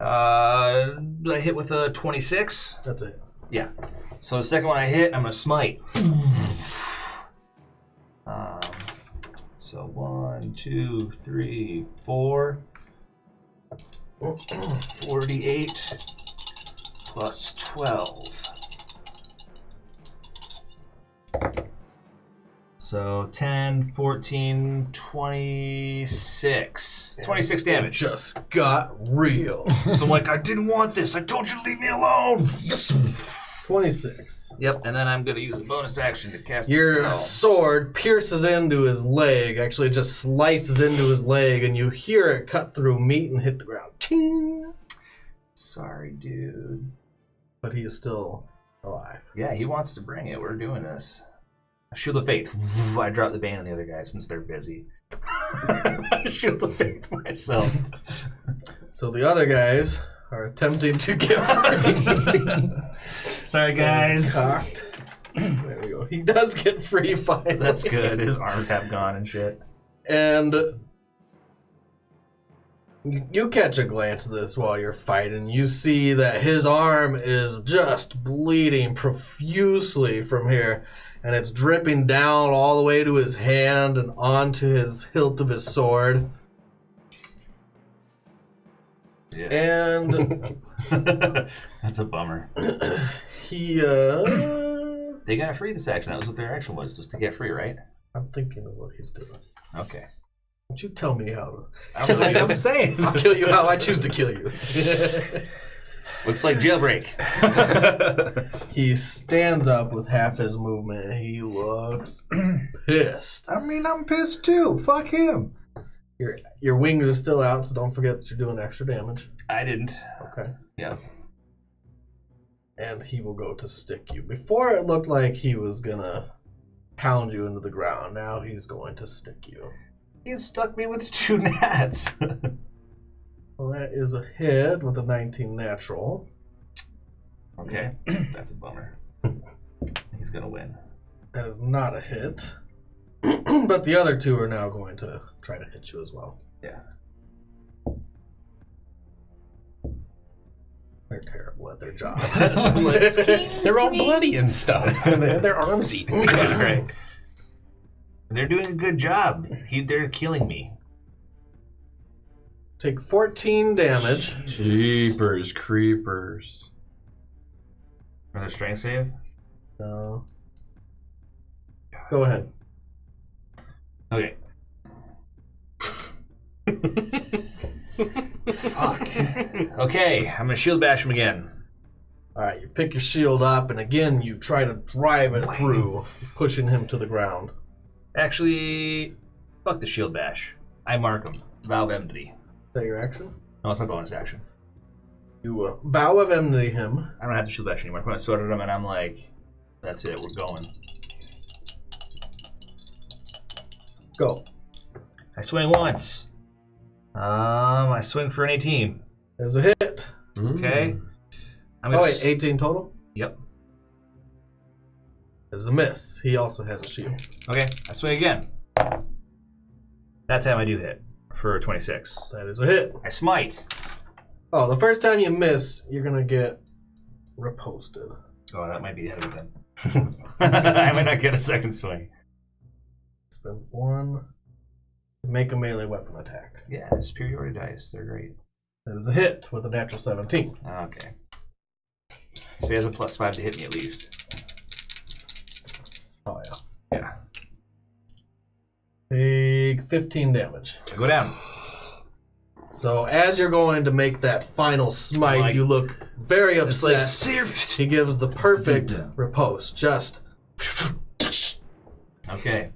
I hit with a 26. That's it. Yeah. So the second one I hit, I'm gonna smite. So 1, 2, 3, 4. 48 plus 12. So 10, 14, 26. 26 damage. Just got real. So I'm like, I didn't want this. I told you to leave me alone. 26. Yep, and then I'm going to use a bonus action to cast a Your spell. sword pierces into his leg, actually just slices into his leg, and you hear it cut through meat and hit the ground. Ting! Sorry, dude. But he is still alive. Yeah, he wants to bring it. We're doing this. Shield of Faith. I drop the bane on the other guys since they're busy. Shield of Faith myself. So the other guys are attempting to get free. Sorry, guys. Cocked. There we go. He does get free finally. That's good. His arms have gone and shit. And you catch a glance of this while you're fighting. You see that his arm is just bleeding profusely from here. And it's dripping down all the way to his hand and onto his hilt of his sword. Yeah. And That's a bummer. he, They got free this action. That was what their action was, just to get free, right? I'm thinking of what he's doing. Okay. Don't you tell me how to... I'm saying. I'll kill you how I choose to kill you. Looks like jailbreak. He stands up with half his movement and he looks pissed. I mean, I'm pissed too. Fuck him. Your wings are still out, so don't forget that you're doing extra damage. I didn't. Okay. Yeah. And he will go to stick you. Before it looked like he was gonna pound you into the ground. Now he's going to stick you. He stuck me with 2 gnats. Well, that is a hit with a 19 natural. Okay. That's a bummer. He's gonna win. That is not a hit. But the other 2 are now going to try to hit you as well. Yeah. They're terrible at their job. They're all bloody and stuff. They have their arms eaten. Yeah, right. They're doing a good job. They're killing me. Take 14 damage. Jeepers creepers. For their strength save? No. Go ahead. Okay. Fuck. Okay, I'm gonna shield bash him again. Alright, you pick your shield up, and again you try to drive it through, pushing him to the ground. Actually, fuck the shield bash. I mark him. Vow of enmity. Is that your action? No, it's my bonus action. You vow of enmity him. I don't have to shield bash anymore. I put my sword at him and I'm like, that's it, we're going. Go. I swing once. I swing for an 18. There's a hit. Okay. I'm Oh gonna wait, 18 total? Yep. There's a miss. He also has a shield. Okay, I swing again. That time I do hit for 26. That is a hit. I smite. Oh, the first time you miss, you're gonna get riposted. Oh, that might be the end of it then. I might not get a second swing. Spend 1 to make a melee weapon attack. Yeah, superiority dice. They're great. That is a hit with a natural 17. Okay. So he has a +5 to hit me at least. Oh yeah. Yeah. Take 15 damage. Go down. So as you're going to make that final smite, Like- you look very It's like, upset. He gives the perfect riposte. Just okay.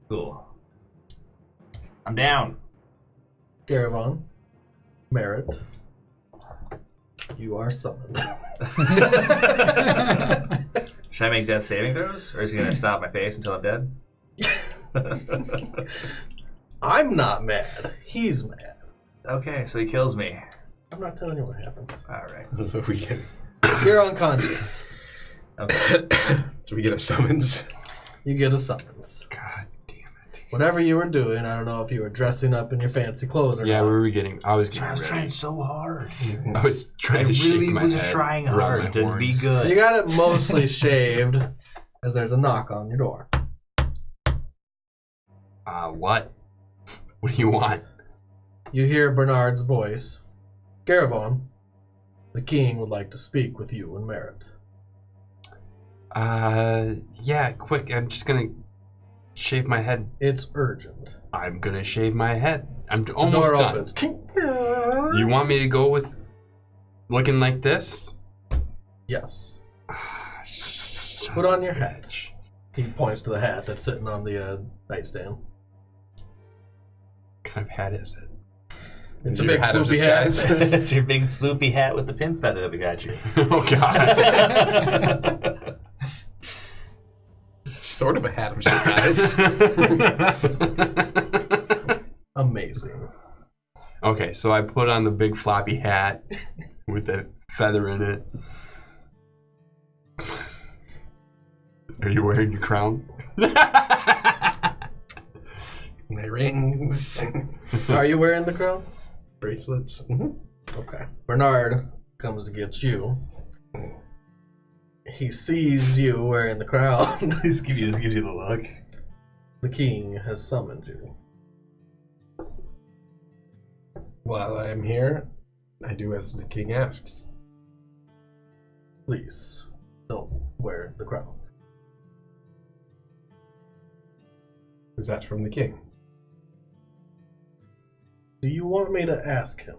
Cool. I'm down. Garavon, Merritt, you are summoned. Should I make death saving throws? Or is he going to stop my face until I'm dead? I'm not mad. He's mad. Okay, so he kills me. I'm not telling you what happens. Alright. we get, You're unconscious. Okay. so we get a summons. You get a summons. God damn it. Whatever you were doing, I don't know if you were dressing up in your fancy clothes or Yeah, not. we were getting. I was getting. I was ready. trying so hard. I was trying I to really shake my was head trying around hard my to be horns. good. So you got it mostly shaved as there's a knock on your door. What? What do you want? You hear Bernard's voice. Garavon, the king would like to speak with you and Merritt. Yeah, quick. I'm just gonna shave my head. It's urgent. I'm gonna shave my head. I'm The almost door done. opens. You want me to go with looking like this? Yes. Son Put on your of a hat. bitch. He points to the hat that's sitting on the nightstand. What kind of hat is it? It's Is a your big hat of floopy hat. disguise? It's your big floopy hat with the pin feather that we got you. Oh God. Sort of a hat of disguise. Amazing. Okay, so I put on the big floppy hat with the feather in it. Are you wearing your crown? My rings, Are you wearing the crown? bracelets. Okay. Bernard comes to get you. He sees you wearing the crown. Just gives you the look. The king has summoned you. While I am here, I do as the king asks. Please, don't wear the crown. Is that from the king? Do you want me to ask him?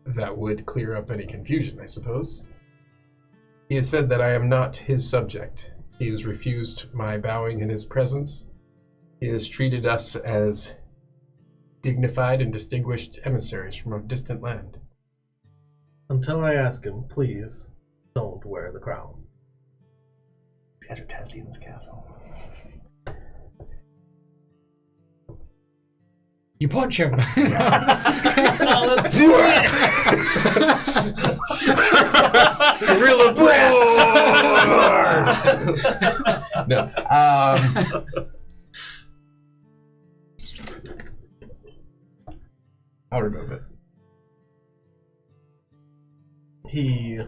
That would clear up any confusion, I suppose. He has said that I am not his subject. He has refused my bowing in his presence. He has treated us as dignified and distinguished emissaries from a distant land. Until I ask him, please don't wear the crown. These guys are testy in this castle. You punch him. Oh, let's do it! Gorilla Press! No. I'll remove it. He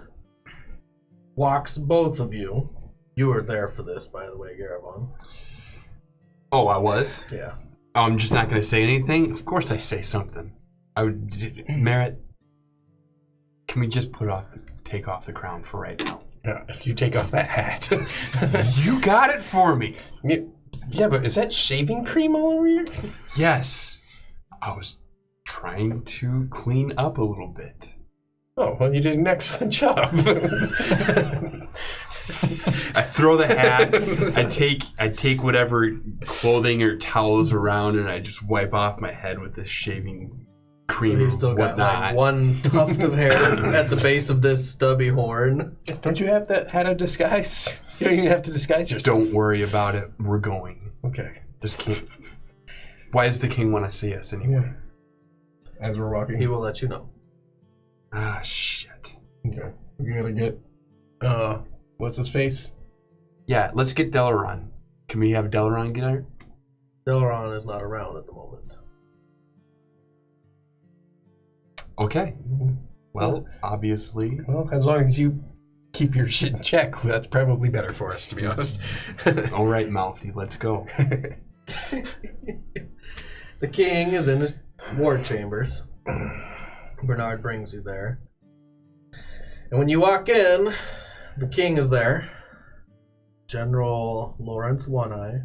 walks both of you. You were there for this, by the way, Garabon. Oh, I was? Yeah. I'm just not going to say anything? Of course I say something. I would... Merritt, can we just take off the crown for right now? Yeah, if you take off that hat. You got it for me. Yeah, but is that shaving cream all over you? Yes. I was trying to clean up a little bit. Oh, well, you did an excellent job. I throw the hat. I take whatever clothing or towels around, and I just wipe off my head with this shaving cream. So he's still got like one tuft of hair at the base of this stubby horn. Don't you have that hat of disguise? You don't even have to disguise yourself. Don't worry about it. We're going. Okay. This king. Why does the king want to see us anyway? As we're walking. He will let you know. Ah, shit. Okay. We gotta get, what's his face? Yeah, let's get Delaron. Can we have Delaron get her? Delaron is not around at the moment. Okay. Well, obviously. Well, as long as you keep your shit in check, that's probably better for us, to be honest. All right, Mouthy, let's go. The king is in his ward chambers. Bernard brings you there. And when you walk in, the king is there. General Lawrence One-Eye.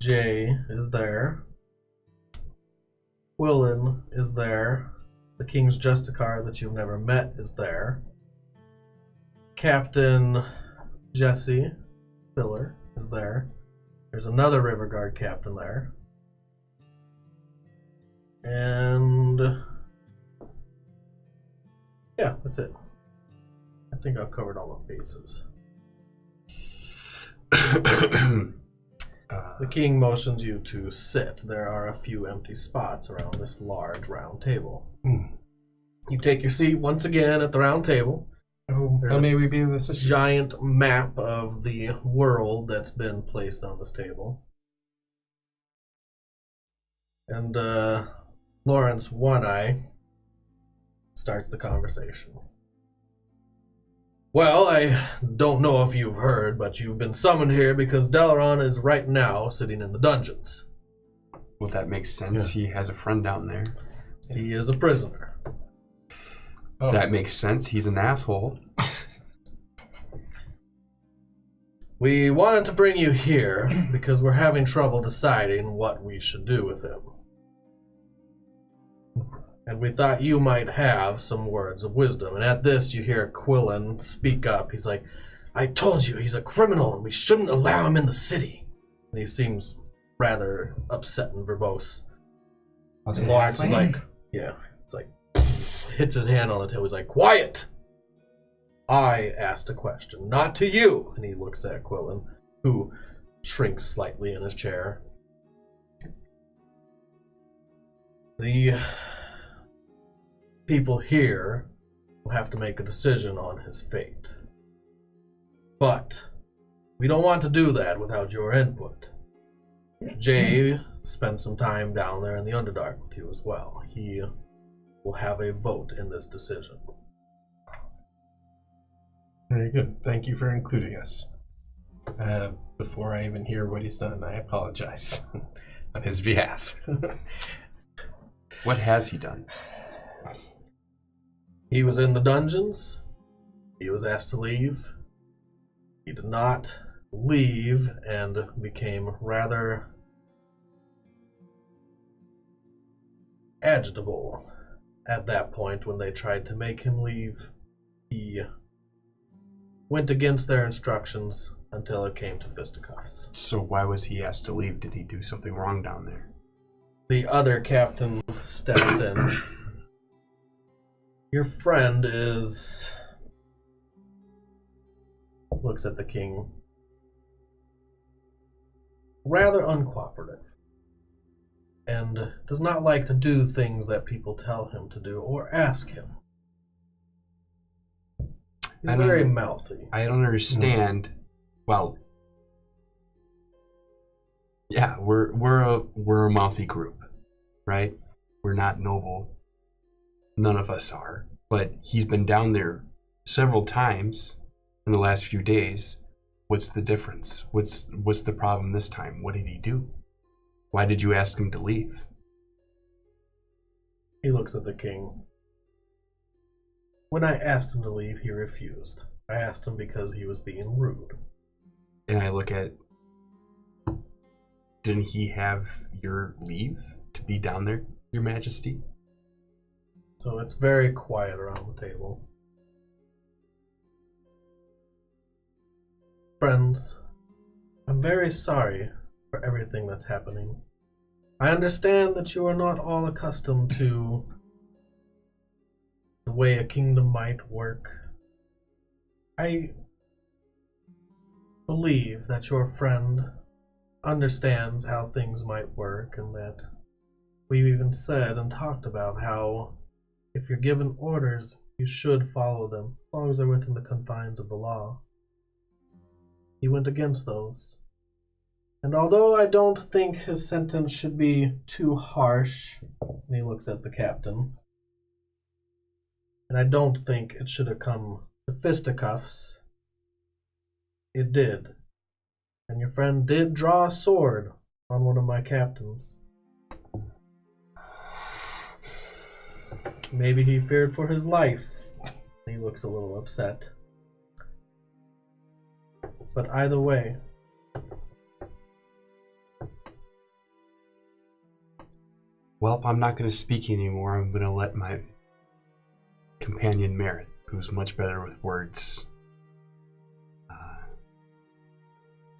Jay is there. Quillen is there. The king's Justicar that you've never met is there. Captain Jesse Filler is there. There's another River Guard captain there. And yeah, that's it. I think I've covered all my bases. The king motions you to sit. There are a few empty spots around this large round table. You take your seat once again at the round table. How may we be of assistance? Giant map of the world that's been placed on this table. And Lawrence One-Eye starts the conversation. Well, I don't know if you've heard, but you've been summoned here because Delaron is right now sitting in the dungeons. Well, that makes sense. Yeah. He has a friend down there. He is a prisoner. Oh. That makes sense. He's an asshole. We wanted to bring you here because we're having trouble deciding what we should do with him. And we thought you might have some words of wisdom. And at this, you hear Quillen speak up. He's like, I told you, he's a criminal and we shouldn't allow him in the city. And he seems rather upset and verbose. And Lawrence is like, yeah, it's like, hits his hand on the table. He's like, quiet! I asked a question, not to you. And he looks at Quillen, who shrinks slightly in his chair. The people here will have to make a decision on his fate. But we don't want to do that without your input. Jay spent some time down there in the Underdark with you as well. He will have a vote in this decision. Very good. Thank you for including us. Before I even hear what he's done, I apologize on his behalf. What has he done? He was in the dungeons. He was asked to leave. He did not leave and became rather agitable at that point when they tried to make him leave. He went against their instructions until it came to fisticuffs. So why was he asked to leave? Did he do something wrong down there? The other captain steps in. Your friend is... looks at the king. Rather uncooperative. And does not like to do things that people tell him to do or ask him. He's very mouthy. I don't understand. Well, yeah, we're a mouthy group, right? We're not noble. None of us are. But he's been down there several times in the last few days. What's the difference? What's the problem this time? What did he do? Why did you ask him to leave? He looks at the king. When I asked him to leave, he refused. I asked him because he was being rude. And I look at, didn't he have your leave to be down there, Your Majesty? So it's very quiet around the table. Friends, I'm very sorry for everything that's happening. I understand that you are not all accustomed to the way a kingdom might work. I believe that your friend understands how things might work, and that we've even said and talked about how if you're given orders, you should follow them, as long as they're within the confines of the law. He went against those. And although I don't think his sentence should be too harsh, and he looks at the captain, and I don't think it should have come to fisticuffs, it did. And your friend did draw a sword on one of my captains. Maybe he feared for his life. He looks a little upset. But either way, well, I'm not going to speak anymore. I'm going to let my companion Merritt, who's much better with words,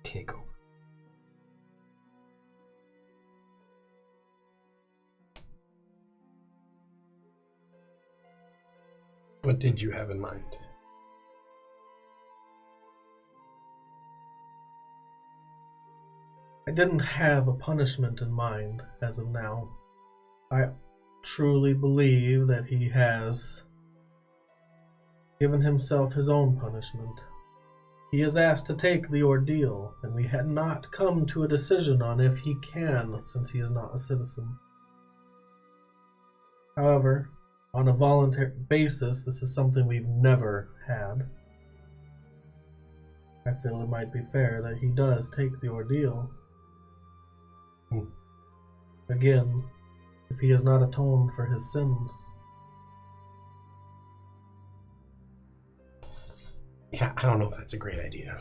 take over. What did you have in mind? I didn't have a punishment in mind as of now. I truly believe that he has given himself his own punishment. He is asked to take the ordeal, and we had not come to a decision on if he can, since he is not a citizen. However, on a voluntary basis, this is something we've never had. I feel it might be fair that he does take the ordeal. Again, if he has not atoned for his sins. Yeah, I don't know if that's a great idea.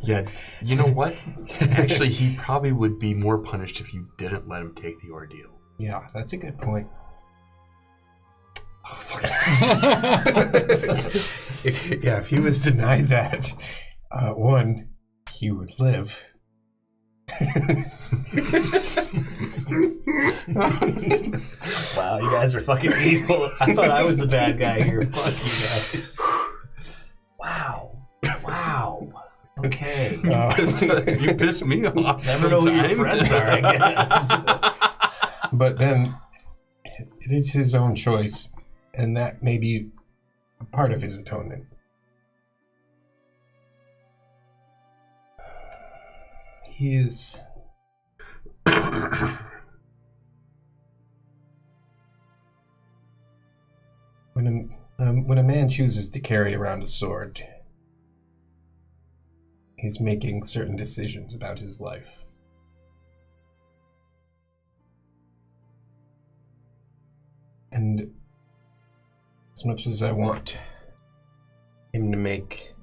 Yeah, you know what? Actually, he probably would be more punished if you didn't let him take the ordeal. Yeah, that's a good point. Oh, fuck. if he was denied that, one, he would live. Wow, you guys are fucking evil. I thought I was the bad guy here. Fuck you guys. Wow. Okay. You pissed me off. Never know who your friends are, I guess. But then it is his own choice, and that may be a part of his atonement. He is... When a man chooses to carry around a sword, he's making certain decisions about his life. And as much as I want him to make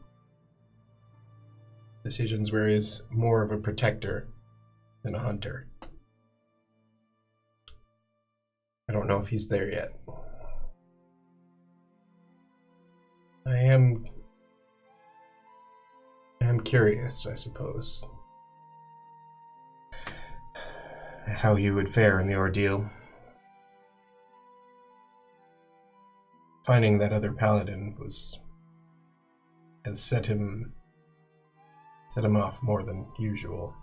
decisions where he's more of a protector than a hunter, I don't know if he's there yet. I am curious, I suppose, how he would fare in the ordeal. Finding that other paladin has set him off more than usual.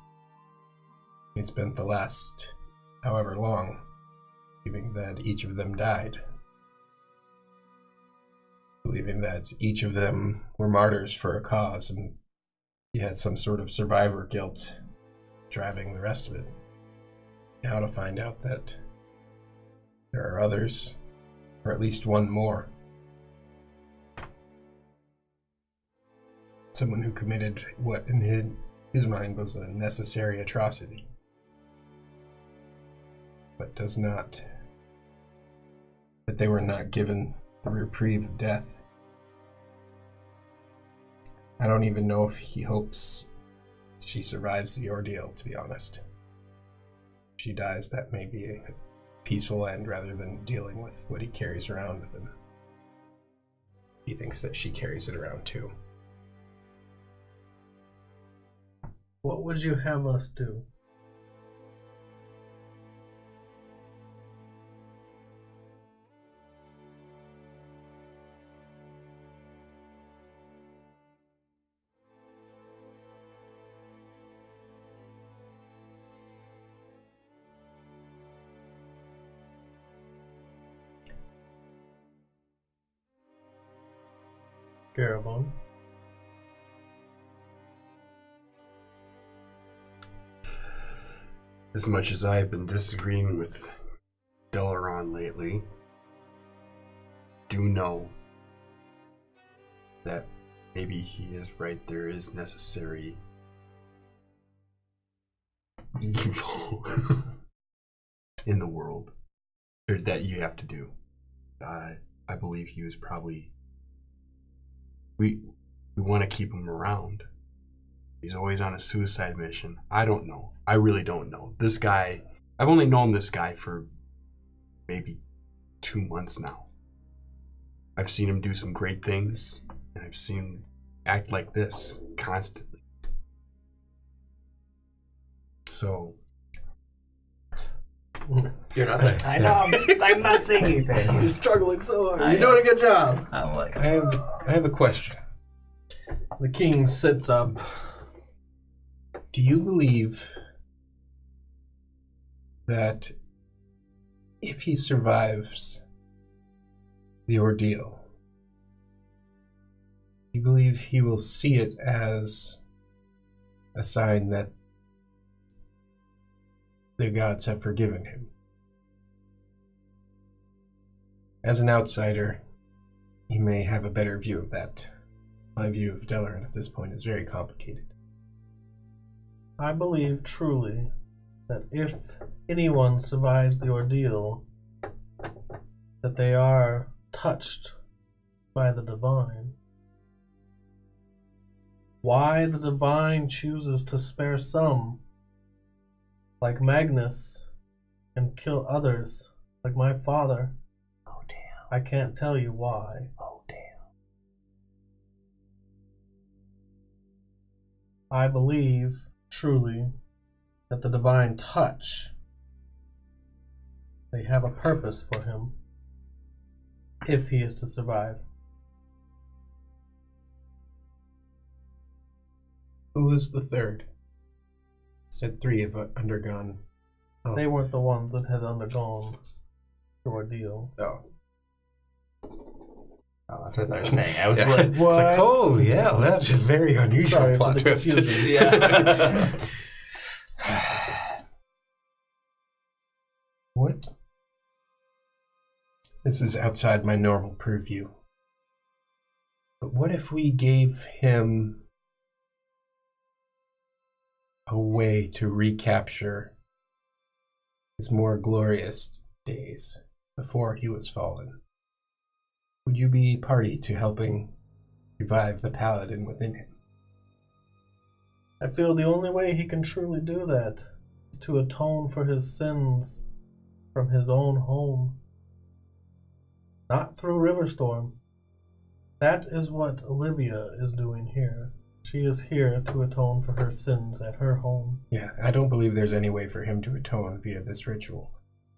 He spent the last however long believing that each of them died. Believing that each of them were martyrs for a cause, and he had some sort of survivor guilt driving the rest of it. Now to find out that there are others, or at least one more. Someone who committed what in his mind was a necessary atrocity, but they were not given the reprieve of death. I don't even know if he hopes she survives the ordeal, to be honest. If she dies, that may be a peaceful end rather than dealing with what he carries around with him. He thinks that she carries it around too. What would you have us do? Garabon. As much as I have been disagreeing with Delaron lately, do know that maybe he is right. There is necessary evil in the world, or that you have to do. I believe he was probably... We want to keep him around. He's always on a suicide mission. I don't know. I really don't know. This guy, I've only known this guy for maybe 2 months now. I've seen him do some great things, and I've seen him act like this constantly. So... You're not there. I know, I'm not saying anything. You're struggling so hard. You're doing a good job. I'm like, I have a question. The king sits up. Do you believe that if he survives the ordeal, you believe he will see it as a sign that the gods have forgiven him? As an outsider, you may have a better view of that. My view of Delaran at this point is very complicated. I believe truly that if anyone survives the ordeal, that they are touched by the divine. Why the divine chooses to spare some, like Magnus, and kill others, like my father, oh damn, I can't tell you why. oh damn. I believe truly that the divine touch, they have a purpose for him if he is to survive. Who was the third? Said 3 have undergone. Oh. They weren't the ones that had undergone ordeal. Oh. Oh, that's what I was saying. I was Yeah. like, It's like, oh, yeah, that's a very unusual Sorry for plot the twist. confusion. yeah. What? This is outside my normal purview. But what if we gave him a way to recapture his more glorious days before he was fallen? Would you be party to helping revive the paladin within him? I feel the only way he can truly do that is to atone for his sins from his own home. Not through Riverstorm. That is what Olivia is doing here. She is here to atone for her sins at her home. Yeah, I don't believe there's any way for him to atone via this ritual.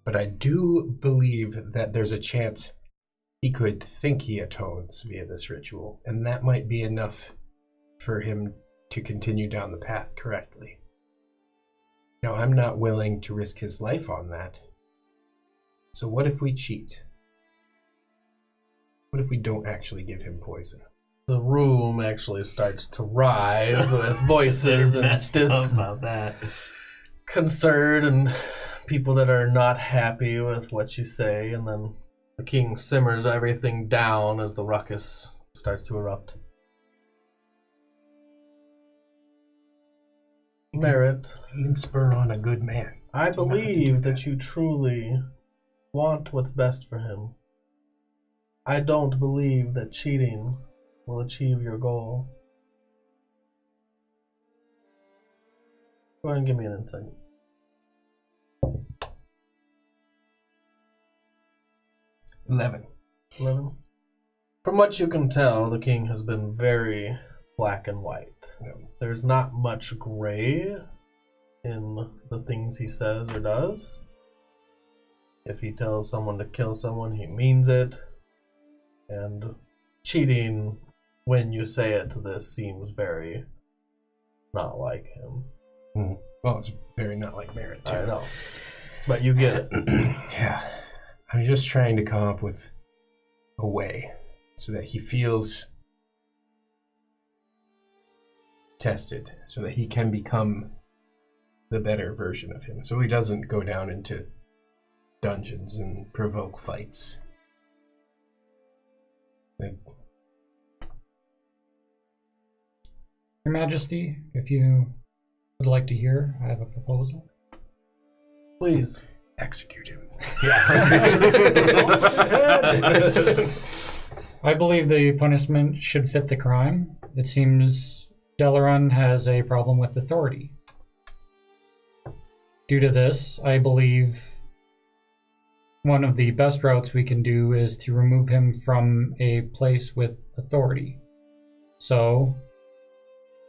But I do believe that there's a chance he could think he atones via this ritual, and that might be enough for him to continue down the path correctly. Now, I'm not willing to risk his life on that. So what if we cheat? What if we don't actually give him poison? The room actually starts to rise with voices and Messed up about that. disconcert and people that are not happy with what you say, and then the king simmers everything down as the ruckus starts to erupt. Merit, He can spur on a good man. I You don't have to do believe that that. you truly want what's best for him. I don't believe that cheating will achieve your goal. Go ahead and give me an insight. 11. 11. From what you can tell, the king has been very black and white. No. There's not much gray in the things he says or does. If he tells someone to kill someone, he means it. And cheating when you say it to this seems very not like him. Well, it's very not like Merit, too. I know. But you get it. Yeah. I'm just trying to come up with a way so that he feels tested, so that he can become the better version of him, so he doesn't go down into dungeons and provoke fights. Your Majesty, if you would like to hear, I have a proposal. Please. Execute him. I believe the punishment should fit the crime. It seems Delaran has a problem with authority. Due to this, I believe one of the best routes we can do is to remove him from a place with authority. So,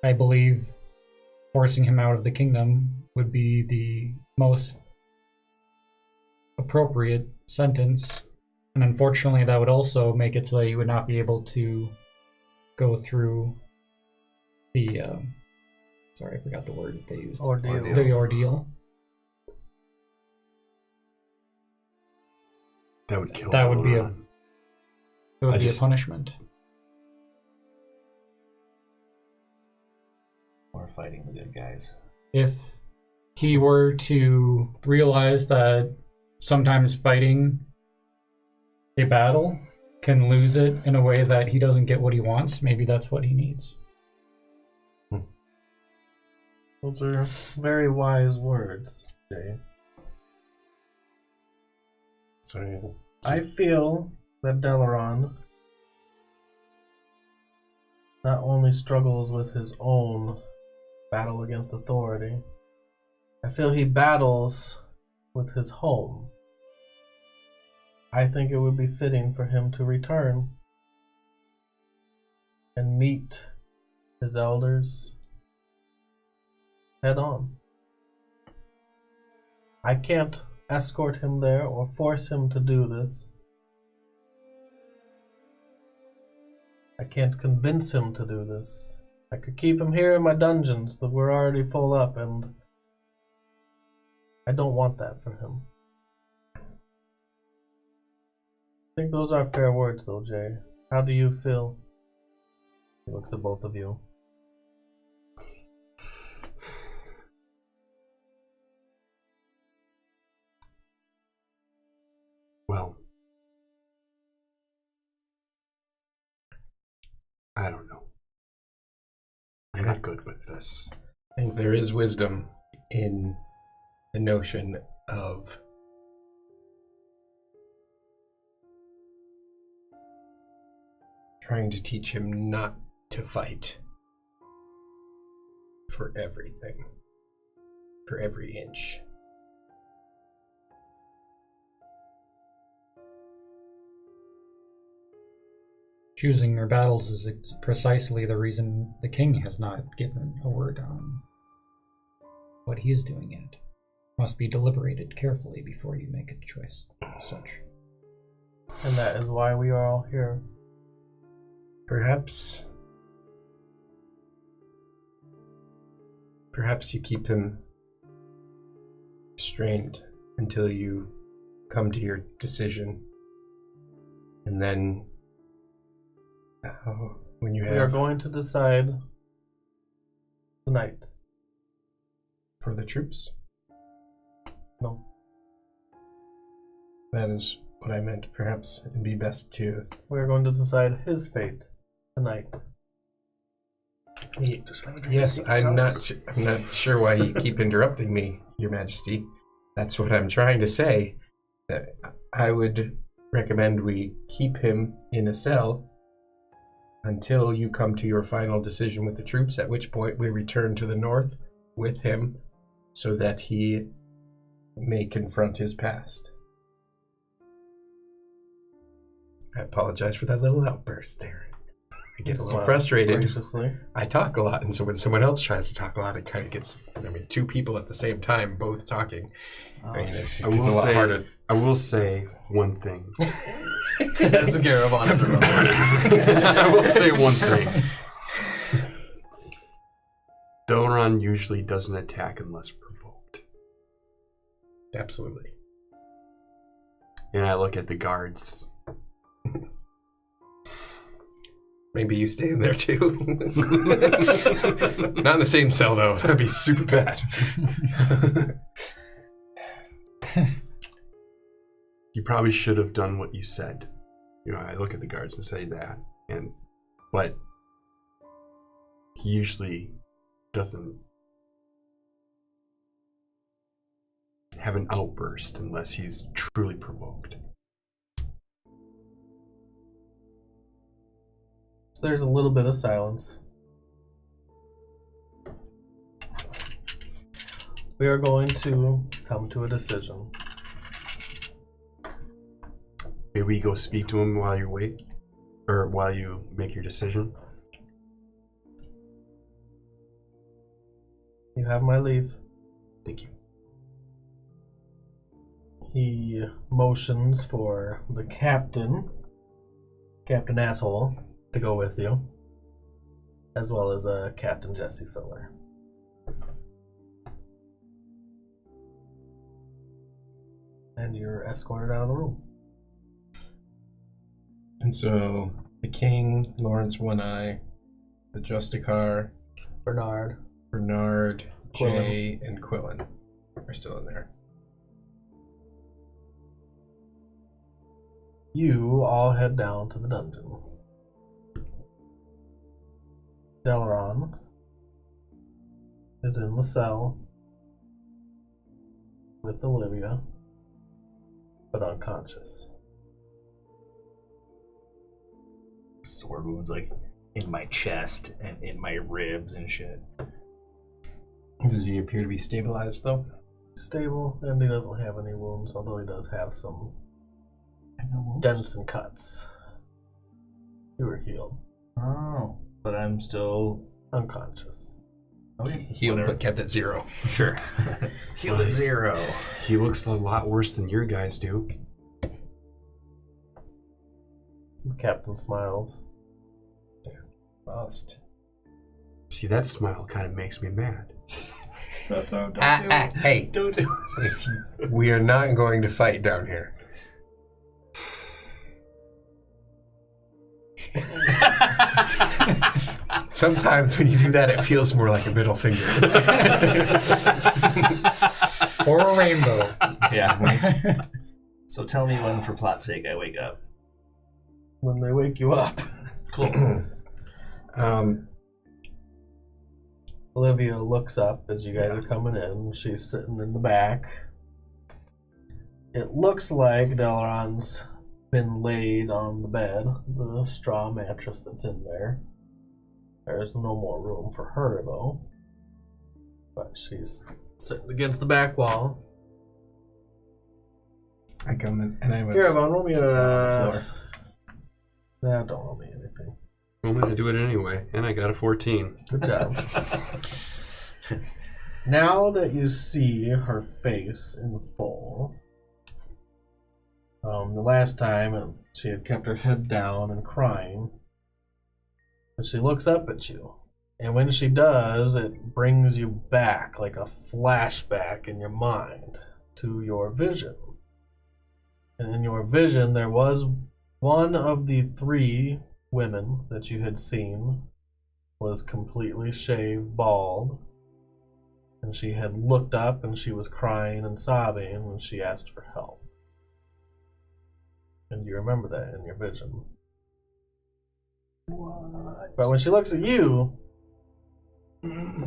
I believe forcing him out of the kingdom would be the most appropriate sentence. And unfortunately, that would also make it so that you would not be able to go through the, sorry, I forgot the word they used. Ordeal. The ordeal. That would kill. That would be Delaran. It would I be just- a punishment. We're fighting the good guys. If he were to realize that sometimes fighting a battle can lose it in a way that he doesn't get what he wants, maybe that's what he needs. Those are very wise words, Jay. So, I feel that Delaran not only struggles with his own battle against authority, I feel he battles with his home. I think it would be fitting for him to return and meet his elders head on. I can't escort him there or force him to do this. I can't convince him to do this. I could keep him here in my dungeons, but we're already full up and I don't want that for him. I think those are fair words, though, Jay. How do you feel? He looks at both of you. Well, I don't know. I'm not good with this. I think there is wisdom in the notion of trying to teach him not to fight for everything, for every inch. Choosing your battles is precisely the reason the king has not given a word on what he is doing yet. Must be deliberated carefully before you make a choice of such. And that is why we are all here. Perhaps you keep him restrained until you come to your decision. And then when you have... We are going to decide tonight. For the troops? No. That is what I meant. Perhaps it'd be best to... We are going to decide his fate tonight. Yes, I'm not sure why you keep interrupting me, Your Majesty. That's what I'm trying to say. That I would recommend we keep him in a cell until you come to your final decision with the troops, at which point we return to the north with him so that he may confront his past. I apologize for that little outburst there. I get a little frustrated. Graciously. I talk a lot, and so when someone else tries to talk a lot, it kind of gets, two people at the same time, both talking. It's a lot harder. I will say one thing. That's a Garavan. I will say one thing. Dalaran usually doesn't attack unless provoked. Absolutely. And I look at the guards. Maybe you stay in there too. Not in the same cell though. That'd be super bad. You probably should have done what you said. I look at the guards and say that, but he usually doesn't have an outburst unless he's truly provoked. So there's a little bit of silence. We are going to come to a decision. Maybe we go speak to him while you wait, or while you make your decision. You have my leave. Thank you. He motions for the Captain Asshole, to go with you, as well as Captain Jesse Filler. And you're escorted out of the room. And so the King, Lawrence One Eye, the Justicar, Bernard, Jay, and Quillen are still in there. You all head down to the dungeon. Dalaran is in the cell with Olivia, but unconscious. Sword wounds like in my chest and in my ribs and shit. Does he appear to be stabilized though? Stable, and he doesn't have any wounds, although he does have some dents and cuts. You were healed. Oh, but I'm still Unconscious. okay. Healed but kept at 0. Sure. Healed at 0. He looks a lot worse than your guys do. The captain smiles. Lost. See, that smile kind of makes me mad. Don't do it. Hey, Don't do it. we are not going to fight down here. Sometimes when you do that, it feels more like a middle finger. Or a rainbow. Yeah. So tell me when, for plot's sake, I wake up. When they wake you up. Cool. Olivia looks up as you guys are coming in. She's sitting in the back. It looks like Delaron's been laid on the bed, the straw mattress that's in there. There's no more room for her, though. But she's sitting against the back wall. I come in and I went. Caravan, roll me sit down on the a... floor. Nah, don't roll me anything. I'm going to do it anyway, and I got a 14. Good job. Now that you see her face in full, the last time she had kept her head down and crying, but she looks up at you, and when she does, it brings you back like a flashback in your mind to your vision. And in your vision, there was one of the 3 women that you had seen was completely shaved bald, and she had looked up and she was crying and sobbing and she asked for help. And you remember that in your vision. What? But when she looks at you,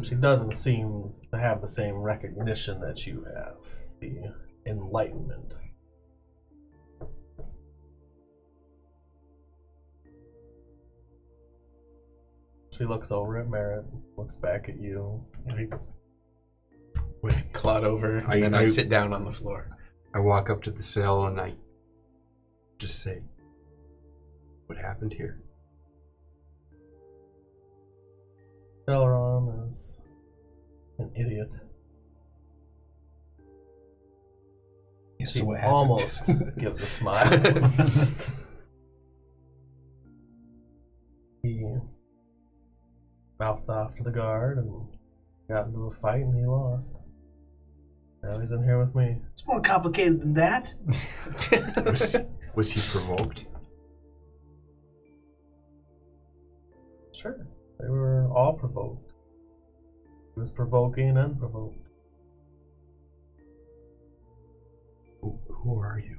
she doesn't seem to have the same recognition that you have, the enlightenment. She looks over at Merritt, looks back at you. With Claude over, and then I sit down on the floor. I walk up to the cell and I just say, what happened here? Delaron is an idiot. Yes, She so what happened? almost gives a smile. He mouthed off to the guard and got into a fight and he lost. Now he's in here with me. It's more complicated than that. Was he provoked? Sure. They were all provoked. He was provoking and provoked. Who are you?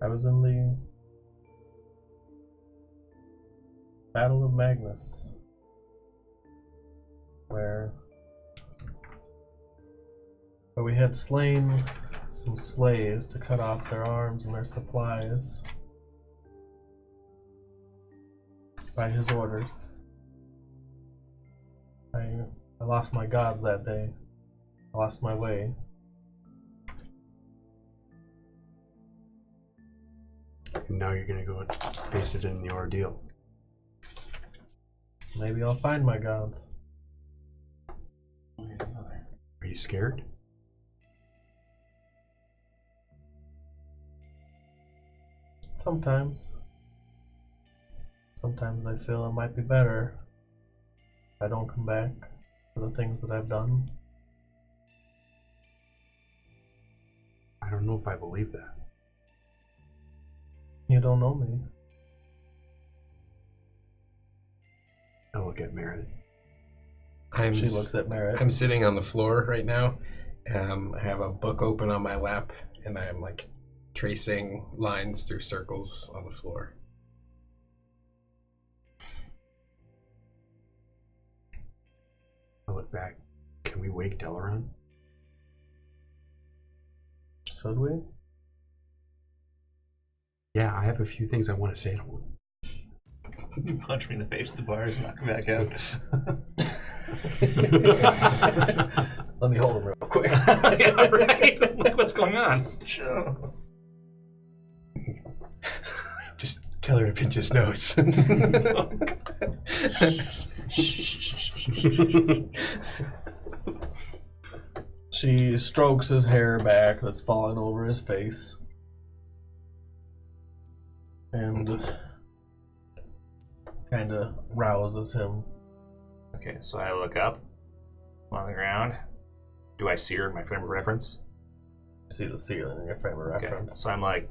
I was in the Battle of Magnus, where we had slain some slaves to cut off their arms and their supplies by his orders. I lost my gods that day. I lost my way. And now you're gonna go and face it in the ordeal. Maybe I'll find my gods. Are you scared? Sometimes. Sometimes I feel it might be better if I don't come back for the things that I've done. I don't know if I believe that. You don't know me. I look at Meredith. She looks at Merritt. I'm sitting on the floor right now. I have a book open on my lap, and I'm like tracing lines through circles on the floor. I look back. Can we wake Delaron? Should we? Yeah, I have a few things I want to say to him. You punch me in the face with the bars and knock me back out. Let me hold him real quick. Yeah, right? Like, what's going on? It's the show. Just tell her to pinch his nose. She strokes his hair back that's falling over his face. And kind of rouses him. Okay, so I look up. I'm on the ground. Do I see her in my frame of reference? See the ceiling in your frame of Okay, reference. so I'm like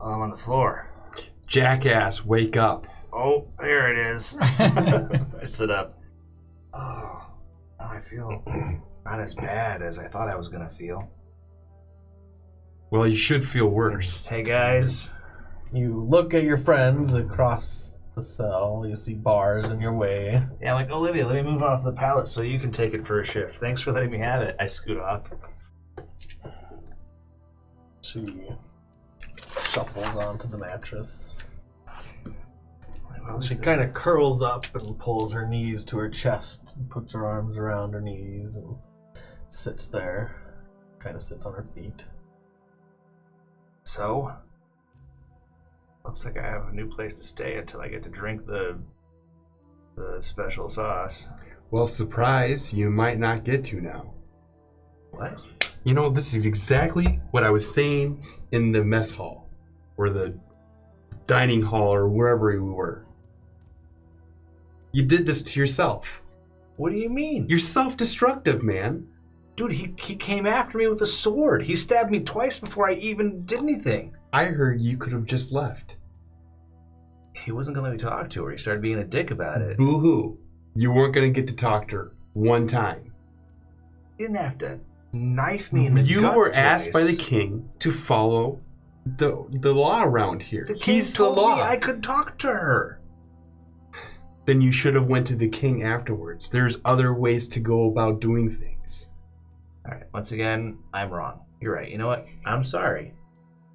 I'm on the floor. Jackass, wake up. Oh, there it is. I sit up. Oh, I feel not as bad as I thought I was gonna feel. Well, you should feel worse. Hey guys. You look at your friends across the cell. You see bars in your way. Yeah, I'm like, Olivia, let me move off the pallet so you can take it for a shift. Thanks for letting me have it. I scoot off. She shuffles onto the mattress. Well, She kind of curls up and pulls her knees to her chest and puts her arms around her knees and sits there. Kind of sits on her feet. So, looks like I have a new place to stay until I get to drink the special sauce. Well, surprise, you might not get to now. What? You know, this is exactly what I was saying in the mess hall, or the dining hall, or wherever we were. You did this to yourself. What do you mean? You're self-destructive, man. Dude, he came after me with a sword. He stabbed me twice before I even did anything. I heard you could have just left. He wasn't going to let me talk to her. He started being a dick about it. Boo-hoo. You weren't going to get to talk to her one time. He didn't have to knife me in the guts. You were asked by twice. the king to follow the law around here. The king He's the told law. me I could talk to her. Then you should have went to the king afterwards. There's other ways to go about doing things. All right, once again, I'm wrong. You're right. You know what? I'm sorry.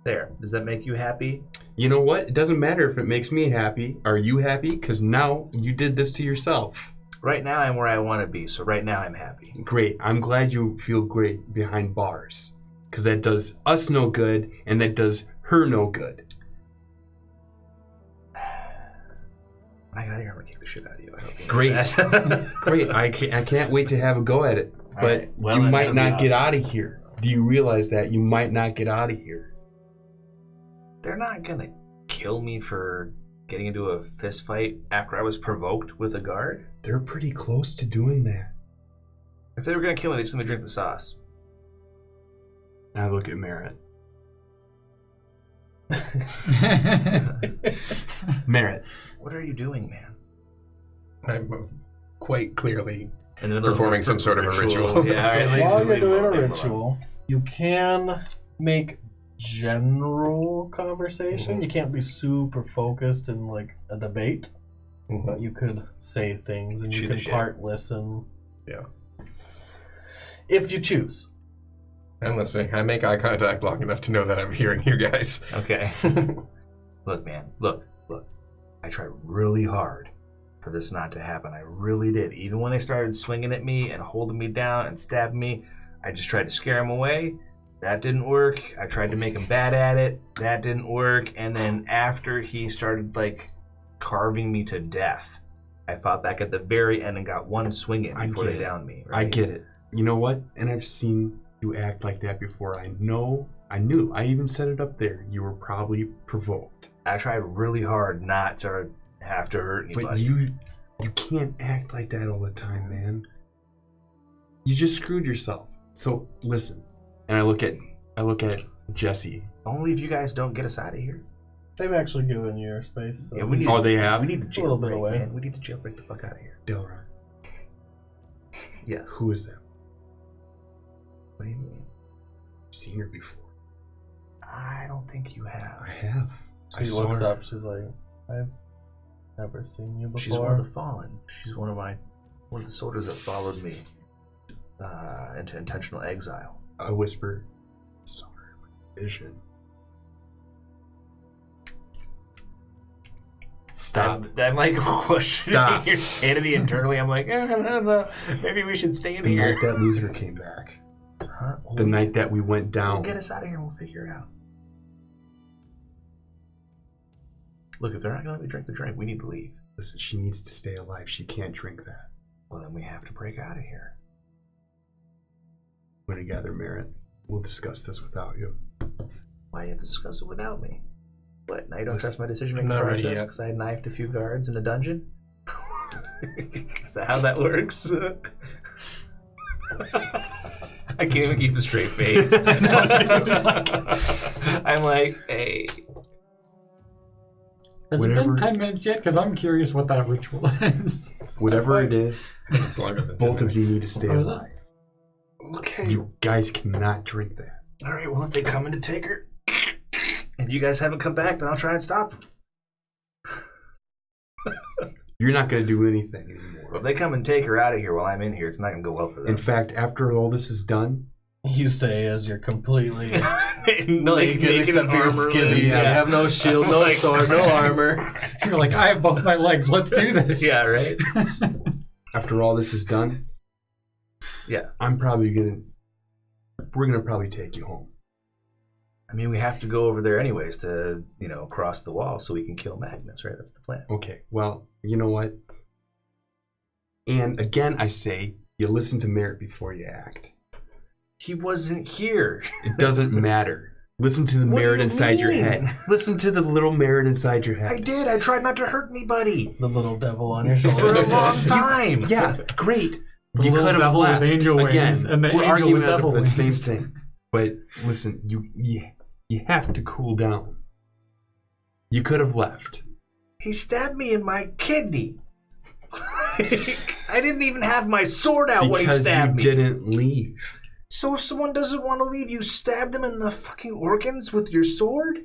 There. Does that make you happy? You know what? It doesn't matter if it makes me happy. Are you happy? Because now you did this to yourself. Right now, I'm where I want to be, so right now I'm happy. Great. I'm glad you feel great behind bars. Because that does us no good, and that does her no good. When I get out of here, I'm going to kick the shit out of you. I hope you know Great. that. Great. I can't wait to have a go at it. All But right. Well, you then might that'll be not get awesome. out of here. Do you realize that? You might not get out of here. They're not going to kill me for getting into a fist fight after I was provoked with a guard. They're pretty close to doing that. If they were going to kill me, they just let me drink the sauce. I look at Merritt. Merritt. What are you doing, man? I'm quite clearly In the middle performing of some sort of a ritual. Yeah, all right, leave- While you're leave doing a alone, leave alone. ritual, you can make general conversation. You can't be super focused in like a debate, but you could say things and you Shoot can the shit. part listen. Yeah. If you choose. I'm listening. I make eye contact long enough to know that I'm hearing you guys. Okay. Look, man. Look. I tried really hard for this not to happen. I really did. Even when they started swinging at me and holding me down and stabbing me, I just tried to scare them away. That didn't work. I tried to make him bad at it. That didn't work. And then after he started, like, carving me to death, I fought back at the very end and got one swing in I before get they it. downed me. I get it. You know what? And I've seen you act like that before. I knew. I even said it up there. You were probably provoked. I tried really hard not to have to hurt anybody. But you can't act like that all the time, man. You just screwed yourself. So listen. And I look at Jesse. Only if you guys don't get us out of here. They've actually given you your space. So. Yeah, we need. Oh, they have? We need to A little bit jailbreak, away. man. We need to jailbreak the fuck out of here. Delron. Yes. Who is that? What do you mean? I've seen her before. I don't think you have. I have. I She saw looks her. up. She's like, I've never seen you before. She's one of the fallen. She's one of the soldiers that followed me into intentional exile. I whisper. Saw her in my vision. Stop. I'm like questioning Stop. your sanity internally. I'm like, no. Maybe we should stay in The here. night that Luther came back. Huh? The night that we went We'll down. get us out of here and we'll figure it out. Look, if they're not going to let me drink the drink, we need to leave. Listen, she needs to stay alive. She can't drink that. Well, then we have to break out of here. We're together, Merritt. We'll discuss this without you. Why do you have to discuss it without me? What, now you don't Listen, trust my decision-making I'm not ready process yet. because I knifed a few guards in a dungeon? Is that how that works? I can't even keep a straight face. I'm like, hey, Has it been 10 minutes yet? Because I'm curious what that ritual is. Whatever it is, It's longer than 10 both of you need to stay Oh, is it? alive. Okay. You guys cannot drink that. All right, well, if they come in to take her and you guys haven't come back, then I'll try and stop them. You're not going to do anything anymore. Well, if they come and take her out of here while I'm in here, it's not going to go well for them. In fact, after all this is done, You say as you're completely No, naked except for your skivvies. You have no shield, no sword, no armor. You're like, I have both my legs. Let's do this. Yeah, right? after all this is done, Yeah. we're gonna probably take you home. I mean, we have to go over there anyways to, cross the wall so we can kill Magnus, right? That's the plan. Okay, well, you know what? And again, I say, you listen to Merritt before you act. He wasn't here. It doesn't matter. Listen to the What do Merritt you inside your mean? head. Listen to the little Merritt inside your head. I did. I tried not to hurt anybody The little devil on your for shoulder. a long time. Yeah, great. The You little could have devil with left. angel wings Again, and the we're angel arguing with about devil the same wings. thing. But listen, you have to cool down. You could have left. He stabbed me in my kidney. I didn't even have my sword out when he Because stabbed me. you didn't leave. So if someone doesn't want to leave, you stab them in the fucking organs with your sword?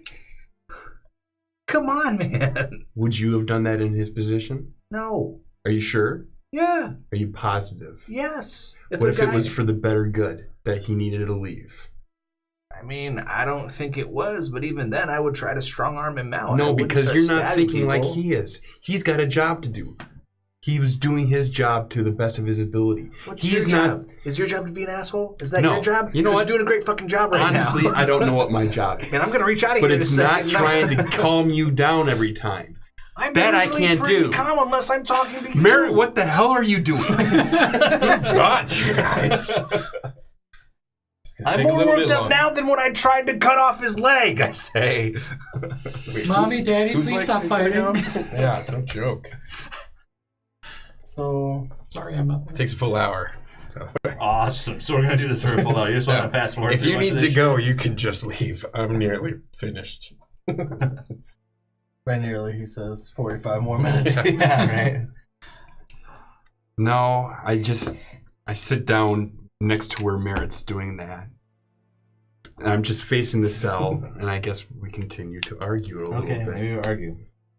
Come on, man. Would you have done that in his position? No. Are you sure? Yeah. Are you positive? Yes. What if it was for the better good that he needed to leave? I mean, I don't think it was, but even then, I would try to strong arm him out. I No, wouldn't because start you're not stabbing thinking like people. he is. He's got a job to do. He was doing his job to the best of his ability. What's He's your not. job? Is your job to be an asshole? Is that No. your job? You know Because what? You're doing a great fucking job right Honestly, now. I don't know what my job is. And I'm going to reach out of But here in a it's not second. trying to calm you down every time. I'm that I usually can't pretty do. calm unless I'm talking to you. Merritt, what the hell are you doing? God, you guys. I'm more worked up now than when I tried to cut off his leg, I say. Wait, Mommy, Daddy, who's please like stop cutting fighting. off? Yeah, don't joke. So, Sorry, I'm not. It takes a full hour. Awesome. So we're going to do this for a full hour. You just want to fast forward If through you much of need this to go, you can just leave. I'm nearly finished. by nearly, he says, 45 more minutes. shit? Yeah, right. No, I sit down next to where Merritt's doing that. And I'm just facing the cell, and I guess we continue to argue a little Okay, bit. maybe we'll argue.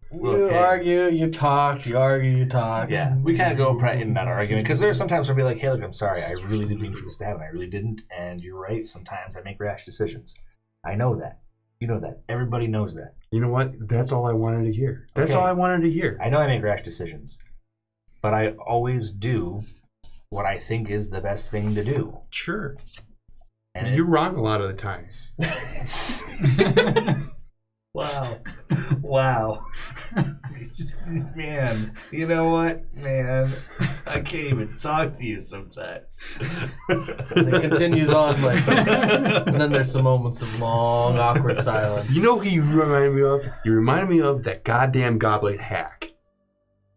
You Okay. argue, you talk, you argue, you talk. Yeah, we kind of go in and out arguing because there are sometimes where I'll be like, hey, look, I'm sorry. I really did mean for the stab, and I really didn't. And you're right. Sometimes I make rash decisions. I know that. You know that. Everybody knows that. You know what? That's all I wanted to hear. That's Okay. all I wanted to hear. I know I make rash decisions, but I always do what I think is the best thing to do. Sure. And You're wrong a lot of the times. Wow. Wow. Man, you know what? Man, I can't even talk to you sometimes. It continues on like this. And then there's some moments of long, awkward silence. You know who you remind me of? You remind me of that goddamn goblet hack.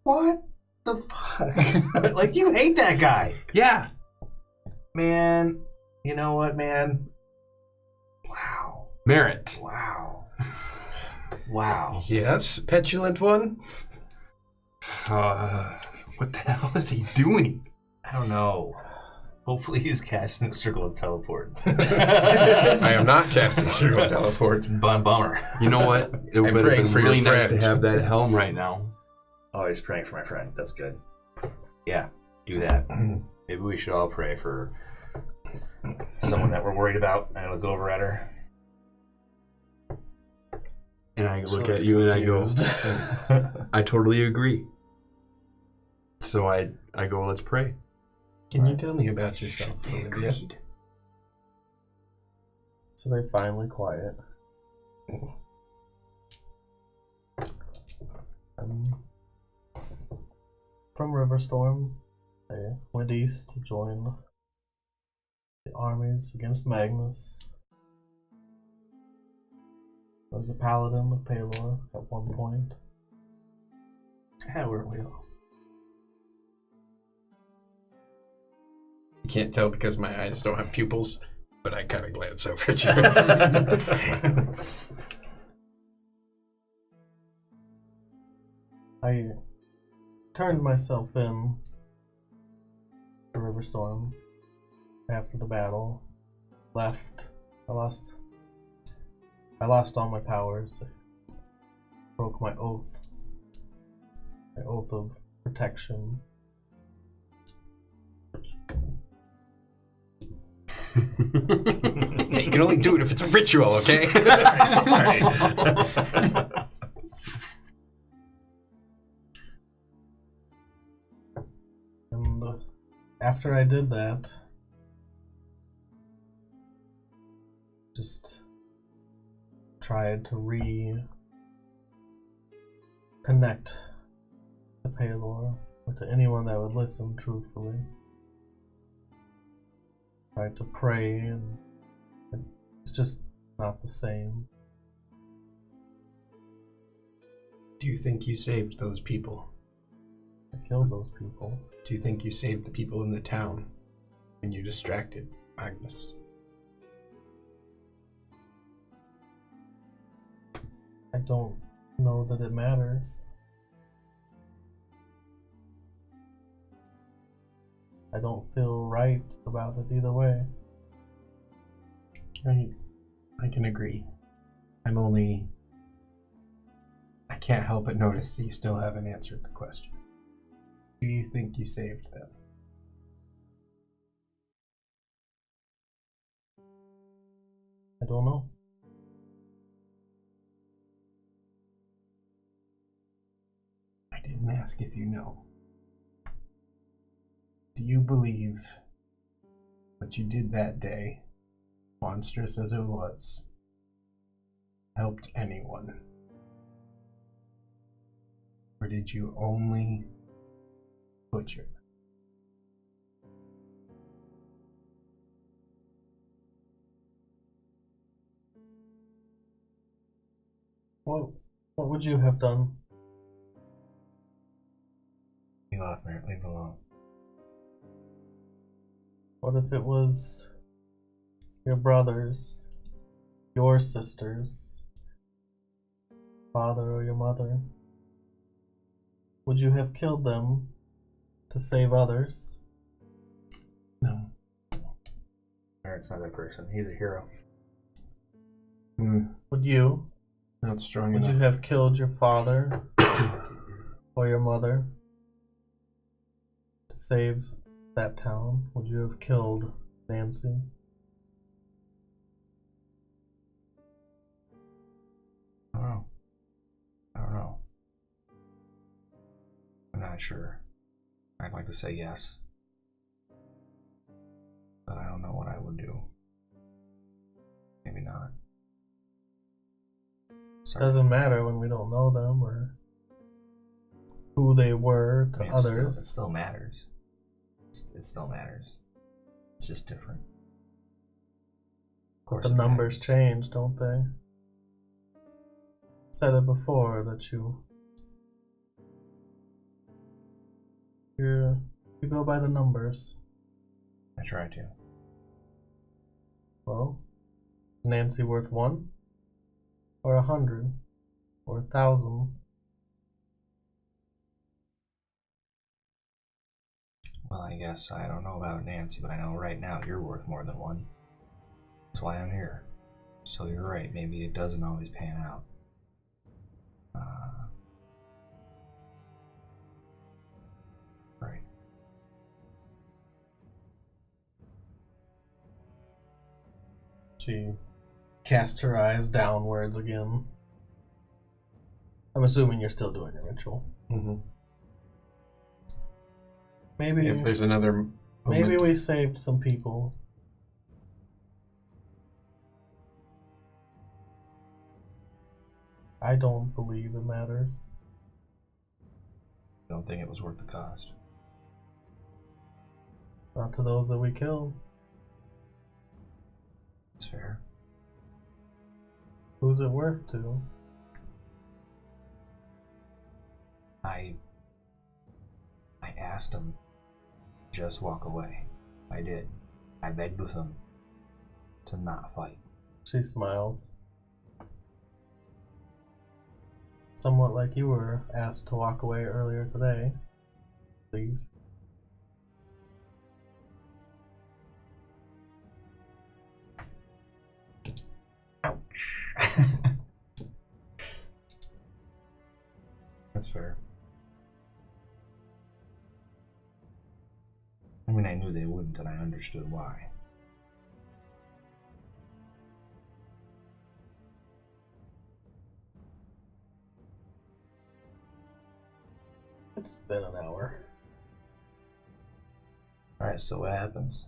What the fuck? Like, you hate that guy. Yeah. Man, you know what, man? Wow. Merritt. Wow. Wow. Yes, petulant one. What the hell is he doing? I don't know. Hopefully he's casting a circle of teleport. I am not casting Circle Teleport. Bummer. You know what? It would have praying been for your really nice to friend. have that helm right now. Oh, he's praying for my friend. That's good. Yeah, do that. Maybe we should all pray for someone that we're worried about. And I look over at her. And I So look it's at you and I go, confused. I totally agree. So I go, let's pray. Can you tell me about yourself, They Olivia? agreed. So they finally quiet. From Riverstorm, they went east to join the armies against Magnus. There was a paladin of Palor at one point. Yeah, weren't we all? You can't tell because my eyes don't have pupils, but I kind of glance over at you. I turned myself in to Riverstorm after the battle. Left. I lost all my powers. I broke my oath. My oath of protection. Yeah, you can only do it if it's a ritual, okay? And after I did that, just tried to reconnect to Paylor or to anyone that would listen truthfully. Tried to pray, and it's just not the same. Do you think you saved those people? I killed those people. Do you think you saved the people in the town when you distracted Magnus? I don't know that it matters. I don't feel right about it either way. I can agree. I can't help but notice that you still haven't answered the question. Do you think you saved them? I don't know. I didn't ask if you know. Do you believe what you did that day, monstrous as it was, helped anyone? Or did you only butcher? What would you have done? Leave off, Merritt. Leave it alone. What if it was your brothers, your sisters, father or your mother? Would you have killed them to save others? No. Merritt's not that person. He's a hero. Would you? Not strong Would enough. you have killed your father or your mother to save that town? Would you have killed Nancy? I don't know. I'm not sure. I'd like to say yes, but I don't know what I would do. Maybe not. Sorry. Doesn't matter when we don't know them or who they were to others. It still matters. It still matters. It's just different. Of course, The numbers change, don't they? Said it before that you go by the numbers. I try to. Well, is Nancy worth 1 or 100 or 1,000? Well, I guess I don't know about Nancy, but I know right now you're worth more than 1. That's why I'm here. So you're right. Maybe it doesn't always pan out. Right. She casts her eyes downwards again. I'm assuming you're still doing a ritual. Mm-hmm. Maybe If there's another maybe moment- we saved some people. I don't believe it matters. Don't think it was worth the cost. Not to those that we killed. It's fair. Who's it worth to? I asked him just walk away. I did. I begged with him to not fight. She smiles. somewhat like you were asked to walk away earlier today. Leave. Ouch. That's fair. I mean, I knew they wouldn't, and I understood why. It's been an hour. Alright, so what happens?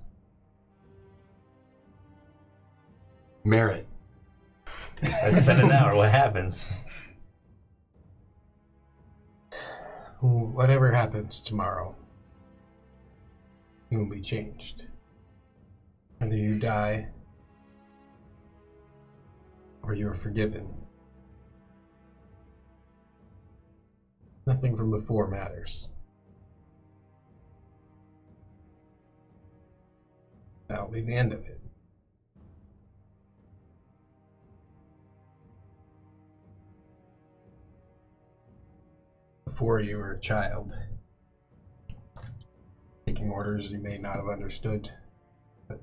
Merit. It's been an hour, what happens? Whatever happens tomorrow, you will be changed. Whether you die or you are forgiven, nothing from before matters. That'll be the end of it. Before you were a child, taking orders you may not have understood. But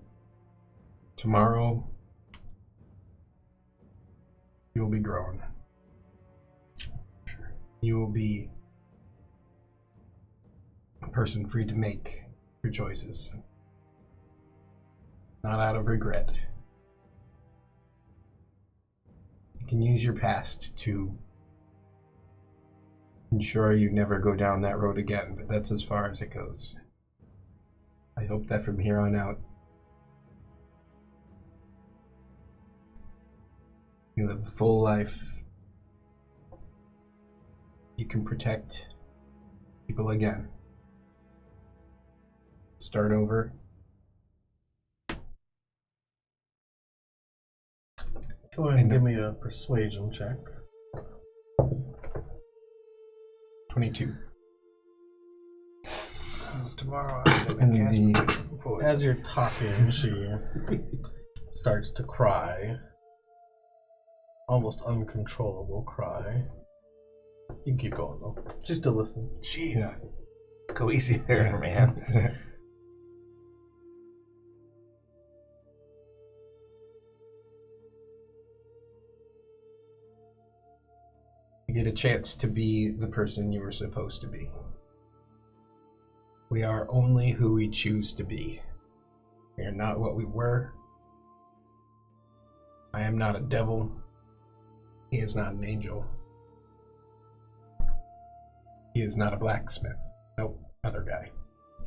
tomorrow, you will be grown. You will be a person free to make your choices. Not out of regret. You can use your past to ensure you never go down that road again, but that's as far as it goes. I hope that from here on out, you live a full life. You can protect people again. Start over. Go ahead and give me a persuasion check. 22. Tomorrow I'm going to cast protection poison. As you're talking, she starts to cry. Almost uncontrollable cry. You can keep going though. Just to listen. Jeez. Yeah. Go easy there, man. You get a chance to be the person you were supposed to be. We are only who we choose to be. We are not what we were. I am not a devil. He is not an angel. He is not a blacksmith. Nope, other guy.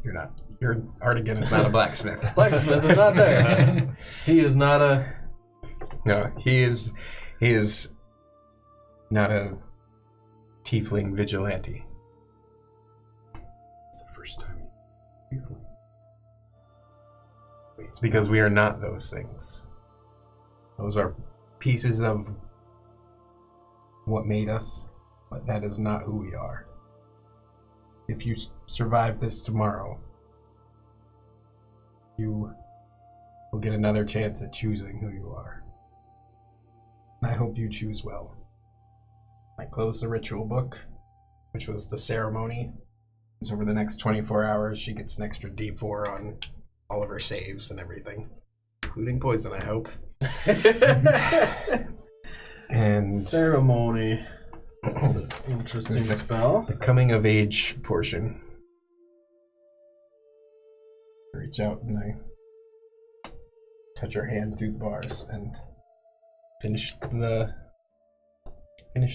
You're not. Your Artigan is not a blacksmith. Blacksmith is not there. He is not a... No, he is not a tiefling vigilante. It's the first time. It's because we are not those things. Those are pieces of what made us, but that is not who we are. If you survive this tomorrow, you will get another chance at choosing who you are. I hope you choose well. I close the ritual book, which was the ceremony. So over the next 24 hours, she gets an extra D4 on all of her saves and everything, including poison, I hope. And ceremony. That's an interesting spell. The coming of age portion. I reach out and I touch her hand through the bars and finish the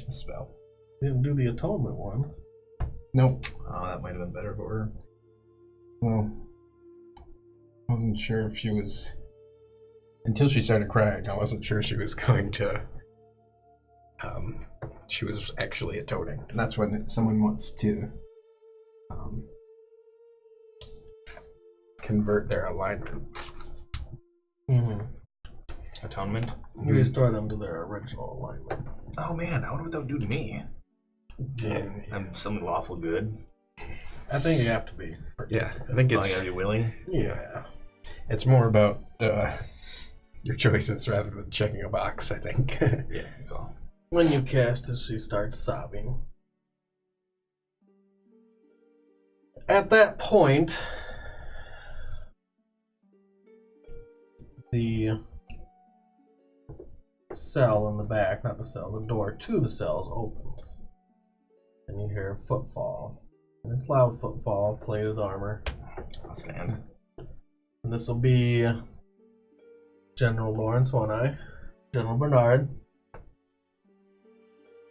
spell. Didn't do the atonement one. Nope. Oh, that might have been better for her. Well, I wasn't sure if she was... Until she started crying, I wasn't sure she was going to... she was actually atoning. And that's when someone wants to convert their alignment. Mm-hmm. Atonement? You restore them to their original alignment. Oh man, I wonder what that would do to me. Yeah. I'm some lawful good. I think you have to be. Yeah, I think Oh, I it's... gotta be willing? Yeah. It's more about your choices rather than checking a box, I think. Yeah, go. When you cast it, she starts sobbing. At that point, the cell in the back, not the cell, the door to the cells opens. And you hear a footfall. And it's loud footfall, plated armor. I'll stand. And this will be General Lawrence One-Eye, General Bernard,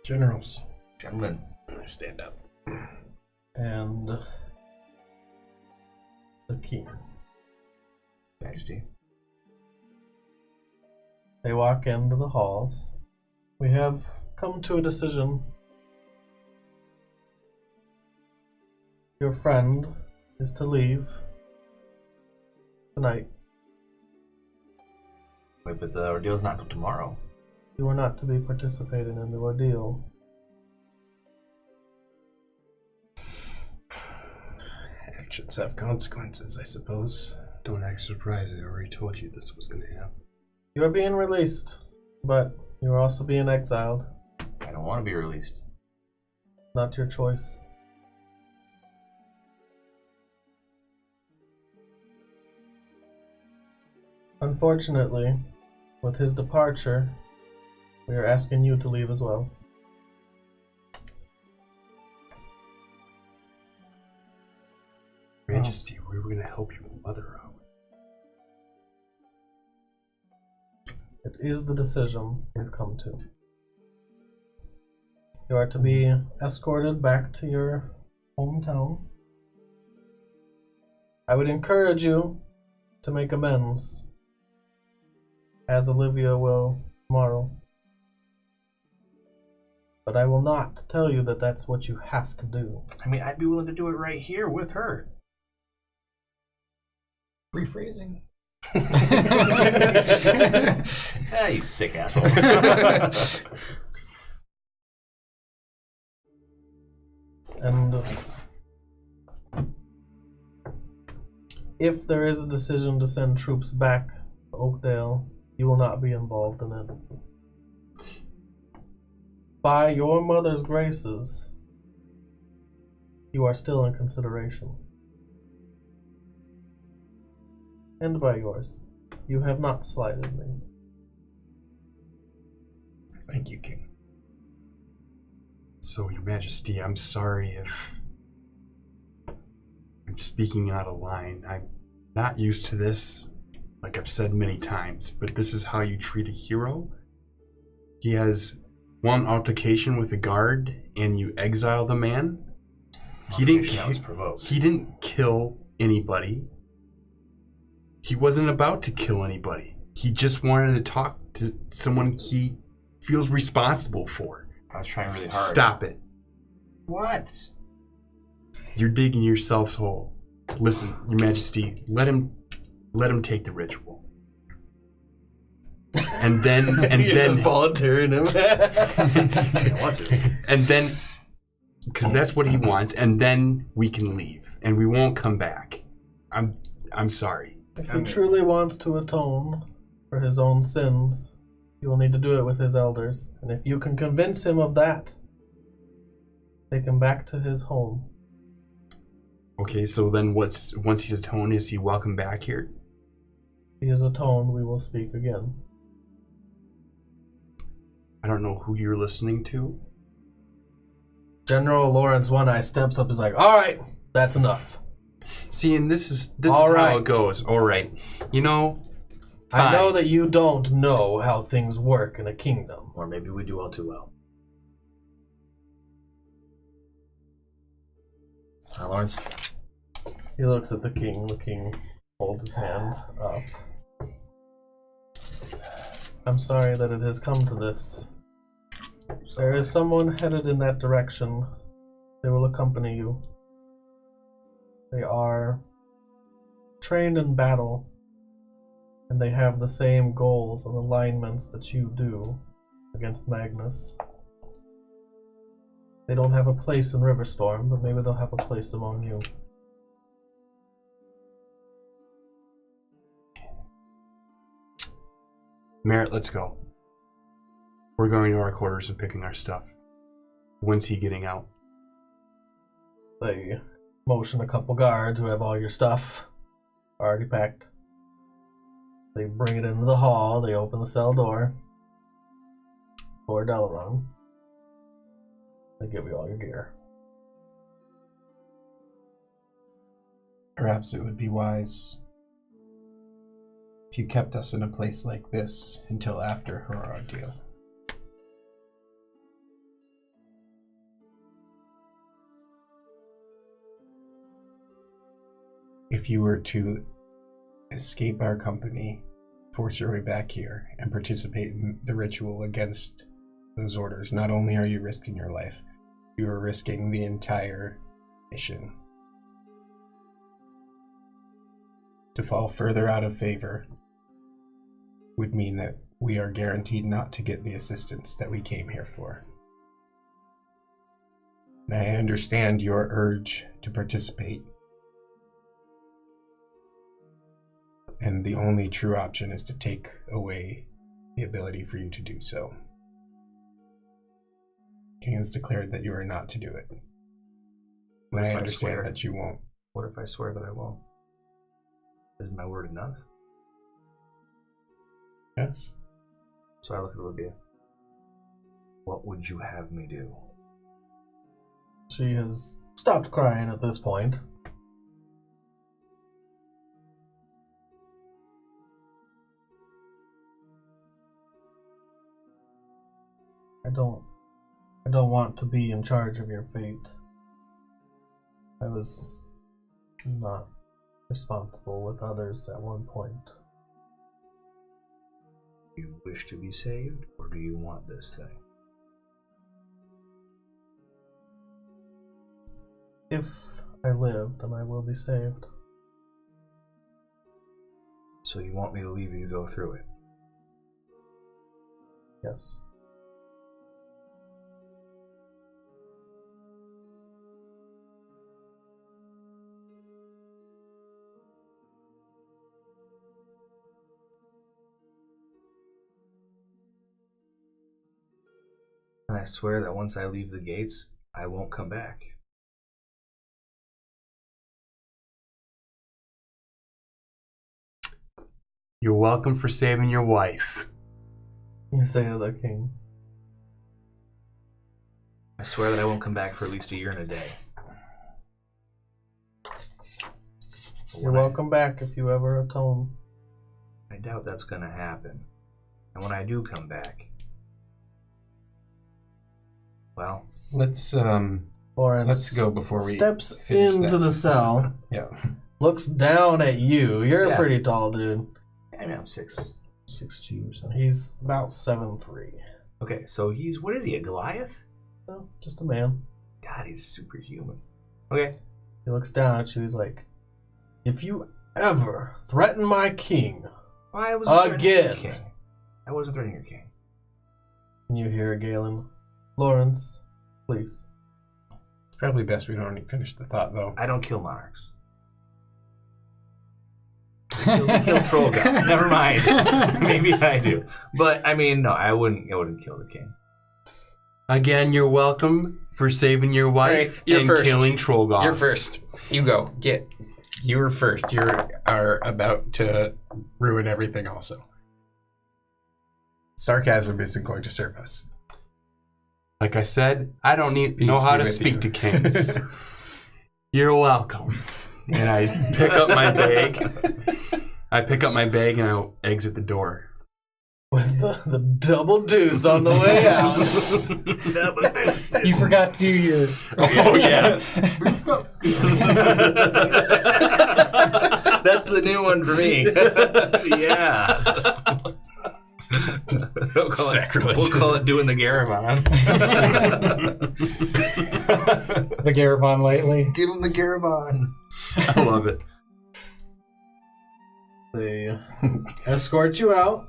Generals. Gentlemen. I stand up. and the king. Majesty. They walk into the halls. We have come to a decision. Your friend is to leave tonight. Wait, but the ordeal's not till tomorrow. You are not to be participating in the ordeal. Actions have consequences, I suppose. Don't act surprised. I already told you this was going to happen. You are being released, but you are also being exiled. I don't want to be released. Not your choice. Unfortunately, with his departure, we are asking you to leave as well. Majesty, we were going to help your mother out. It is the decision we've come to. You are to be escorted back to your hometown. I would encourage you to make amends, as Olivia will tomorrow. But I will not tell you that that's what you have to do. I mean, I'd be willing to do it right here with her. Rephrasing. Ah, you sick assholes. And if there is a decision to send troops back to Oakdale, you will not be involved in it. By your mother's graces, you are still in consideration. And by yours, you have not slighted me. Thank you, King. So, Your Majesty, I'm sorry if I'm speaking out of line. I'm not used to this, like I've said many times, but this is how you treat a hero. He has one altercation with a guard, and you exile the man. He didn't kill anybody. He wasn't about to kill anybody. He just wanted to talk to someone he feels responsible for. I was trying really hard. Stop it. What? You're digging yourself's hole. Listen, Your Majesty, let him take the ritual. And then just volunteering him. I don't want to. And then, because that's what he wants, and then we can leave, and we won't come back. I'm sorry. If he truly wants to atone for his own sins, he will need to do it with his elders. And if you can convince him of that, take him back to his home. Okay, so then once he's atoned, is he welcome back here? If he is atoned, we will speak again. I don't know who you're listening to. General Lawrence One-Eye steps up and is like, all right, that's enough. See, and this is All how right. it goes. All right. You know, I know fine. that you don't know how things work in a kingdom. Or maybe we do all too well. Lawrence? He looks at the king. The king holds his hand up. I'm sorry that it has come to this. There is someone headed in that direction. They will accompany you. They are trained in battle, and they have the same goals and alignments that you do against Magnus. They don't have a place in Riverstorm, but maybe they'll have a place among you. Merritt, let's go. We're going to our quarters and picking our stuff. When's he getting out? They motion a couple guards who have all your stuff already packed. They bring it into the hall. They open the cell door for Delaron. They give you all your gear. Perhaps it would be wise if you kept us in a place like this until after her ordeal. If you were to escape our company, force your way back here, and participate in the ritual against those orders, not only are you risking your life, you are risking the entire mission. To fall further out of favor would mean that we are guaranteed not to get the assistance that we came here for. And I understand your urge to participate. And the only true option is to take away the ability for you to do so. King has declared that you are not to do it. And I understand that you won't. What if I swear that I won't? Is my word enough? Yes. So I look at Olivia. What would you have me do? She has stopped crying at this point. I don't want to be in charge of your fate. I was not responsible with others at one point. Do you wish to be saved, or do you want this thing? If I live, then I will be saved. So you want me to leave you to go through it? Yes. And I swear that once I leave the gates, I won't come back. You're welcome for saving your wife. You say to the king. I swear that I won't come back for at least a year and a day. You're welcome back if you ever atone. I doubt that's gonna happen. And when I do come back, well, Let's Lawrence go before we steps finish into that. the cell, Yeah. looks down at you. You're a Yeah. pretty tall dude. I mean, I'm 6'2" or something. He's about 7'3". Okay, so what is he, a Goliath? No, just a man. God, he's superhuman. Okay. He looks down at you. He's like, if you ever threaten my king Well, I wasn't threatening your again. king. I wasn't threatening your king. And you hear Galen, Lawrence, please. It's probably best we don't finish the thought, though. I don't kill monarchs. We kill troll guys. Never mind. Maybe I do. But I mean, no, I wouldn't kill the king. Again, you're welcome for saving your wife Right, you're and first. killing Trollgoth. You're first. You go. You were first. You are about to ruin everything also. Sarcasm isn't going to serve us. Like I said, I don't Peace know how be to with speak you. to kings. You're welcome. And I pick up my bag. And I exit the door. With the double deuce on the way out. You forgot to do your. Oh, yeah. That's the new one for me. Yeah. Sacrilege. We'll call it doing the Garavan. The Garabon lately. Give him the Garavan. I love it. They escort you out.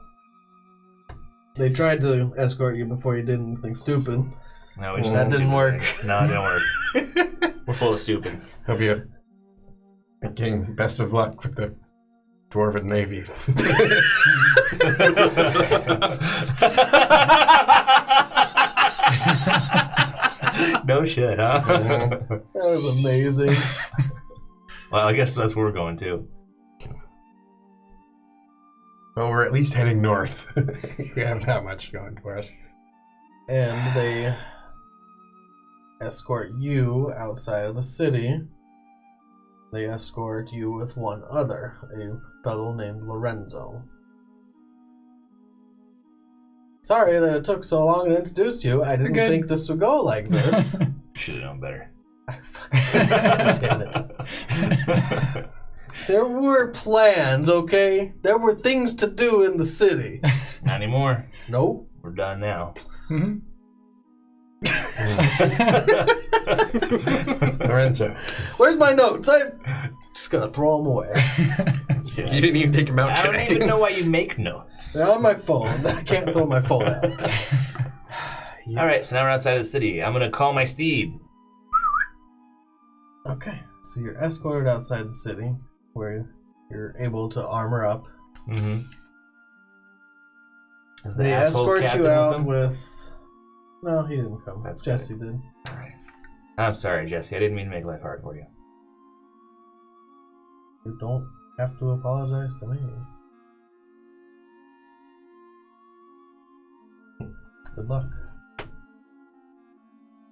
They tried to escort you before you did anything stupid. No, we just That didn't work. No, it didn't work. We're full of stupid. Hope you, King, best of luck with the Dwarven Navy. No shit, huh? That was amazing. Well, I guess that's where we're going too. Well, we're at least heading north. We have that much going for us. And they escort you outside of the city. They escort you with one other, a fellow named Lorenzo. Sorry that it took so long to introduce you. I didn't think this would go like this. Should have known better. Damn it. There were plans, okay? There were things to do in the city. Not anymore. Nope. We're done now. Mm-hmm. Lorenzo. Where's my notes? I'm just gonna throw them away. You didn't even take them out I today. don't even know why you make notes. They're on my phone. I can't throw my phone out. All right, so now we're outside of the city. I'm gonna call my steed. Okay, so you're escorted outside the city, where you're able to armor up. Mm-hmm. Is the They asshole escort captain you out him? with... No, he didn't come. That's Jesse did. All right. I'm sorry, Jesse. I didn't mean to make life hard for you. You don't have to apologize to me. Good luck.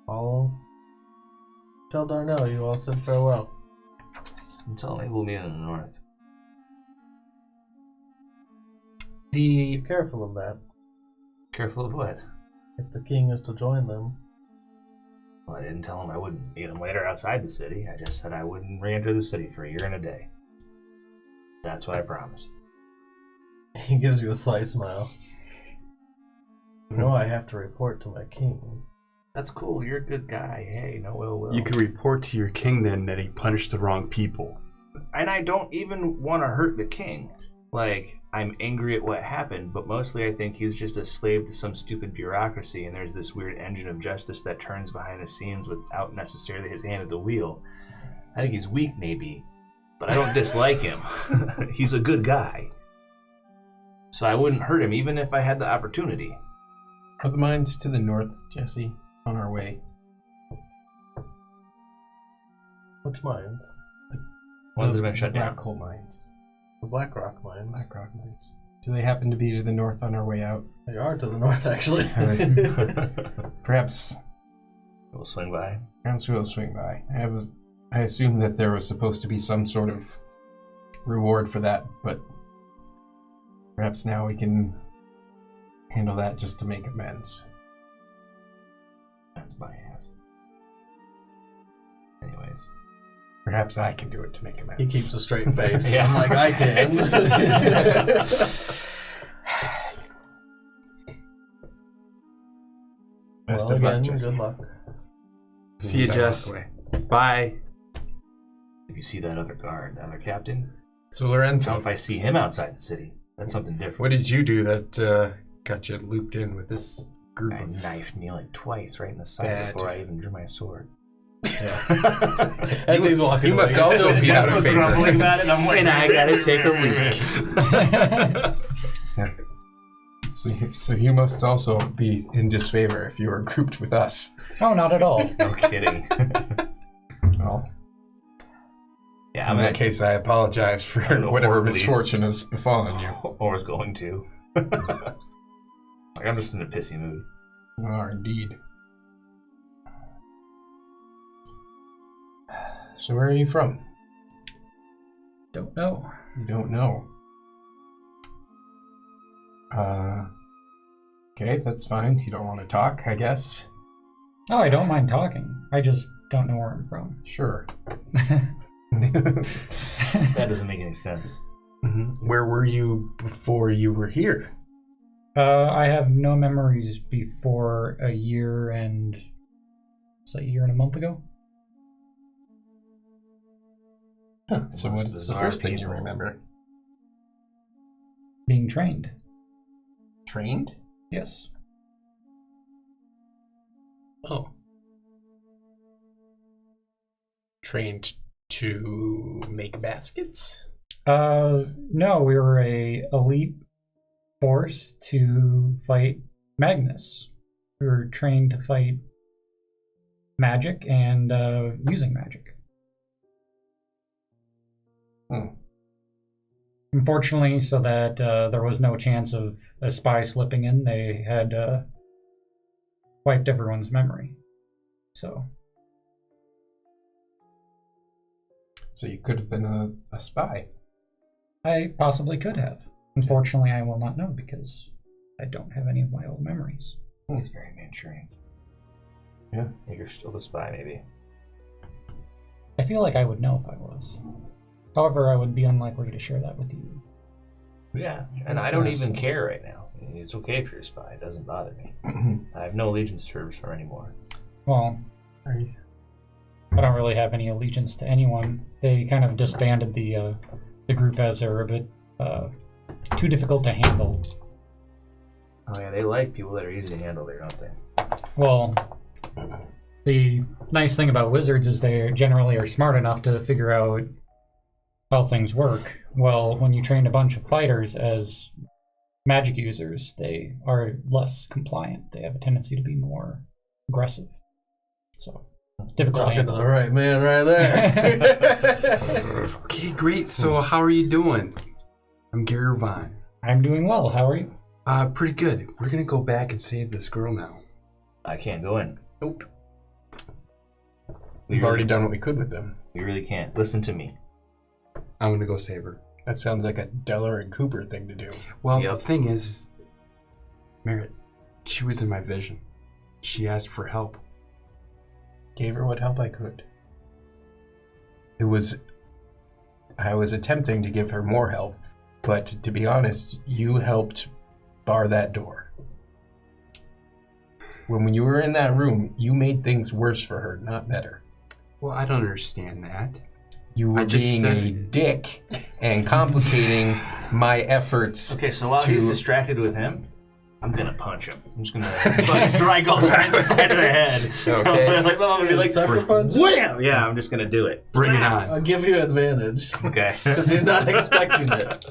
I'll tell Darnell you all said farewell. Tell me we'll meet in the north. Be careful of that. Careful of what? If the king is to join them. Well, I didn't tell him I wouldn't meet him later outside the city. I just said I wouldn't re-enter the city for a year and a day. That's what I promised. He gives you a sly smile. No, I have to report to my king. That's cool. You're a good guy. Hey, no ill will. You could report to your king then that he punished the wrong people. And I don't even want to hurt the king. Like, I'm angry at what happened, but mostly I think he's just a slave to some stupid bureaucracy, and there's this weird engine of justice that turns behind the scenes without necessarily his hand at the wheel. I think he's weak, maybe, but I don't dislike him. He's a good guy. So I wouldn't hurt him, even if I had the opportunity. Are the mines to the north, Jesse? On our way. Which mines? Ones that have been shut down. Black coal mines. The Black Rock mines. Black Rock mines. Do they happen to be to the north on our way out? They are to the north, actually. Perhaps We'll swing by. perhaps we'll swing by. I assume that there was supposed to be some sort of reward for that, but perhaps now we can handle that just to make amends. That's my ass. Anyways. Perhaps I can do it to make amends. He keeps a straight face. Yeah. I'm like, I can. Best Well, of luck, again, Jesse. good luck. See you, Bye, Jess. walk away. Bye. If you see that other guard, that other captain, So tell Lorenzo, him if I see him outside the city, that's something different. what did you do that got you looped in with this group I of knifed me like twice right in the side Bad. before I even drew my sword. As he's walking you must away, also still be out of favor. grumbling about it. I'm like, And I gotta take a leak. So you must also be in disfavor if you are grouped with us. Oh, not at all. No kidding. Well, Yeah, in that case, I apologize for I don't know, whatever horribly. misfortune has befallen you. or is going to. Like, I'm just in a pissy mood. You are indeed. So where are you from? Don't know. You don't know. Okay, that's fine. You don't want to talk, I guess. Oh, I don't mind talking. I just don't know where I'm from. Sure. That doesn't make any sense. Where were you before you were here? I have no memories before a year and... It's like a year and a month ago? Huh, so Most what's the bizarre first thing you people. remember? Being trained. Trained? Yes. Oh. Trained to make baskets? No, we were a elite force to fight Magnus. We were trained to fight magic and using magic. Unfortunately, so that there was no chance of a spy slipping in, they had wiped everyone's memory. So you could have been a spy. I possibly could have. Unfortunately, I will not know because I don't have any of my old memories. It's very Manchurian. Yeah. You're still the spy, maybe. I feel like I would know if I was. However, I would be unlikely to share that with you. Yeah, and I don't even care right now. It's okay if you're a spy. It doesn't bother me. I have no allegiance to her anymore. Well, I don't really have any allegiance to anyone. They kind of disbanded the group as they were a bit too difficult to handle. Oh yeah, they like people that are easy to handle there, don't they? Well, the nice thing about wizards is they generally are smart enough to figure out how things work. Well, when you train a bunch of fighters as magic users, they are less compliant. They have a tendency to be more aggressive. So, difficult to Talking to handle. the right man right there. Okay, great. So how are you doing? I'm Gary Vine. I'm doing well. How are you? Pretty good. We're gonna go back and save this girl now. I can't go in. Nope. We We've already done what we could with them. We really can't. Listen to me. I'm gonna go save her. That sounds like a Deller and Cooper thing to do. Well, Yep. the thing is, Merritt, she was in my vision. She asked for help. Gave her what help I could. I was attempting to give her more help, but to be honest, you helped bar that door. When you were in that room, you made things worse for her, not better. Well, I don't understand that. You were I just being said- a dick and complicating my efforts. Okay, so while to- he's distracted with him, I'm gonna punch him. I'm just gonna strike all right in the side of the head. Okay. I'm gonna be like, Sucker punch? wham! Yeah, I'm just gonna do it. Bring it I'll on. give you advantage Okay. because he's not expecting it.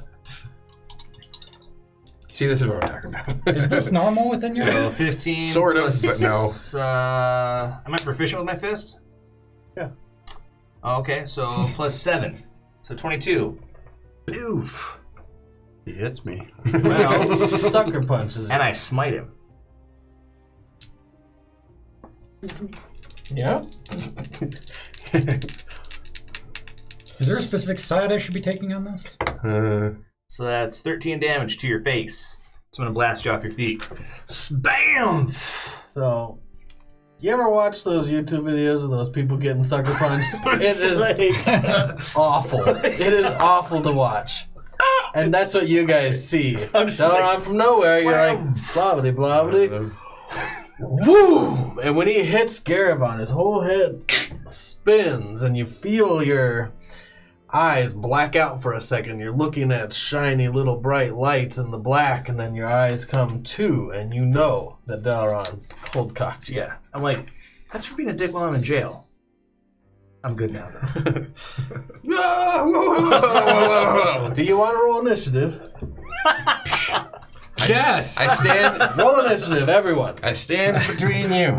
See, this is what I'm talking about. Is this normal within your... So 15 Sort of, plus, but no. Am I proficient with my fist? Yeah. Okay, so plus 7. So 22. Oof. He hits me. Well, Sucker punches. and I smite him. Yeah. Is there a specific side I should be taking on this? So that's 13 damage to your face. So I'm gonna blast you off your feet. Bam! So, you ever watch those YouTube videos of those people getting sucker punched? It is awful. It is awful to watch. And that's what you guys see. I'm just Down like, on from nowhere, you're like, blobbity, blobbity. Woo! And when he hits Garivon, his whole head spins, and you feel your eyes black out for a second. You're looking at shiny little bright lights in the black, and then your eyes come to, and you know that Dalaran cold cocked you. Yeah. I'm like, that's for being a dick while I'm in jail. I'm good now, though. Do you want to roll initiative? Yes! I stand. Roll initiative, everyone. I stand between you.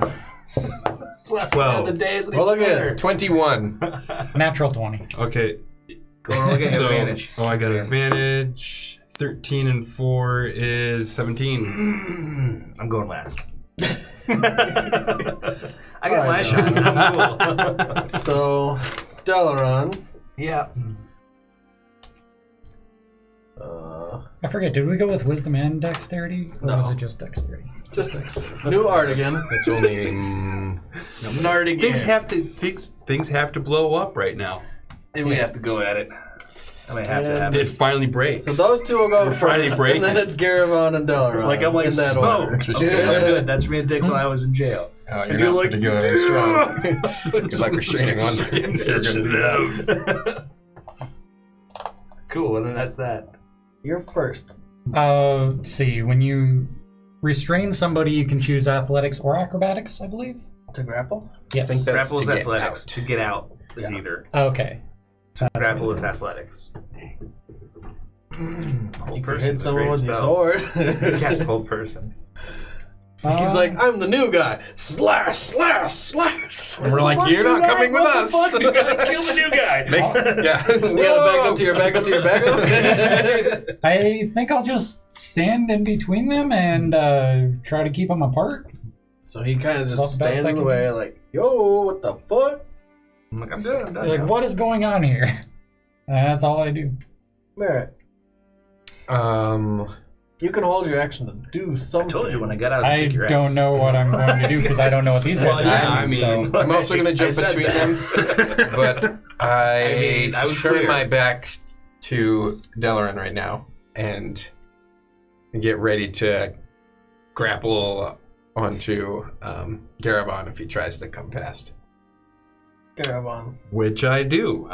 Let's 12. spend the days with Roll each again. other. 21. Natural 20. Okay. Go roll again, So, advantage. oh, I got an advantage. 13 and 4 is 17. I'm going last. I got my Alright, shot. I'm cool. So, Dalaran. Yeah. I forget, did we go with wisdom and dexterity? Or No. was it just dexterity? Just new art again. It's only. Nard again. Things have to blow up right now. Then we have to go at it. I might have to have It it. finally breaks. So those two will go finally first, breaking. and then it's Garivon and Dalaran. Like I'm like in that smoke. order. Okay, I'm good. That's me and Dick when I was in jail. Oh, And you're you're not like, particularly strong. You're like restraining one. You're gonna Cool. Well, then that's that. You're first. Let's see, when you restrain somebody, you can choose athletics or acrobatics, I believe? To grapple? Yes. think that- That's Grapple is to get athletics. out. To get out is Yeah. either. Okay. Grapple is athletics. Whole You could person's hit a someone great with your spell. sword. Cast whole person. He's like, I'm the new guy. Slash, slash, slash. And we're like, you're not coming with us. You gotta kill the new guy. Yeah. You gotta back up to your back up to your back up. I think I'll just stand in between them and try to keep them apart. So he kind of That's just the best stands I in the can way, like, yo, what the fuck? I'm like, I'm done. They're like, what is going on here? That's all I do. Merritt, you can hold your action to do I something. told you when I got out to I kick your don't ass. know what I'm going to do because I don't know what these guys are doing. I'm also going to jump said between them, but I was turn clear. my back to Delaran right now and get ready to grapple onto Garabon if he tries to come past. Garabon. Which I do.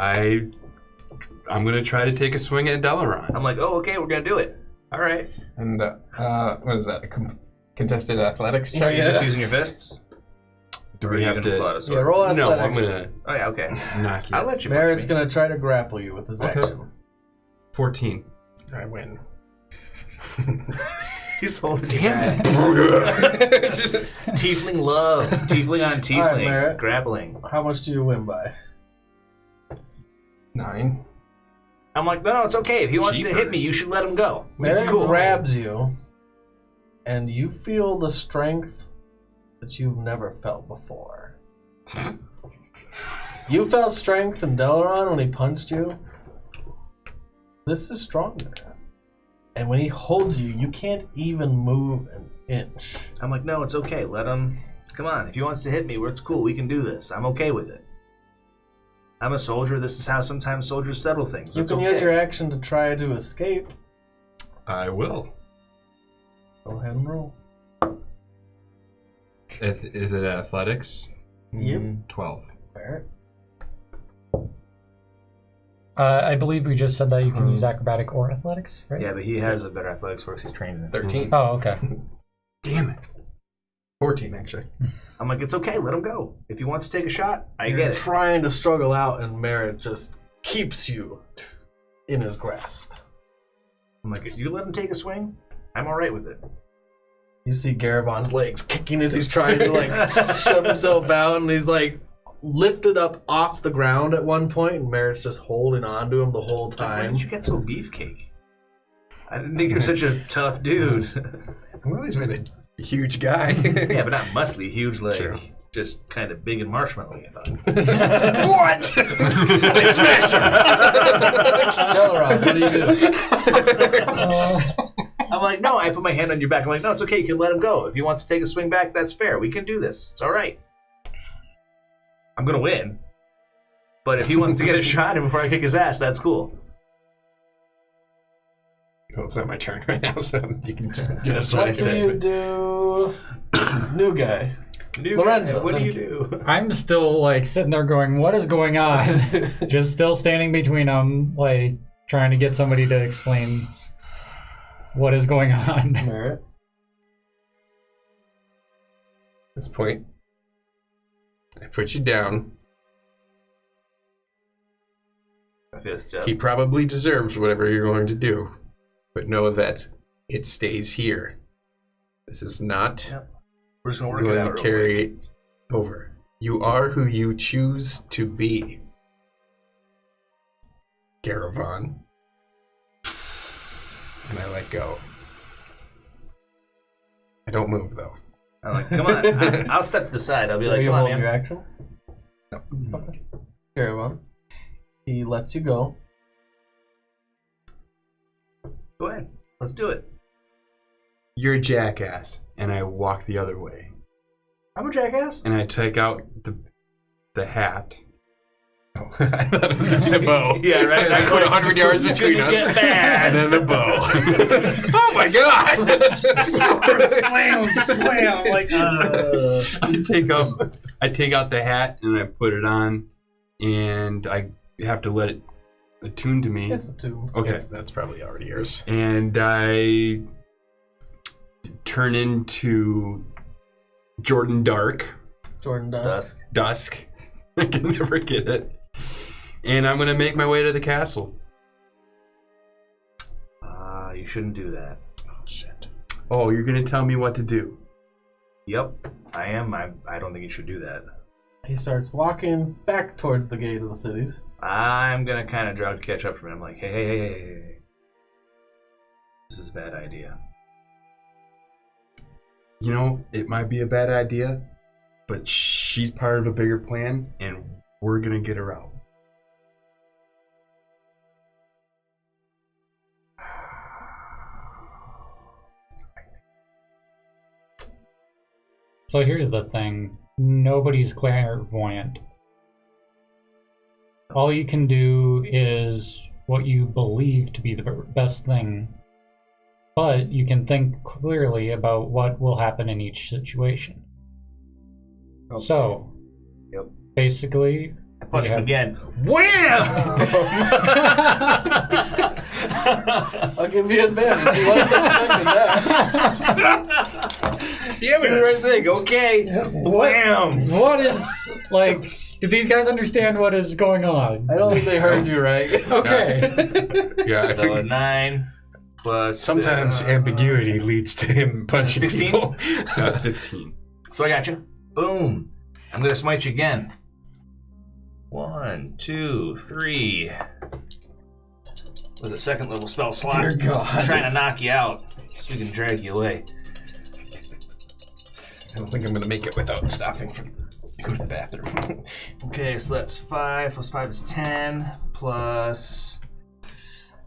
I'm gonna try to take a swing at Delaran. I'm like, oh, okay, we're gonna do it. All right. And what is that? A contested athletics check? Yeah. Just using your fists? Do Or we you have gonna to? pull out a sword? Yeah, roll No, I'm athletics. gonna Oh, yeah, okay. knock you. I'll let you Merritt's punch me. gonna try to grapple you with his Okay. action. 14. I win. He's holding Damn it. Tiefling love. Tiefling on tiefling. All right, Merritt. Grappling. How much do you win by? 9. I'm like, no, it's okay. If he wants to hit me, Jeepers. you should let him go. It's Merritt cool. grabs you, and you feel the strength that you've never felt before. You felt strength in Delaran when he punched you. This is stronger. And when he holds you, you can't even move an inch. I'm like, no, it's okay. Let him. Come on. If he wants to hit me, it's cool. We can do this. I'm okay with it. I'm a soldier. This is how sometimes soldiers settle things. You It's can okay. use your action to try to escape. I will. Go ahead and roll. Is it athletics? Yep. 12. Merritt. I believe we just said that you can use acrobatic or athletics, right? Yeah, but he has a better athletics force. He's trained in it. 13. Oh, okay. Damn it. 14, actually. I'm like, it's okay. Let him go. If he wants to take a shot, I You're get it. trying to struggle out, and Merritt just keeps you in his grasp. I'm like, you let him take a swing, I'm all right with it. You see Garabon's legs kicking as he's trying to like shove himself out, and he's like lifted up off the ground at one point, and Merritt's just holding on to him the whole Why time. did you get so beefcake? I didn't think you're such a tough dude. I've always been a huge guy. Yeah, but not muscly, huge, like True. just kind of big and marshmallowy. I thought. What? I smash him! Delaran, what do you do? I'm like, no. I put my hand on your back. I'm like, no, it's okay. You can let him go. If he wants to take a swing back, that's fair. We can do this. It's all right. I'm gonna win, but if he wants to get a shot in before I kick his ass, that's cool. Well, it's not my turn right now, so you can just That's what I What do said. you do? New guy. Dude, Lorenzo, what do thank you do? I'm still like sitting there going, what is going on? Just still standing between them, like trying to get somebody to explain what is going on. Merritt. At this point, I put you down. Fist up. He probably deserves whatever you're going to do, but know that it stays here. This is not Yep. We're just gonna work it going out. to real carry quick. it over. You are who you choose to be. Garavon. And I let go. I don't move though. I'm like, come on. I'll step to the side. I'll be Do like, you come on, hold man. your action? No. Okay. Garabon. He lets you go. Go ahead. Let's do it. You're a jackass. And I walk the other way. I'm a jackass. And I take out the hat. Oh, I thought it was going to be the bow. Yeah, right. I put 100 yards It's between gonna us. get bad. And then the bow. Oh my god! Slam, slam. Like, I take out the hat and I put it on, and I have to let it attune to me. It's a 2. Okay. That's probably already yours. And I turn into Jordan Dark. Jordan does. dusk. I can never get it. And I'm gonna make my way to the castle. You shouldn't do that. Oh shit. Oh, you're gonna tell me what to do? Yep, I am. I don't think you should do that. He starts walking back towards the gate of the cities. I'm gonna kind of try to catch up from him. I'm like, hey. This is a bad idea. You know, it might be a bad idea, but she's part of a bigger plan, and we're gonna get her out. So here's the thing. Nobody's clairvoyant. All you can do is what you believe to be the best thing, but you can think clearly about what will happen in each situation. Okay. So, Yep. Basically, I punch you him have- again. Wham! I'll give you advantage. You wasn't expecting that. Damn it, the right thing. Okay. Wham! What is, like, do these guys understand what is going on? I don't think they heard you right. Okay. Yeah, I So think 9 plus. sometimes ambiguity leads to him punching 16? people. 15. So I got you. Boom. I'm gonna smite you again. 1, 2, 3. With a second level spell slot. Dear God. I'm trying to knock you out so we can drag you away. I don't think I'm going to make it without stopping to go to the bathroom. Okay, so that's 5 plus 5 is 10 plus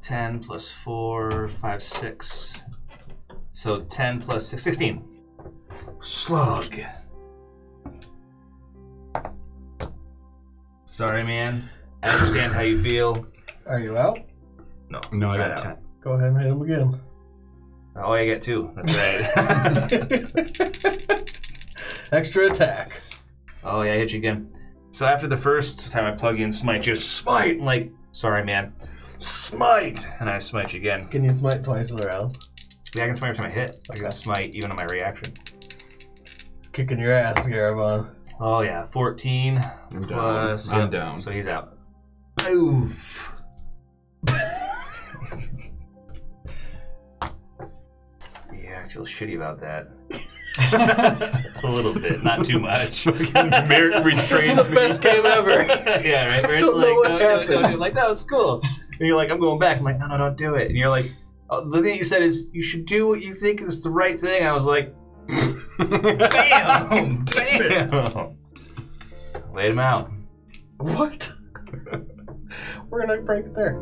10 plus 4, 5, 6. So 10 plus 6, 16. Slug. Sorry, man. I understand how you feel. Are you out? No, I got Right 10. out. Go ahead and hit him again. Oh, I get 2. That's right. Extra attack. Oh, yeah, I hit you again. So after the first time I plug in smite, just smite! I'm like, sorry, man. Smite! And I smite you again. Can you smite twice in a round? Yeah, I can smite every time I hit. I can smite even on my reaction. Kicking your ass, Garabon. Oh, yeah, 14 I'm plus... down. I'm yep, down. So he's out. Oof. Yeah, I feel shitty about that. A little bit, not too much. Merit This is restrains the me. best game ever. Yeah, right? Where it's Don't know like, what no, do it, don't do happened. it. Like, no, it's cool. And you're like, I'm going back. I'm like, no, don't do it. And you're like, oh, the thing you said is, you should do what you think is the right thing. I was like, bam! Bam! Laid him out. What? We're gonna break there.